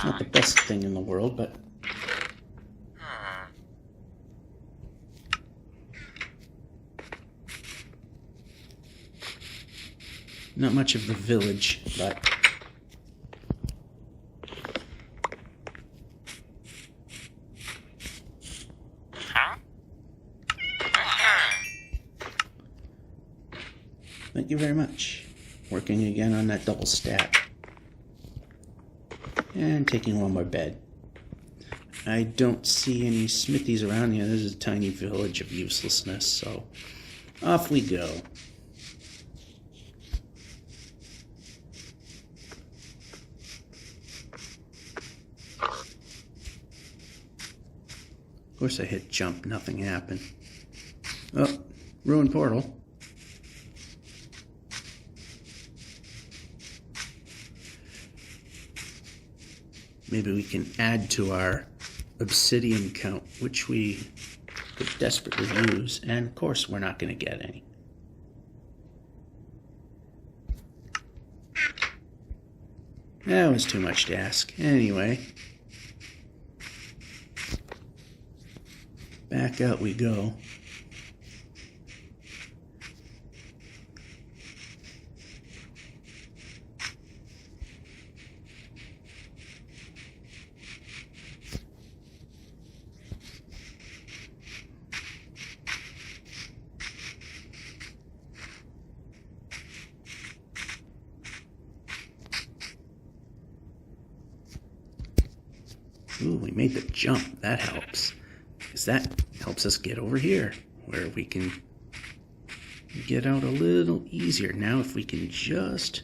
not the best thing in the world, but not much of the village, but thank you very much. Working again on that double stack. And taking one more bed. I don't see any smithies around here. This is a tiny village of uselessness, so off we go. Of course I hit jump, nothing happened. Oh, ruined portal. Maybe we can add to our obsidian count, which we could desperately use, and of course we're not going to get any. That was too much to ask. Anyway, back out we go. Ooh, we made the jump. That helps. Because that helps us get over here, where we can get out a little easier. Now if we can just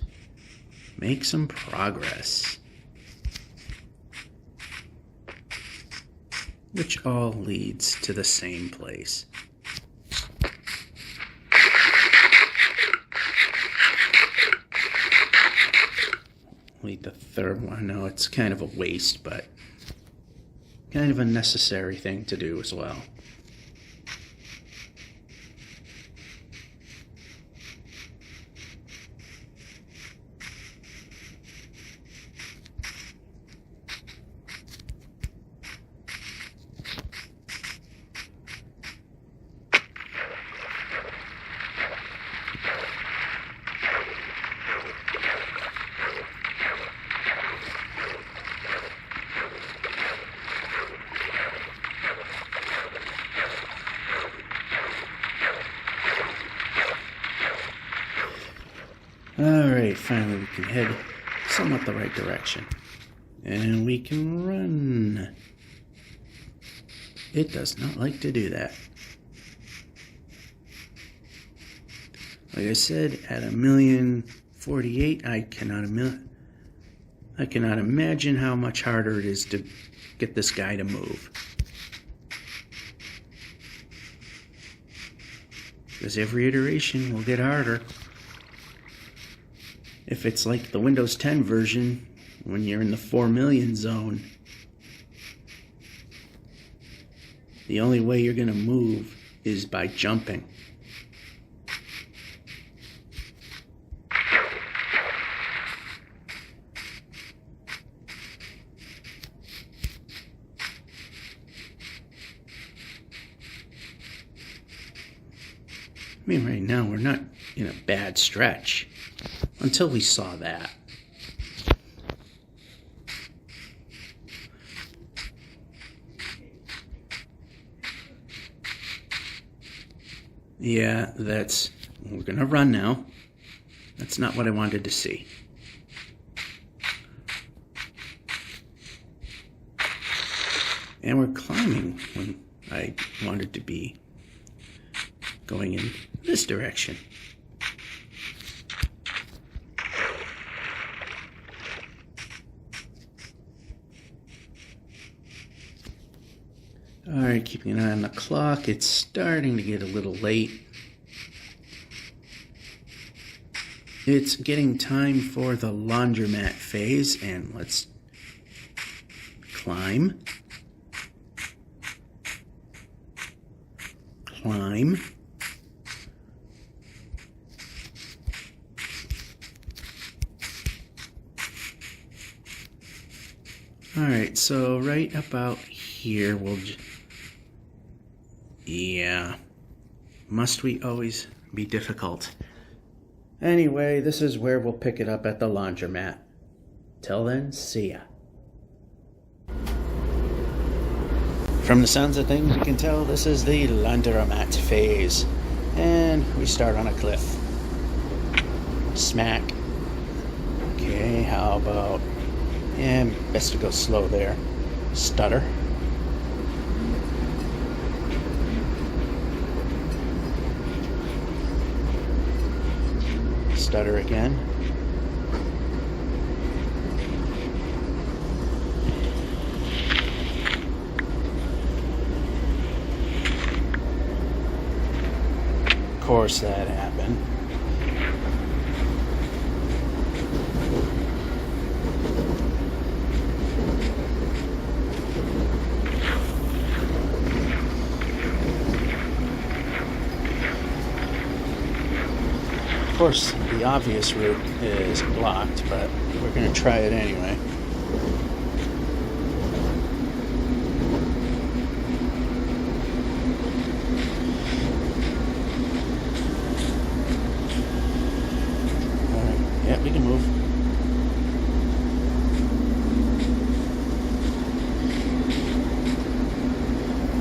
make some progress. Which all leads to the same place. Lead the third one. I know it's kind of a waste, but kind of a necessary thing to do as well. Alright, finally we can head somewhat the right direction. And we can run. It does not like to do that. Like I said, at 1,048,000, I cannot I cannot imagine how much harder it is to get this guy to move. Because every iteration will get harder. If it's like the Windows 10 version, when you're in the 4 million zone, the only way you're going to move is by jumping. I mean, right now we're not in a bad stretch until we saw that. Yeah, we're gonna run now. That's not what I wanted to see. And we're climbing when I wanted to be going in this direction. Alright, keeping an eye on the clock. It's starting to get a little late. It's getting time for the laundromat phase, and let's climb. Climb. Alright, so right about here we'll yeah. Must we always be difficult? Anyway, this is where we'll pick it up at the laundromat. Till then, see ya. From the sounds of things, you can tell this is the laundromat phase. And we start on a cliff. Smack. Okay, how about... yeah, best to go slow there. Stutter. Stutter again. Of course that happened. Of course, the obvious route is blocked, but we're going to try it anyway. Alright, yeah, we can move.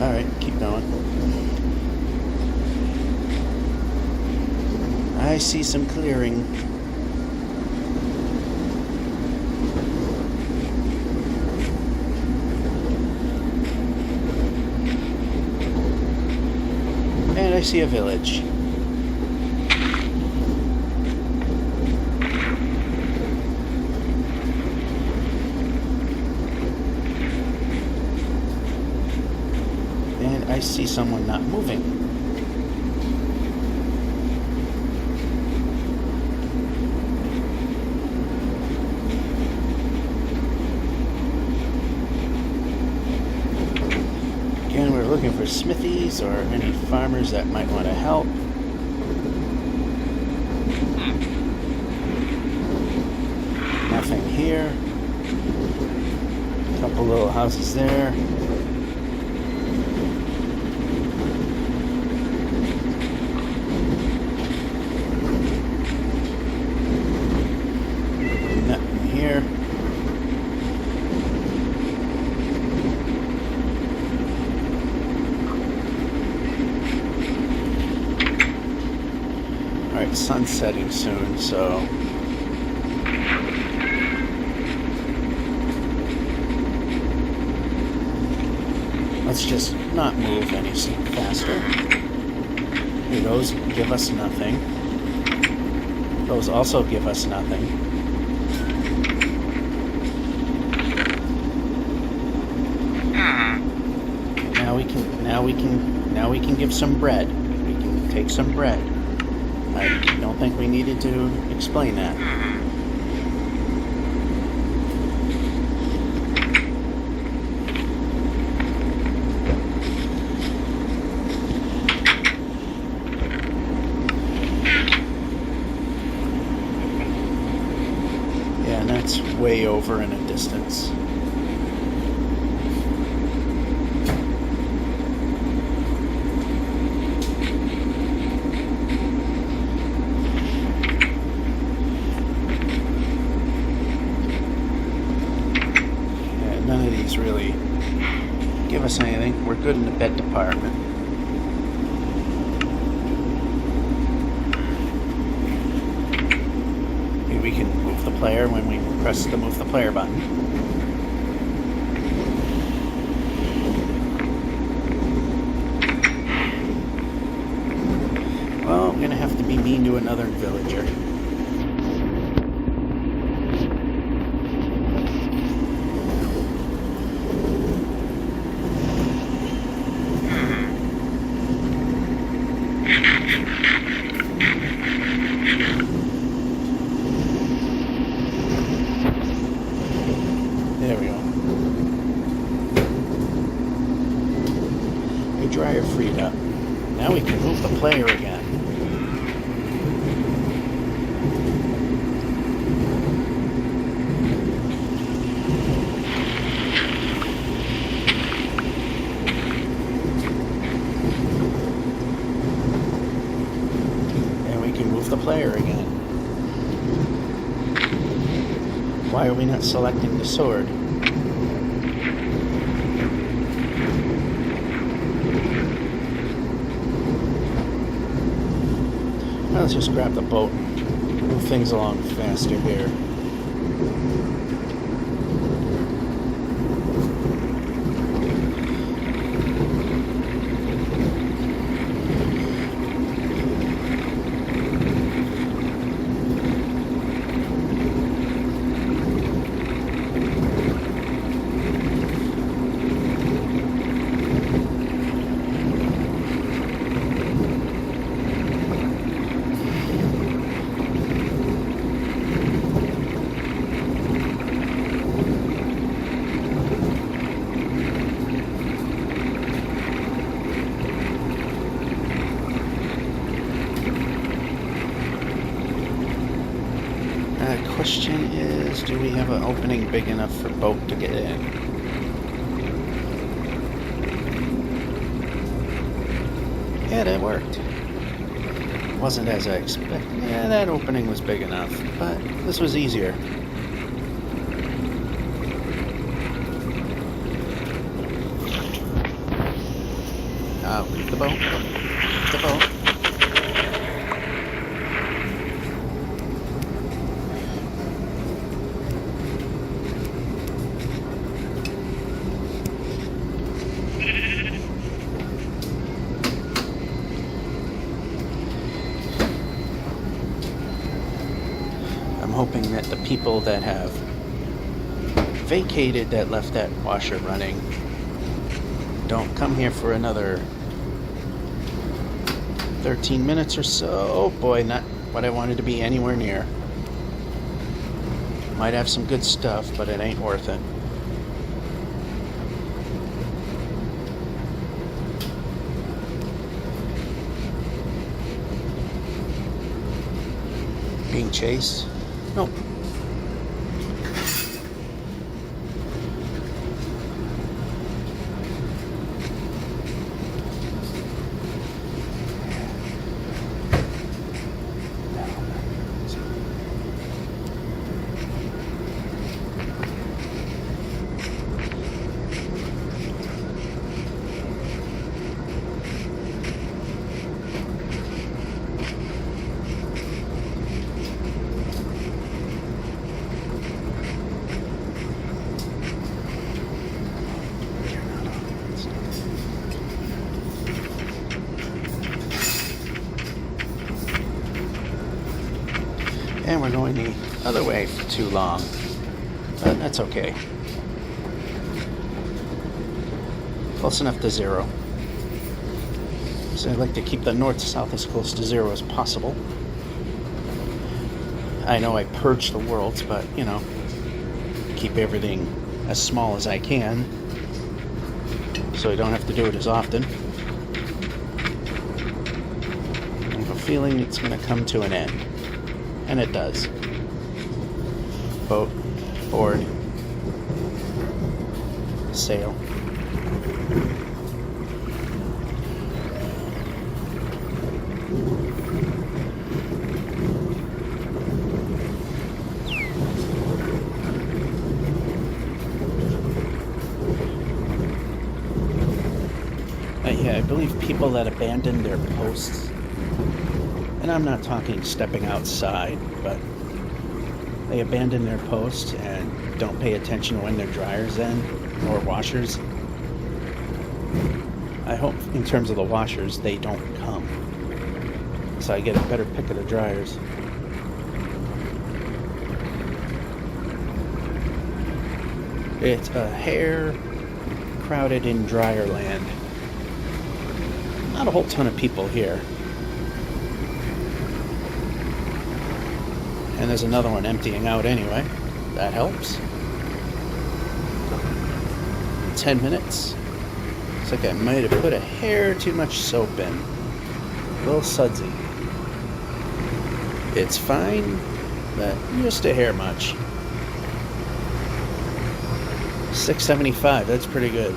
Alright, keep going. I see some clearing. And I see a village. And I see someone not moving. Again, we're looking for smithies or any farmers that might want to help. Nothing here. A couple little houses there. Nothing here. Alright, sun's setting soon, so let's just not move any faster. Here, those give us nothing. Those also give us nothing. we can give some bread. We can take some bread. I don't think we needed to explain that. Yeah, and that's way over in a distance. None of these really give us anything. We're good in the bed department. Maybe we can move the player when we press the move the player button. Well, I'm gonna have to be mean to another villager. There we go. Your dryer freed up. Now we can move the player again. And we can move the player again. Why are we not selecting the sword? Well, let's just grab the boat, move things along faster here. Question is, do we have an opening big enough for boat to get in? Yeah, that worked. Wasn't as I expected. Yeah, that opening was big enough, but this was easier. Leave the boat. Leave the boat. I'm hoping that the people that have vacated, that left that washer running, don't come here for another 13 minutes or so. Oh boy, not what I wanted to be anywhere near. Might have some good stuff, but it ain't worth it. Being chased? Nope. And we're going the other way for too long, but that's okay. Close enough to 0. So I like to keep the north-south as close to 0 as possible. I know I purge the worlds, but, you know, keep everything as small as I can so I don't have to do it as often. I have a feeling it's going to come to an end. And it does. Boat, board, sail. Yeah, I believe people that abandon their posts, and I'm not talking stepping outside, but they abandon their posts and don't pay attention when their dryer's in or washers. I hope in terms of the washers they don't come, so I get a better pick of the dryers. It's a hair crowded in dryer land. Not a whole ton of people here. And there's another one emptying out anyway. That helps. 10 minutes. Looks like I might have put a hair too much soap in. A little sudsy. It's fine, but just a hair much. $6.75, that's pretty good.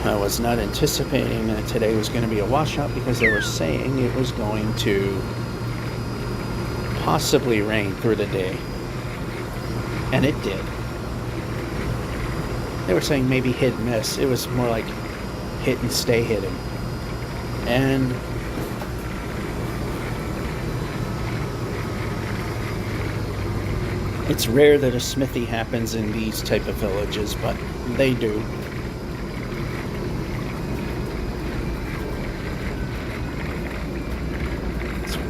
I was not anticipating that today was going to be a washout because they were saying it was going to possibly rain through the day. And it did. They were saying maybe hit and miss. It was more like hit and stay hitting. And it's rare that a smithy happens in these type of villages, but they do.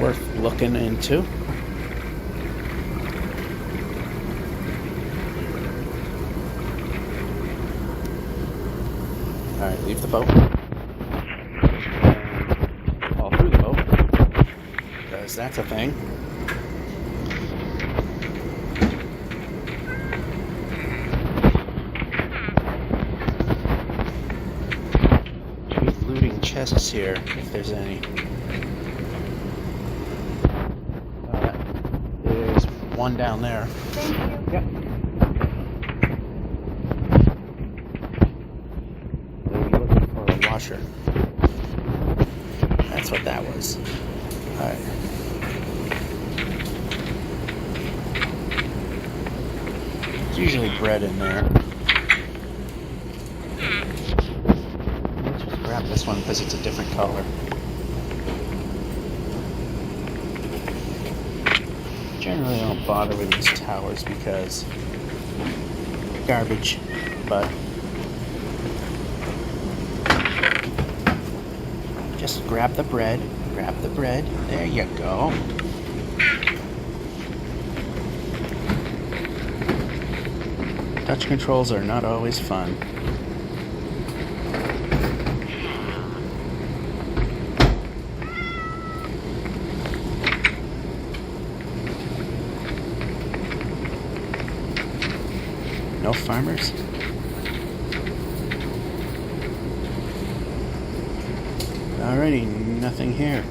Worth looking into. Alright, leave the boat. And fall through the boat, because that's a thing. Should be looting chests here, if there's any. One down there. Thank you. Yep. They were looking for a washer. That's what that was. Alright. There's usually bread in there. Let's just grab this one because it's a different color. Generally, I don't bother with these towers because garbage, but just grab the bread, there you go. Touch controls are not always fun. No farmers? Alrighty, nothing here.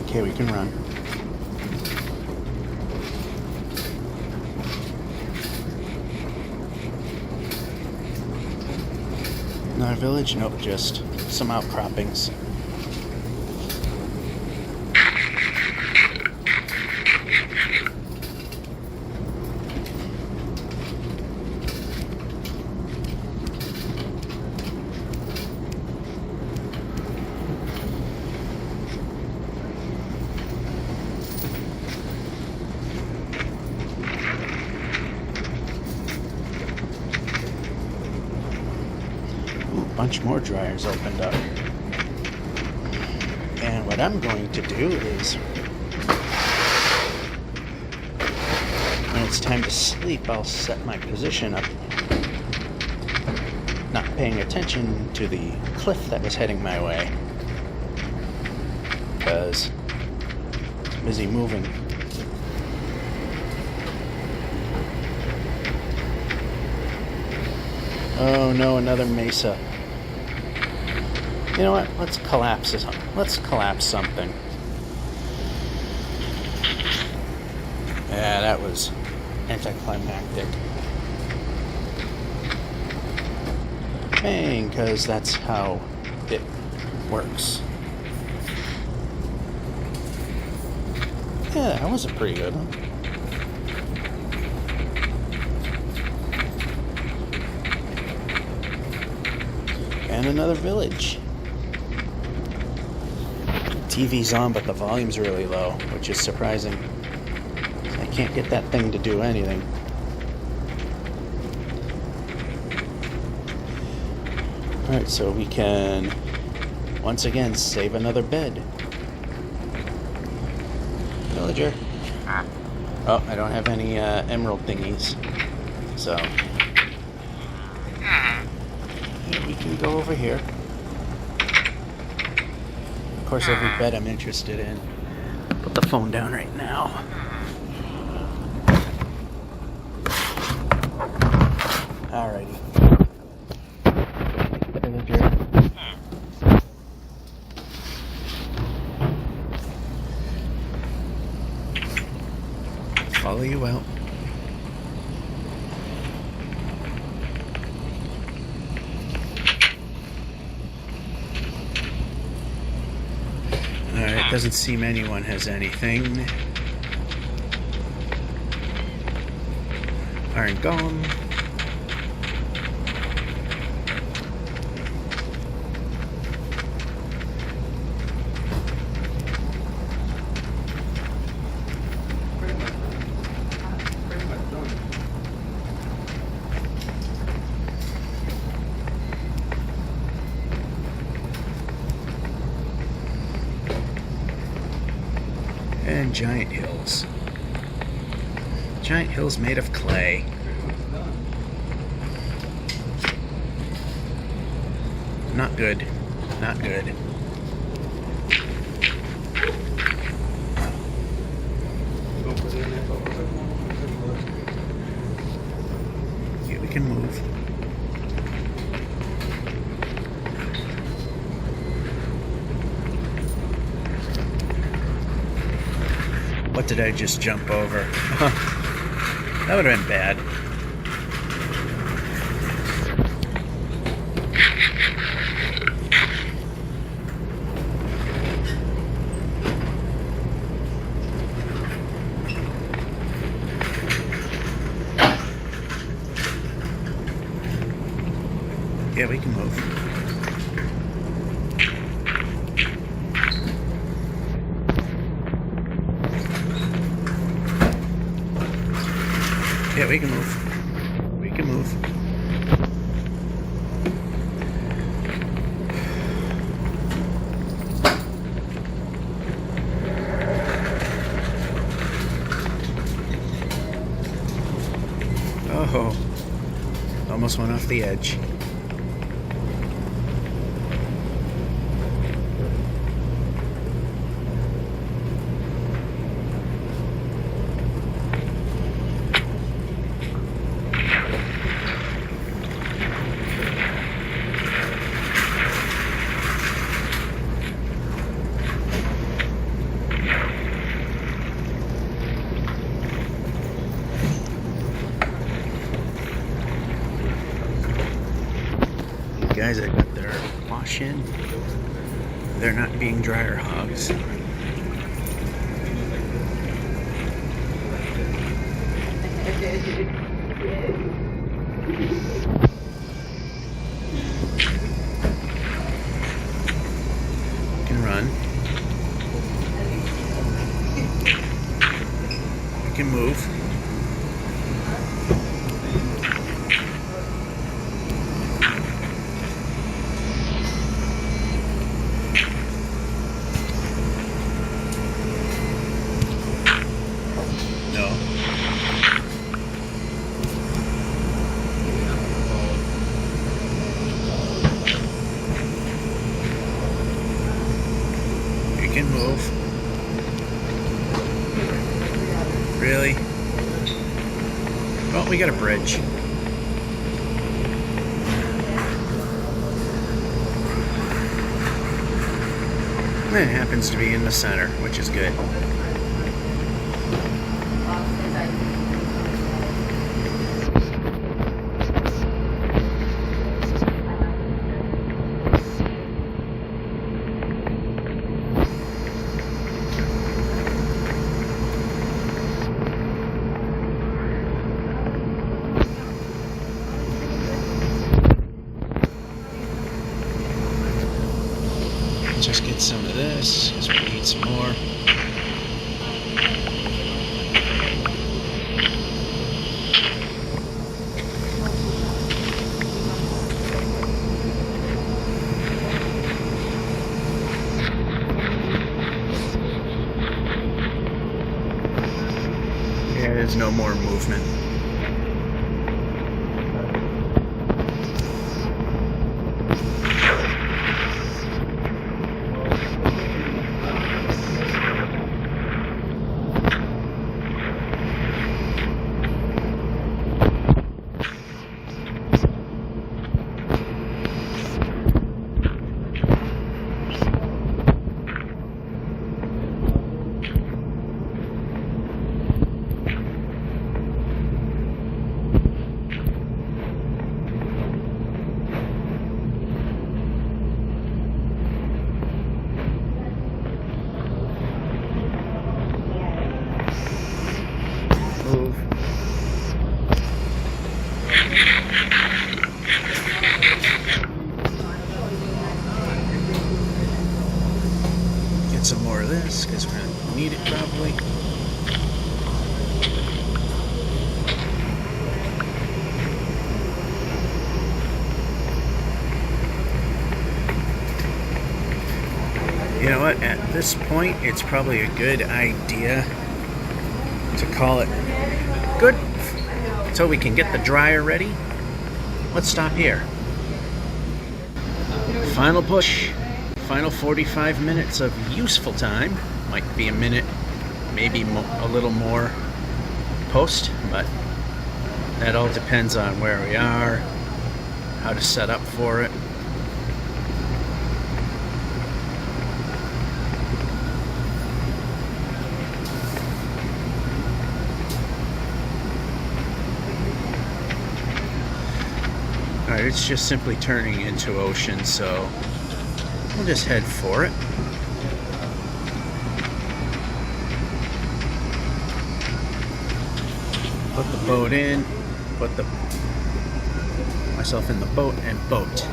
Okay, we can run. Not a village? Nope, just some outcroppings. Ooh, a bunch more dryers opened up. And what I'm going to do is, when it's time to sleep, I'll set my position up, not paying attention to the cliff that was heading my way, because it's busy moving. Oh no, another mesa. You know what? Let's collapse something. Yeah, that was anticlimactic. Bang, because that's how it works. Yeah, that was a pretty good one. And another village. TV's on, but the volume's really low, which is surprising. I can't get that thing to do anything. Alright, so we can once again save another bed. Villager. Oh, I don't have any emerald thingies. So we can go over here. Of course, every bed I'm interested in. Put the phone down right now. Alrighty. Follow you out. Alright, doesn't seem anyone has anything. Iron Golem. And giant hills. Giant hills made of clay. Not good. Not good. Okay, we can move. What did I just jump over? That would have been bad. Yeah, we can move. Yeah, we can move. We can move. Oh, almost went off the edge. Guys that got their wash in, they're not being dryer hogs. Can run. We can move. freaking move. Really? Well, we got a bridge. It happens to be in the center, which is good. Just get some of this, because we need some more. Yeah, there's no more movement. Get some more of this, because we're going to need it probably. You know what, at this point, it's probably a good idea to call it good so we can get the dryer ready. Let's stop here. Final push. Final 45 minutes of useful time. Might be a minute, maybe a little more post, but that all depends on where we are, how to set up for it. Alright, it's just simply turning into ocean, so we'll just head for it. Put the boat in, put myself in the boat and boat.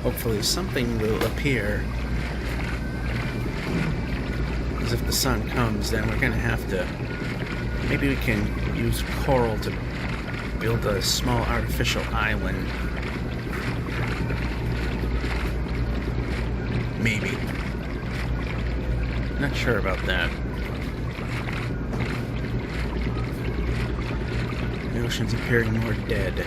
Hopefully something will appear, because if the sun comes, then we're going to have to, maybe we can use coral to build a small artificial island. Maybe. Not sure about that. The ocean's appearing more dead.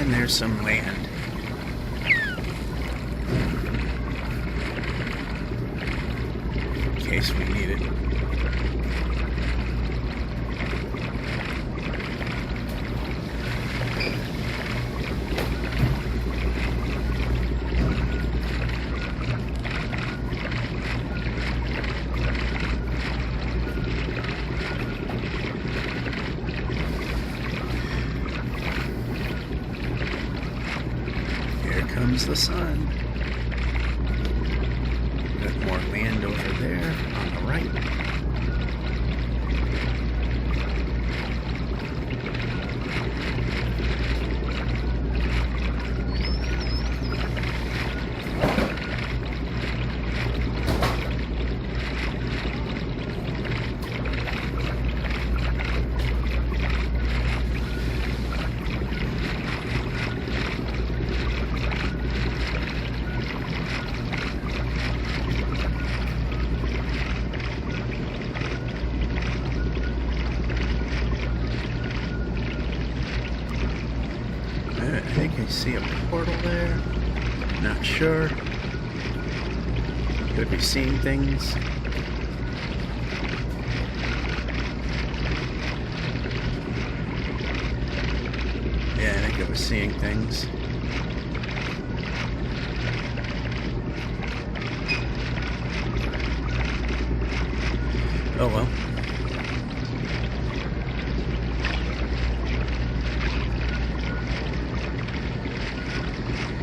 There's some land. In case we need it. Comes the sun. Got more land over there on the right. See a portal there? Not sure. Could be seeing things. Yeah, I think it was seeing things. Oh well.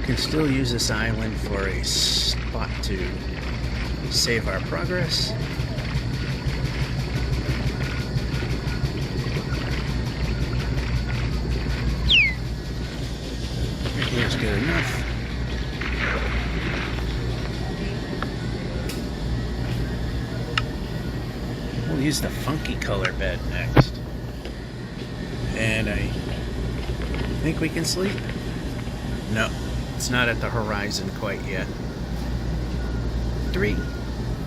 Can still use this island for a spot to save our progress. Here's good enough. We'll use the funky color bed next. And I think we can sleep. No. It's not at the horizon quite yet. 3,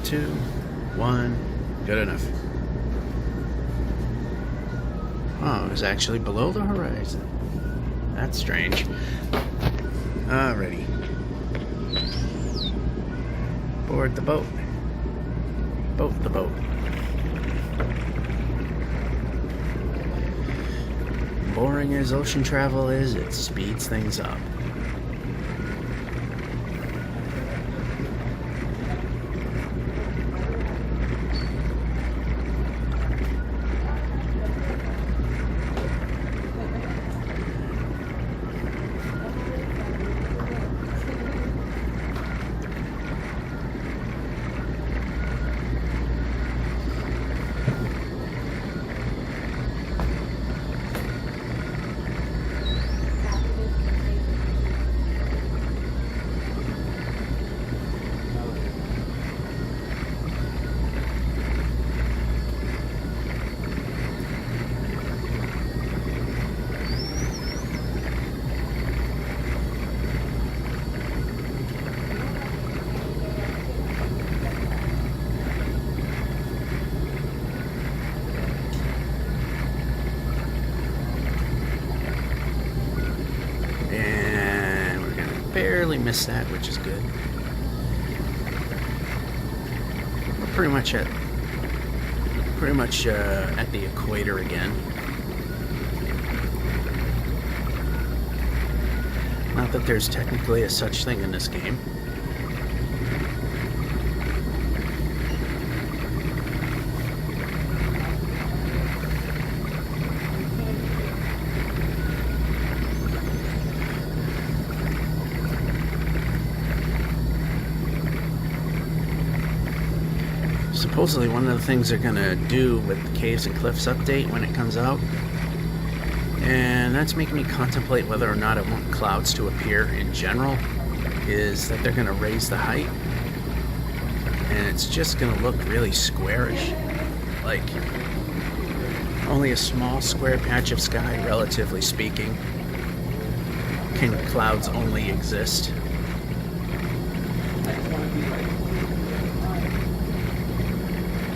2, 1. Good enough. Oh, it was actually below the horizon. That's strange. Alrighty. Board the boat. Boat the boat. Boring as ocean travel is, it speeds things up. Barely missed that, which is good. We're pretty much at the equator again. Not that there's technically a such thing in this game. Supposedly one of the things they're going to do with the Caves and Cliffs update when it comes out, and that's making me contemplate whether or not I want clouds to appear in general, is that they're going to raise the height, and it's just going to look really squarish. Like, only a small square patch of sky, relatively speaking, can clouds only exist.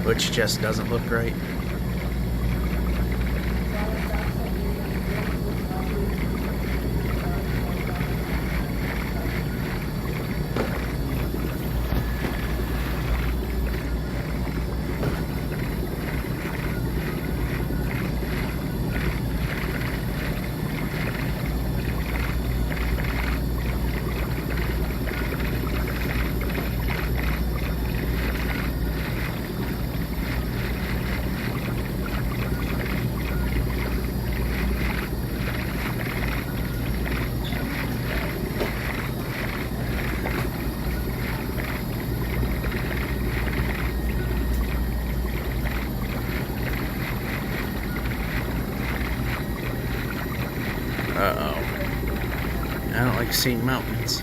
Which just doesn't look right. Uh-oh. I don't like seeing mountains.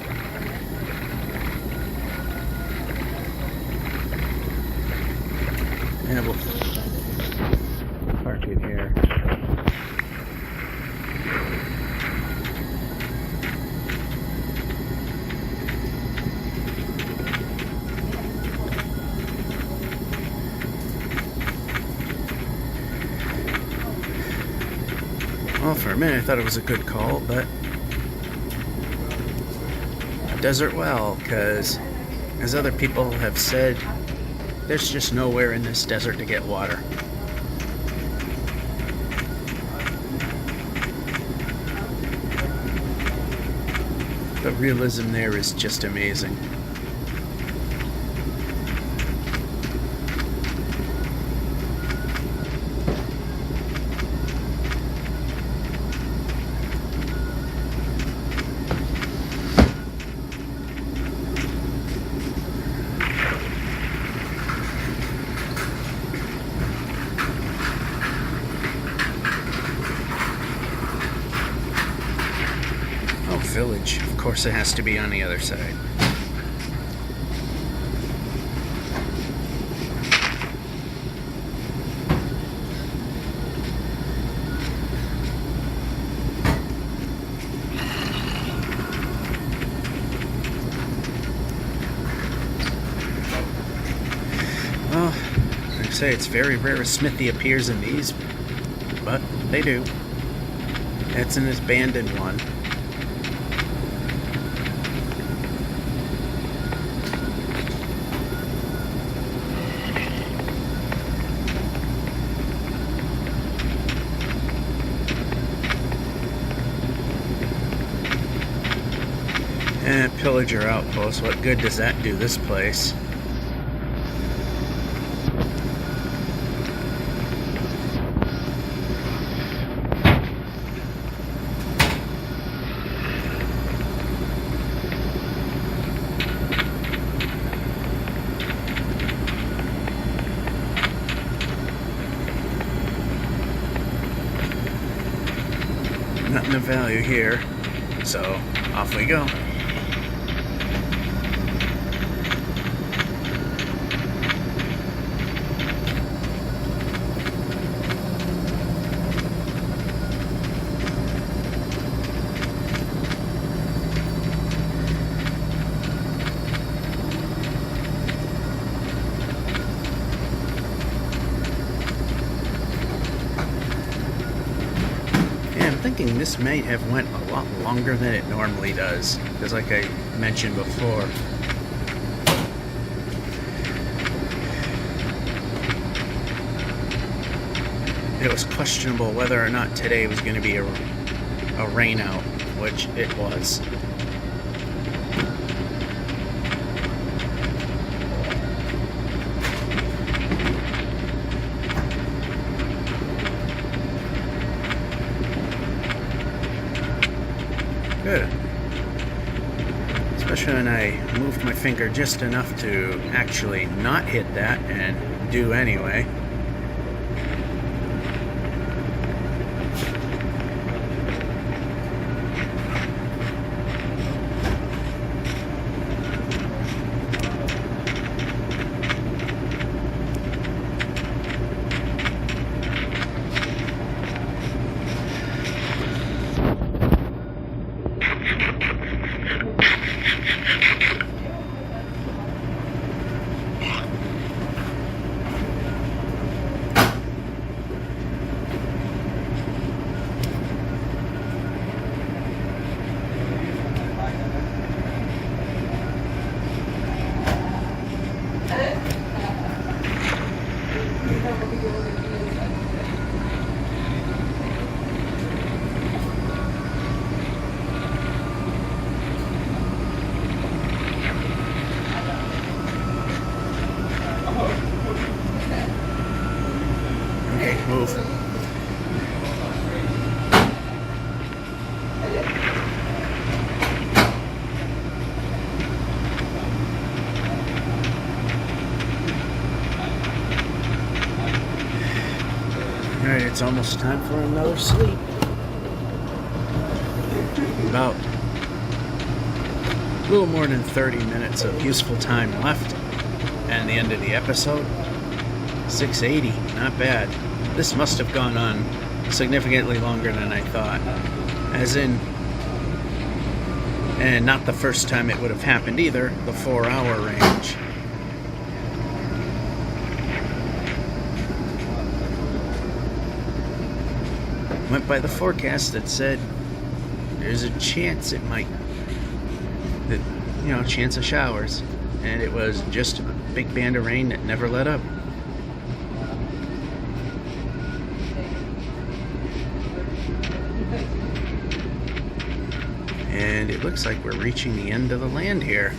And we'll park it here. Well, for a minute I thought it was a good call, but desert well, because as other people have said, there's just nowhere in this desert to get water. The realism there is just amazing. Village. Of course it has to be on the other side. Well, like I say, it's very rare a smithy appears in these, but they do. It's an abandoned one. And pillager outpost, what good does that do this place? Nothing of value here, so off we go. Thinking this may have went a lot longer than it normally does, because like I mentioned before, it was questionable whether or not today was going to be a rain out, which it was. Good. Especially when I moved my finger just enough to actually not hit that and do anyway. Move. Alright, it's almost time for another sleep. About a little more than 30 minutes of useful time left, and the end of the episode. 680, not bad. This must have gone on significantly longer than I thought. As in, and not the first time it would have happened either, the 4-hour range. Went by the forecast that said there's a chance it might, that chance of showers. And it was just a big band of rain that never let up. And it looks like we're reaching the end of the land here.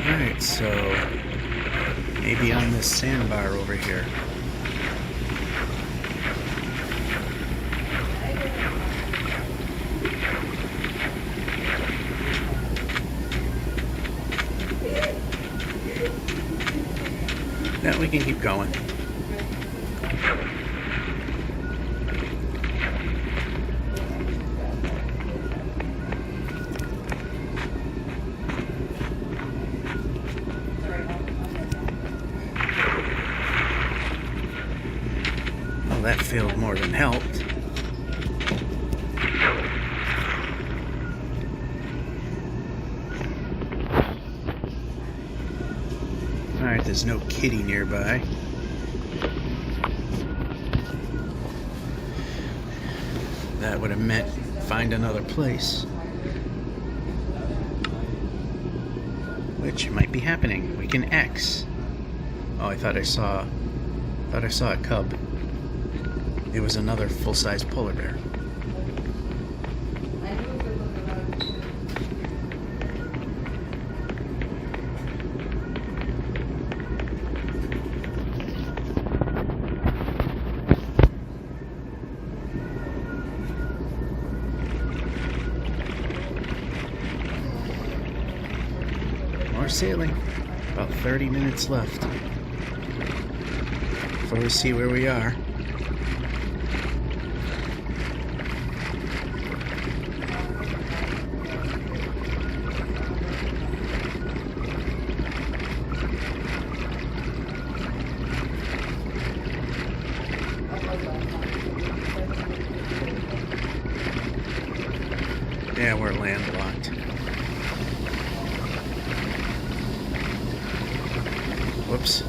Alright, so maybe on this sandbar over here. Now we can keep going. Well, that field more than helped. Alright, there's no kitty nearby. That would have meant find another place. Which might be happening. We can X. Oh, I thought I saw a cub. It was another full-size polar bear. More sailing. About 30 minutes left before we see where we are. Yeah, we're landlocked. Whoops.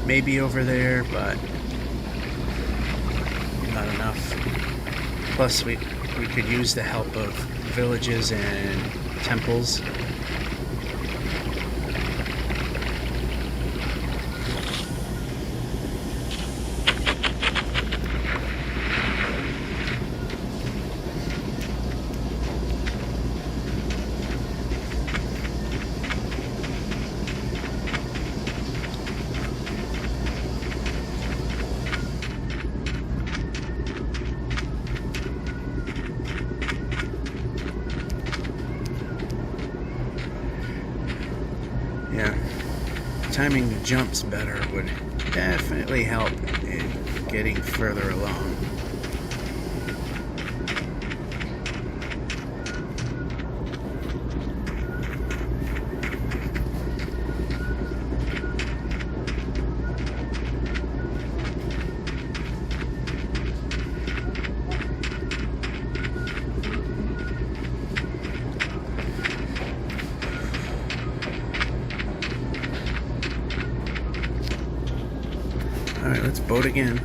Maybe over there, but not enough. Plus, we could use the help of villages and temples. Yeah, timing the jumps better would definitely help in getting further along. Alright, let's boat again.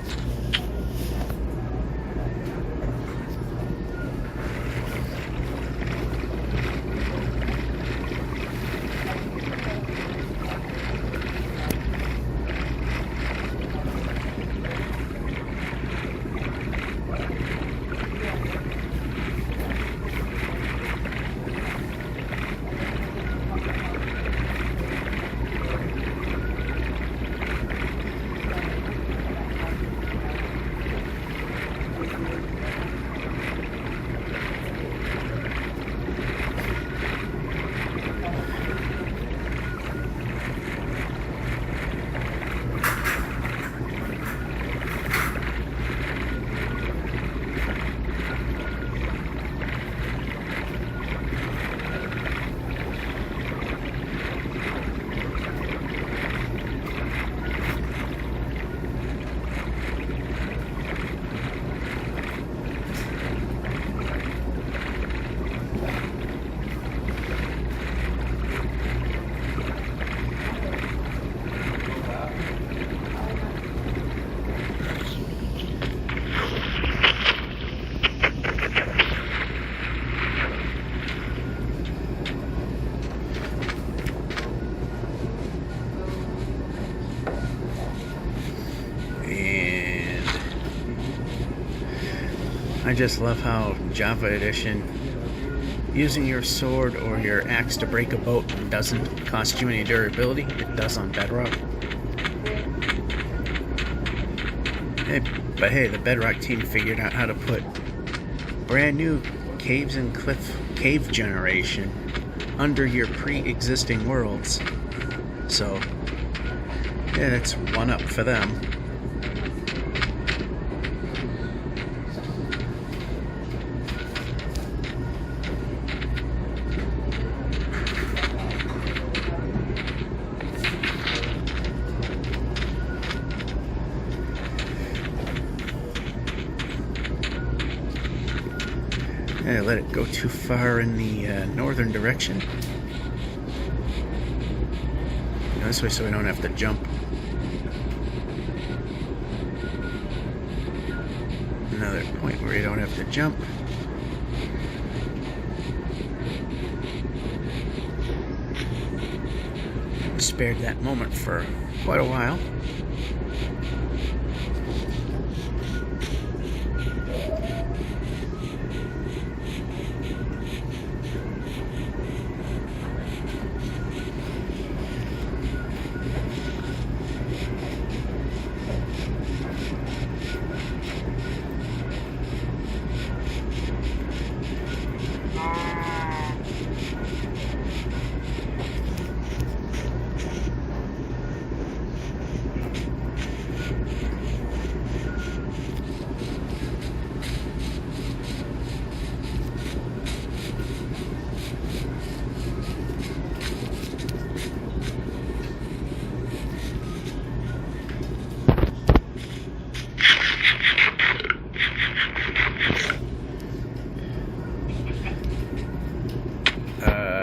I just love how Java Edition, using your sword or your axe to break a boat doesn't cost you any durability. It does on Bedrock. But hey, the Bedrock team figured out how to put brand new caves and cave generation under your pre-existing worlds. So, yeah, that's one up for them. Yeah, let it go too far in the northern direction. This way so we don't have to jump. Another point where you don't have to jump. Spared that moment for quite a while.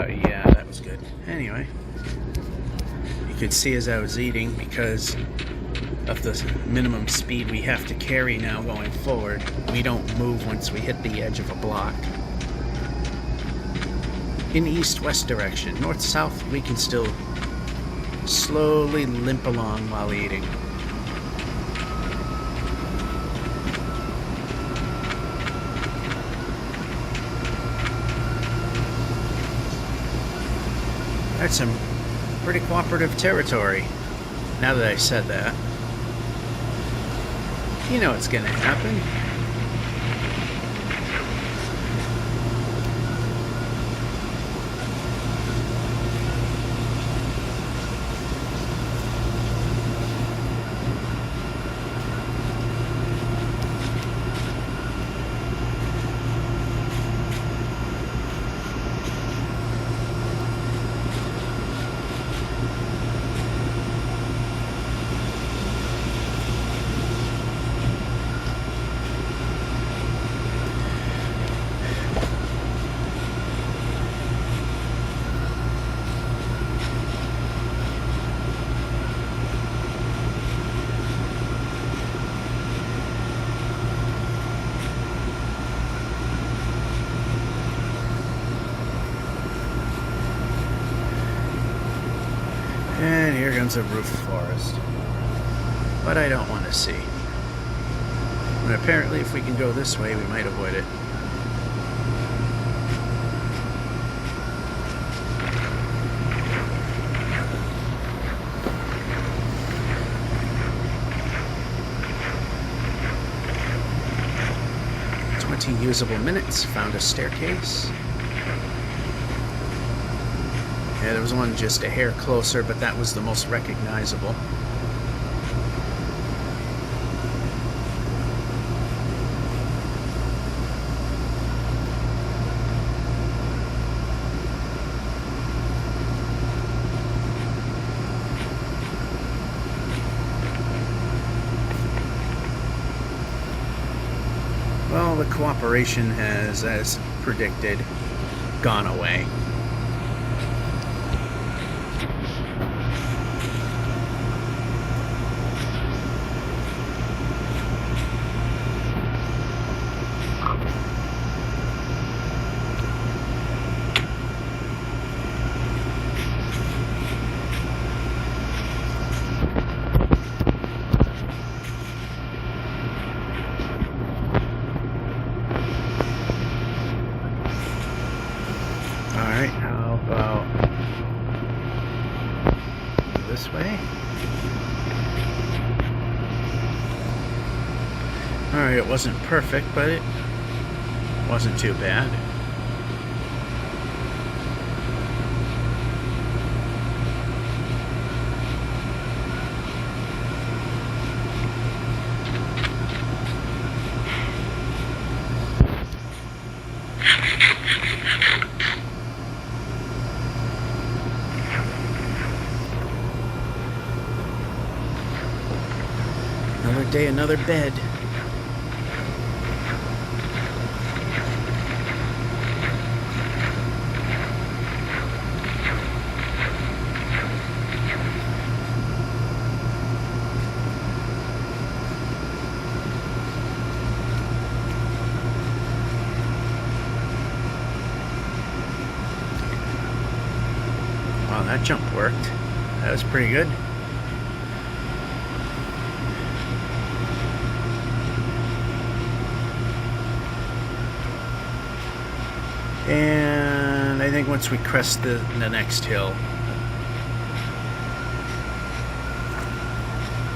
Yeah, that was good. Anyway, you could see as I was eating, because of the minimum speed we have to carry now going forward, we don't move once we hit the edge of a block. In east-west direction, north-south, we can still slowly limp along while eating. That's some pretty cooperative territory, now that I said that. You know what's gonna happen. And here comes a roof forest. But I don't want to see. And apparently if we can go this way, we might avoid it. Usable minutes, found a staircase. Yeah, there was one just a hair closer, but that was the most recognizable. Well, the cooperation has, as predicted, gone away. Alright, how about this way? Alright, it wasn't perfect, but it wasn't too bad. Another day, another bed. Wow, that jump worked. That was pretty good. And I think once we crest the next hill. In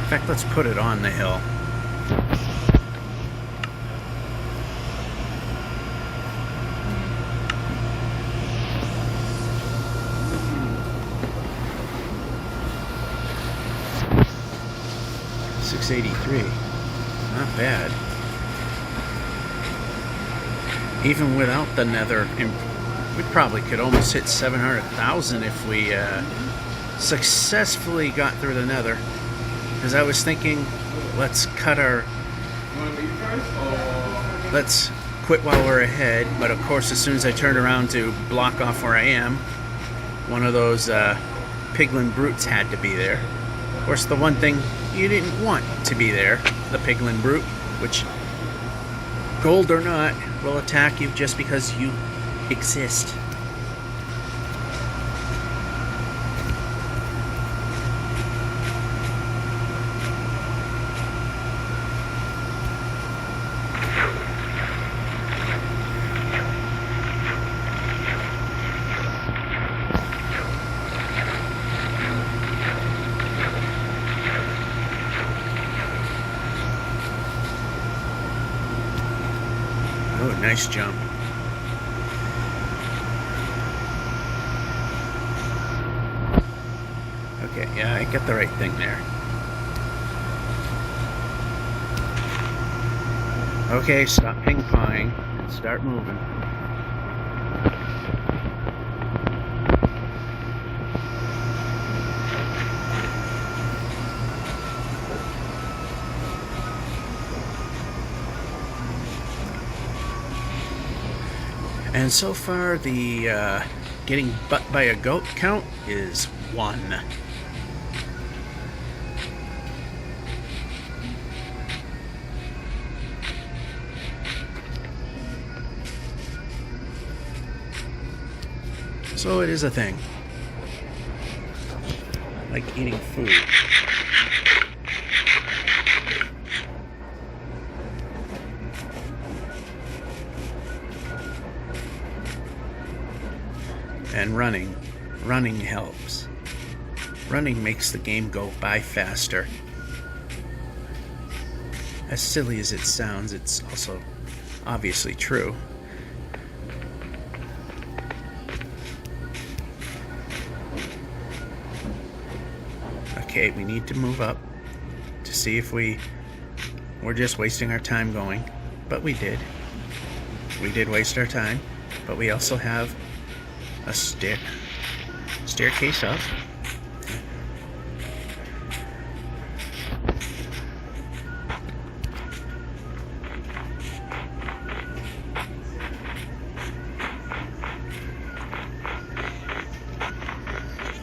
fact, let's put it on the hill. $683. Not bad. Even without the nether, we probably could almost hit 700,000 if we successfully got through the nether. Because I was thinking, let's quit while we're ahead. But of course, as soon as I turned around to block off where I am, one of those piglin brutes had to be there. Of course, the one thing you didn't want to be there, the piglin brute, which, gold or not, will attack you just because you exist. Oh, nice jump. Okay, yeah, I got the right thing there. Okay, stop ping-ponging and start moving. And so far, the getting butt by a goat count is 1. So it is a thing. I like eating food. And running helps. Running makes the game go by faster. As silly as it sounds, it's also obviously true. Okay, we need to move up to see if we're just wasting our time going, but we did. We did waste our time, but we also have a staircase up.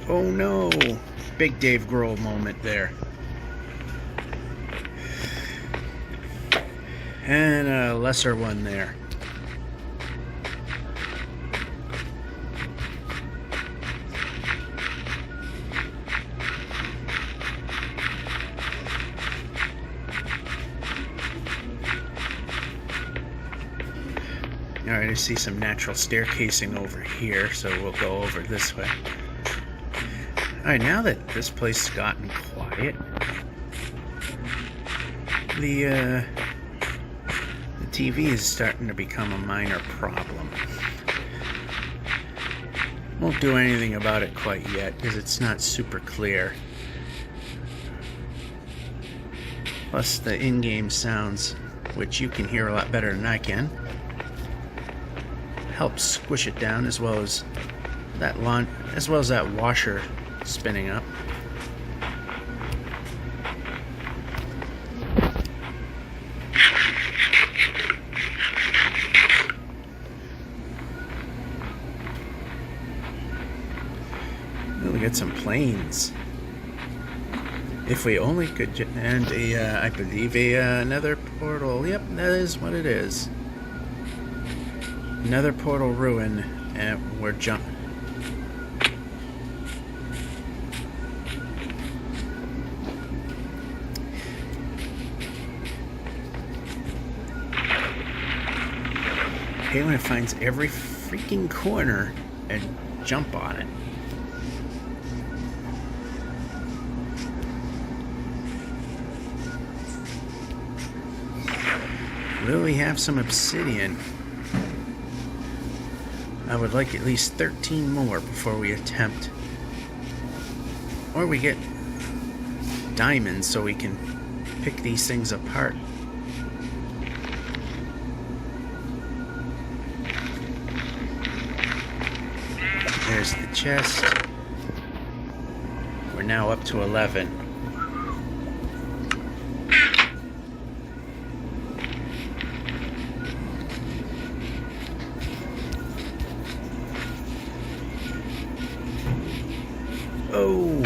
Oh no! Big Dave Grohl moment there. And a lesser one there. Alright, I see some natural staircasing over here, so we'll go over this way. Alright, now that this place has gotten quiet, the TV is starting to become a minor problem. Won't do anything about it quite yet, because it's not super clear. Plus the in-game sounds, which you can hear a lot better than I can, helps squish it down, as well as that washer spinning up. We get some planes. If we only could, and I believe another portal. Yep, that is what it is. Another portal ruin, and we're Okay, when it finds every freaking corner and jump on it. Will we have some obsidian? I would like at least 13 more before we attempt. Or we get diamonds so we can pick these things apart. There's the chest. We're now up to 11. Oh!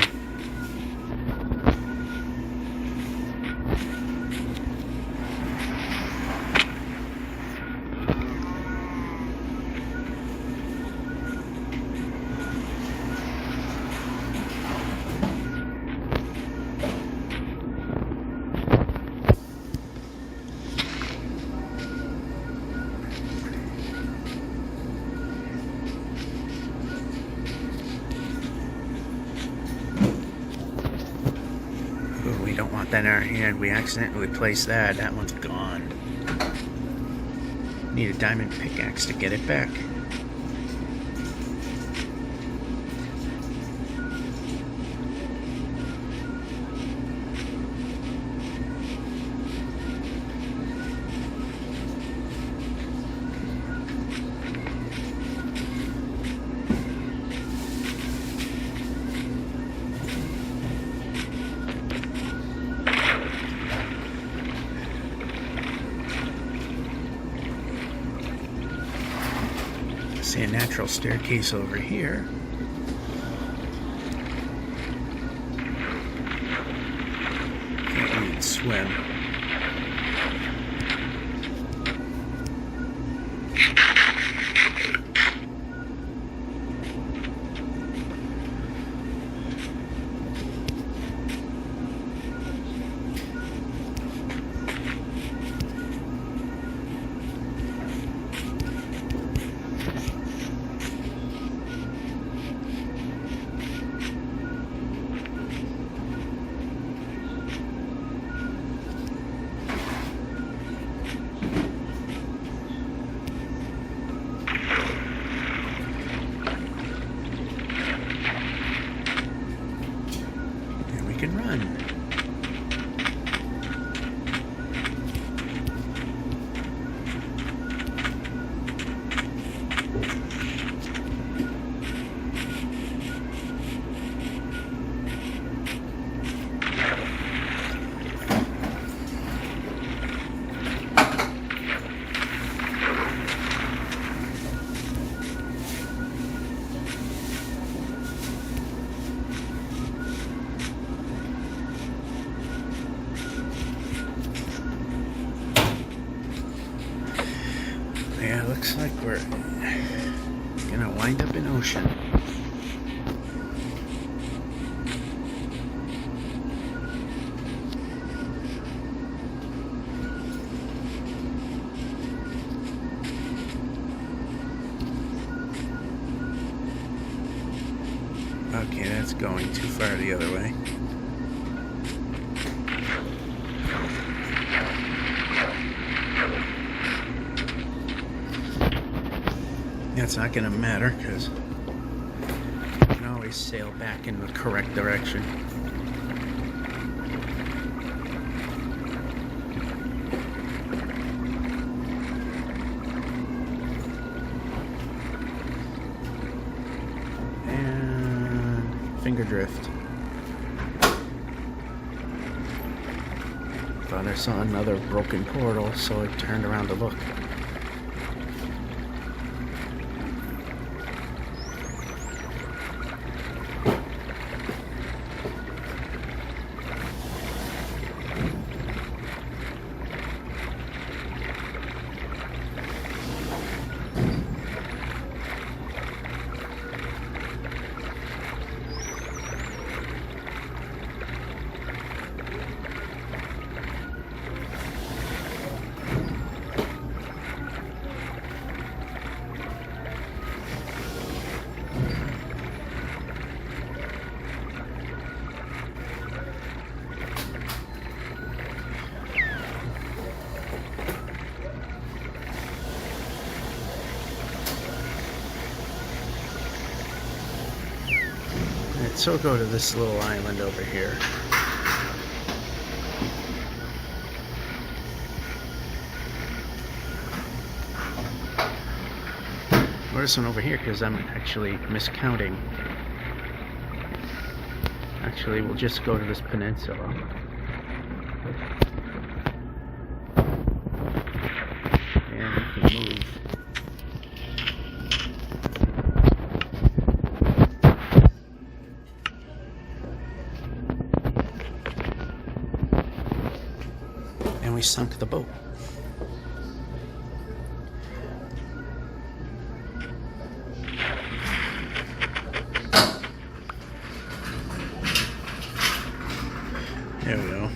We don't want that in our hand. We accidentally placed that. That one's gone. Need a diamond pickaxe to get it back. See a natural staircase over here. Can't even swim. Can run. Yeah, looks like we're gonna wind up in ocean. Okay, that's going too far the other way. That's not going to matter because you can always sail back in the correct direction. And finger drift. Thought I saw another broken portal, so I turned around to look. So we'll go to this little island over here. Or this one over here, because I'm actually miscounting. Actually, we'll just go to this peninsula. And we can move. We sunk the boat. There we go.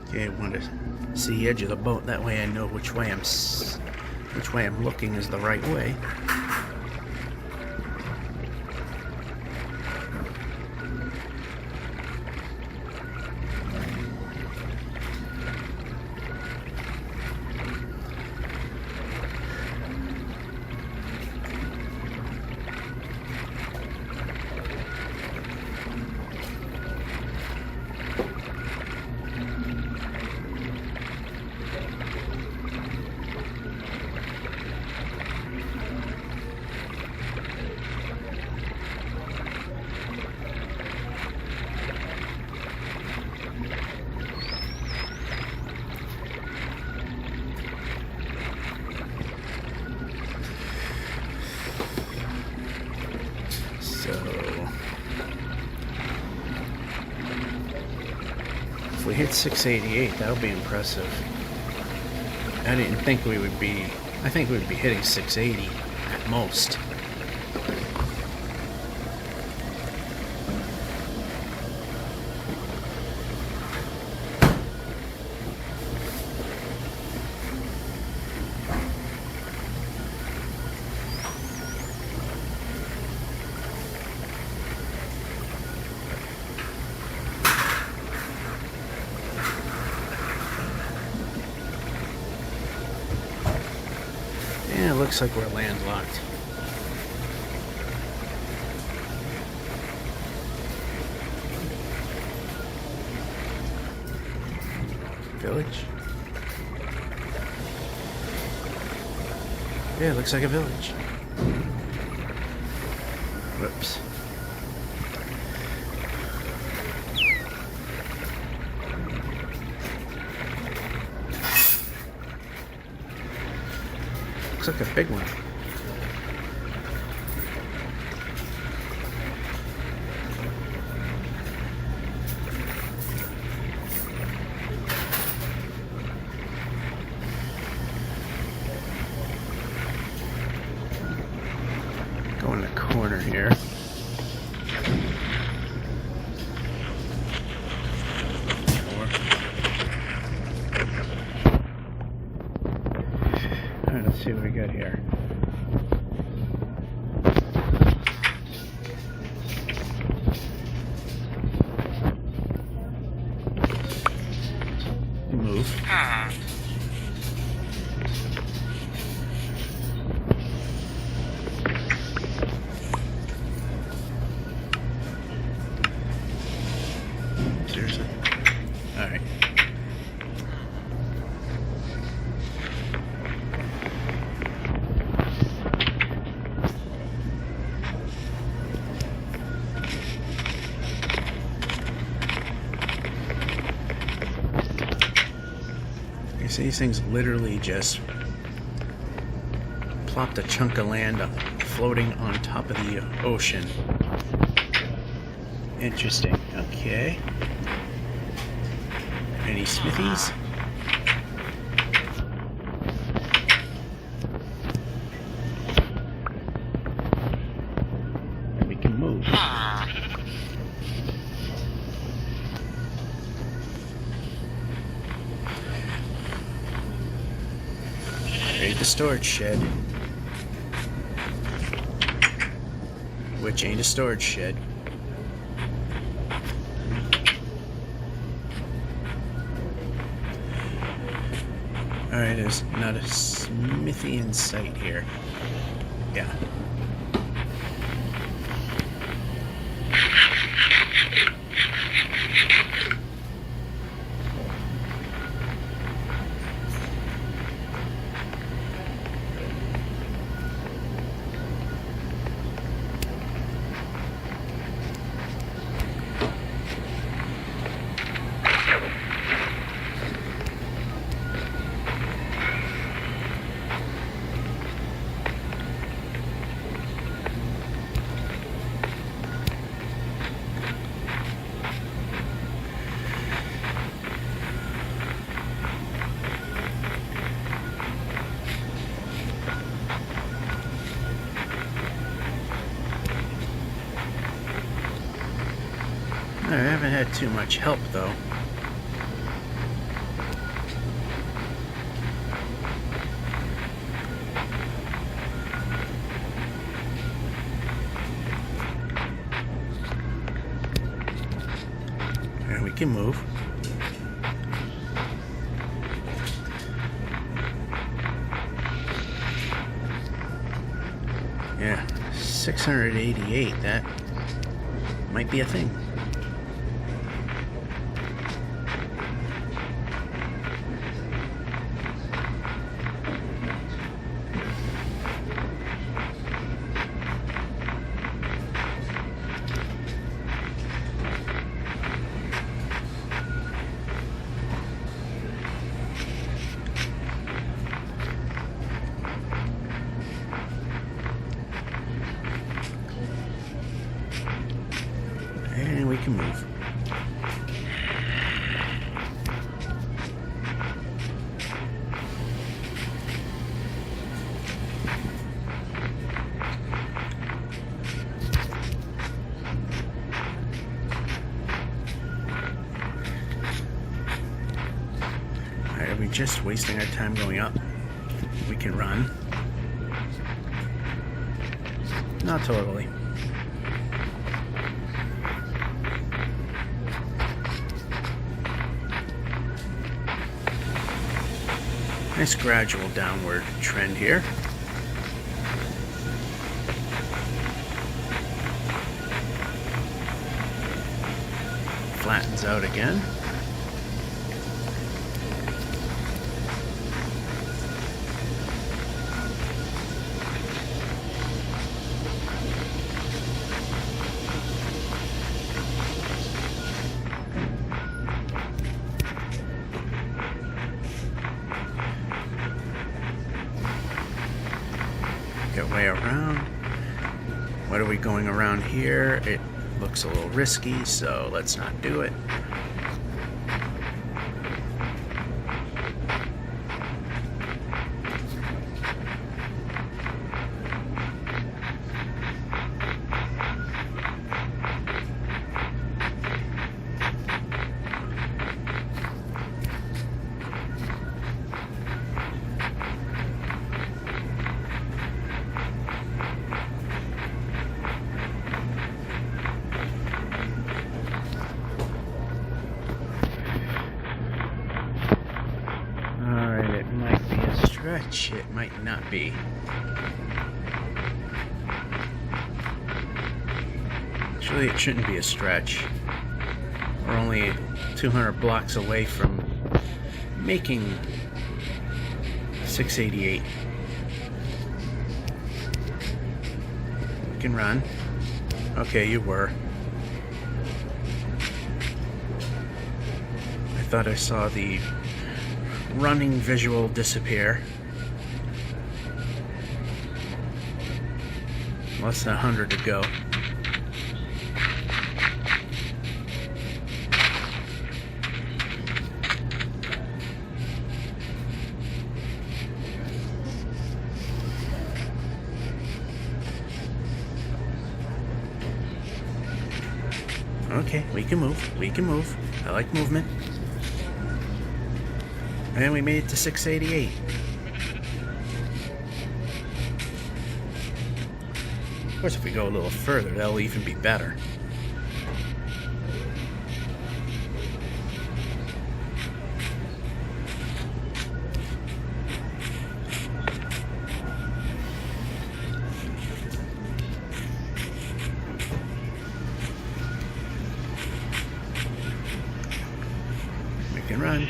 Okay, I want to see the edge of the boat. That way I know which way I'm looking is the right way. If we hit 688, that'll be impressive. I didn't think we would be. I think we would be hitting 680 at most. Yeah, it looks like we're landlocked. Village? Yeah, it looks like a village. Whoops. Looks like a big one. Go in the corner here. Alright, let's see what we got here. So these things literally just plopped a chunk of land up, floating on top of the ocean. Interesting. Okay. Any smithies? And we can move. Raid the storage shed. Which ain't a storage shed. Alright, there's not a smithy in sight here. Yeah. I haven't had too much help though. And we can move. Yeah, 688, that might be a thing. And we can move. Alright, are we just wasting our time going up? We can run. Not totally. Nice gradual downward trend here. Flattens out again. Get way around. What are we going around here? It looks a little risky, so let's not do it. Stretch, it might not be. Actually, it shouldn't be a stretch. We're only 200 blocks away from making 688. You can run. Okay, you were. I thought I saw the running visual disappear. Less than 100 to go. Okay, we can move. We can move. I like movement. And we made it to 688. Of course, if we go a little further, that'll even be better. We can run.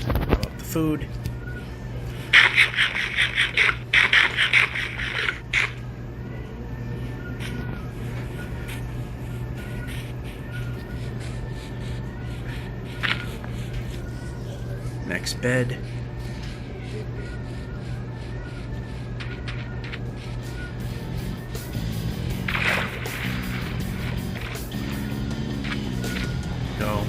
Go up the food. Next bed. Go.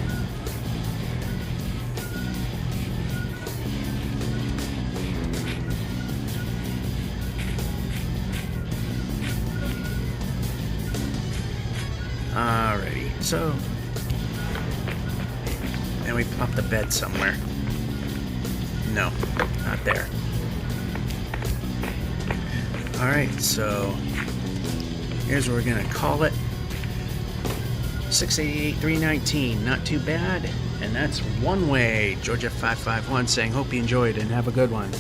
Alrighty, so, and we pop the bed somewhere. No, not there. Alright, so here's where we're gonna call it. 688-319, not too bad. And that's one way. Georgia 551 saying, hope you enjoyed and have a good one.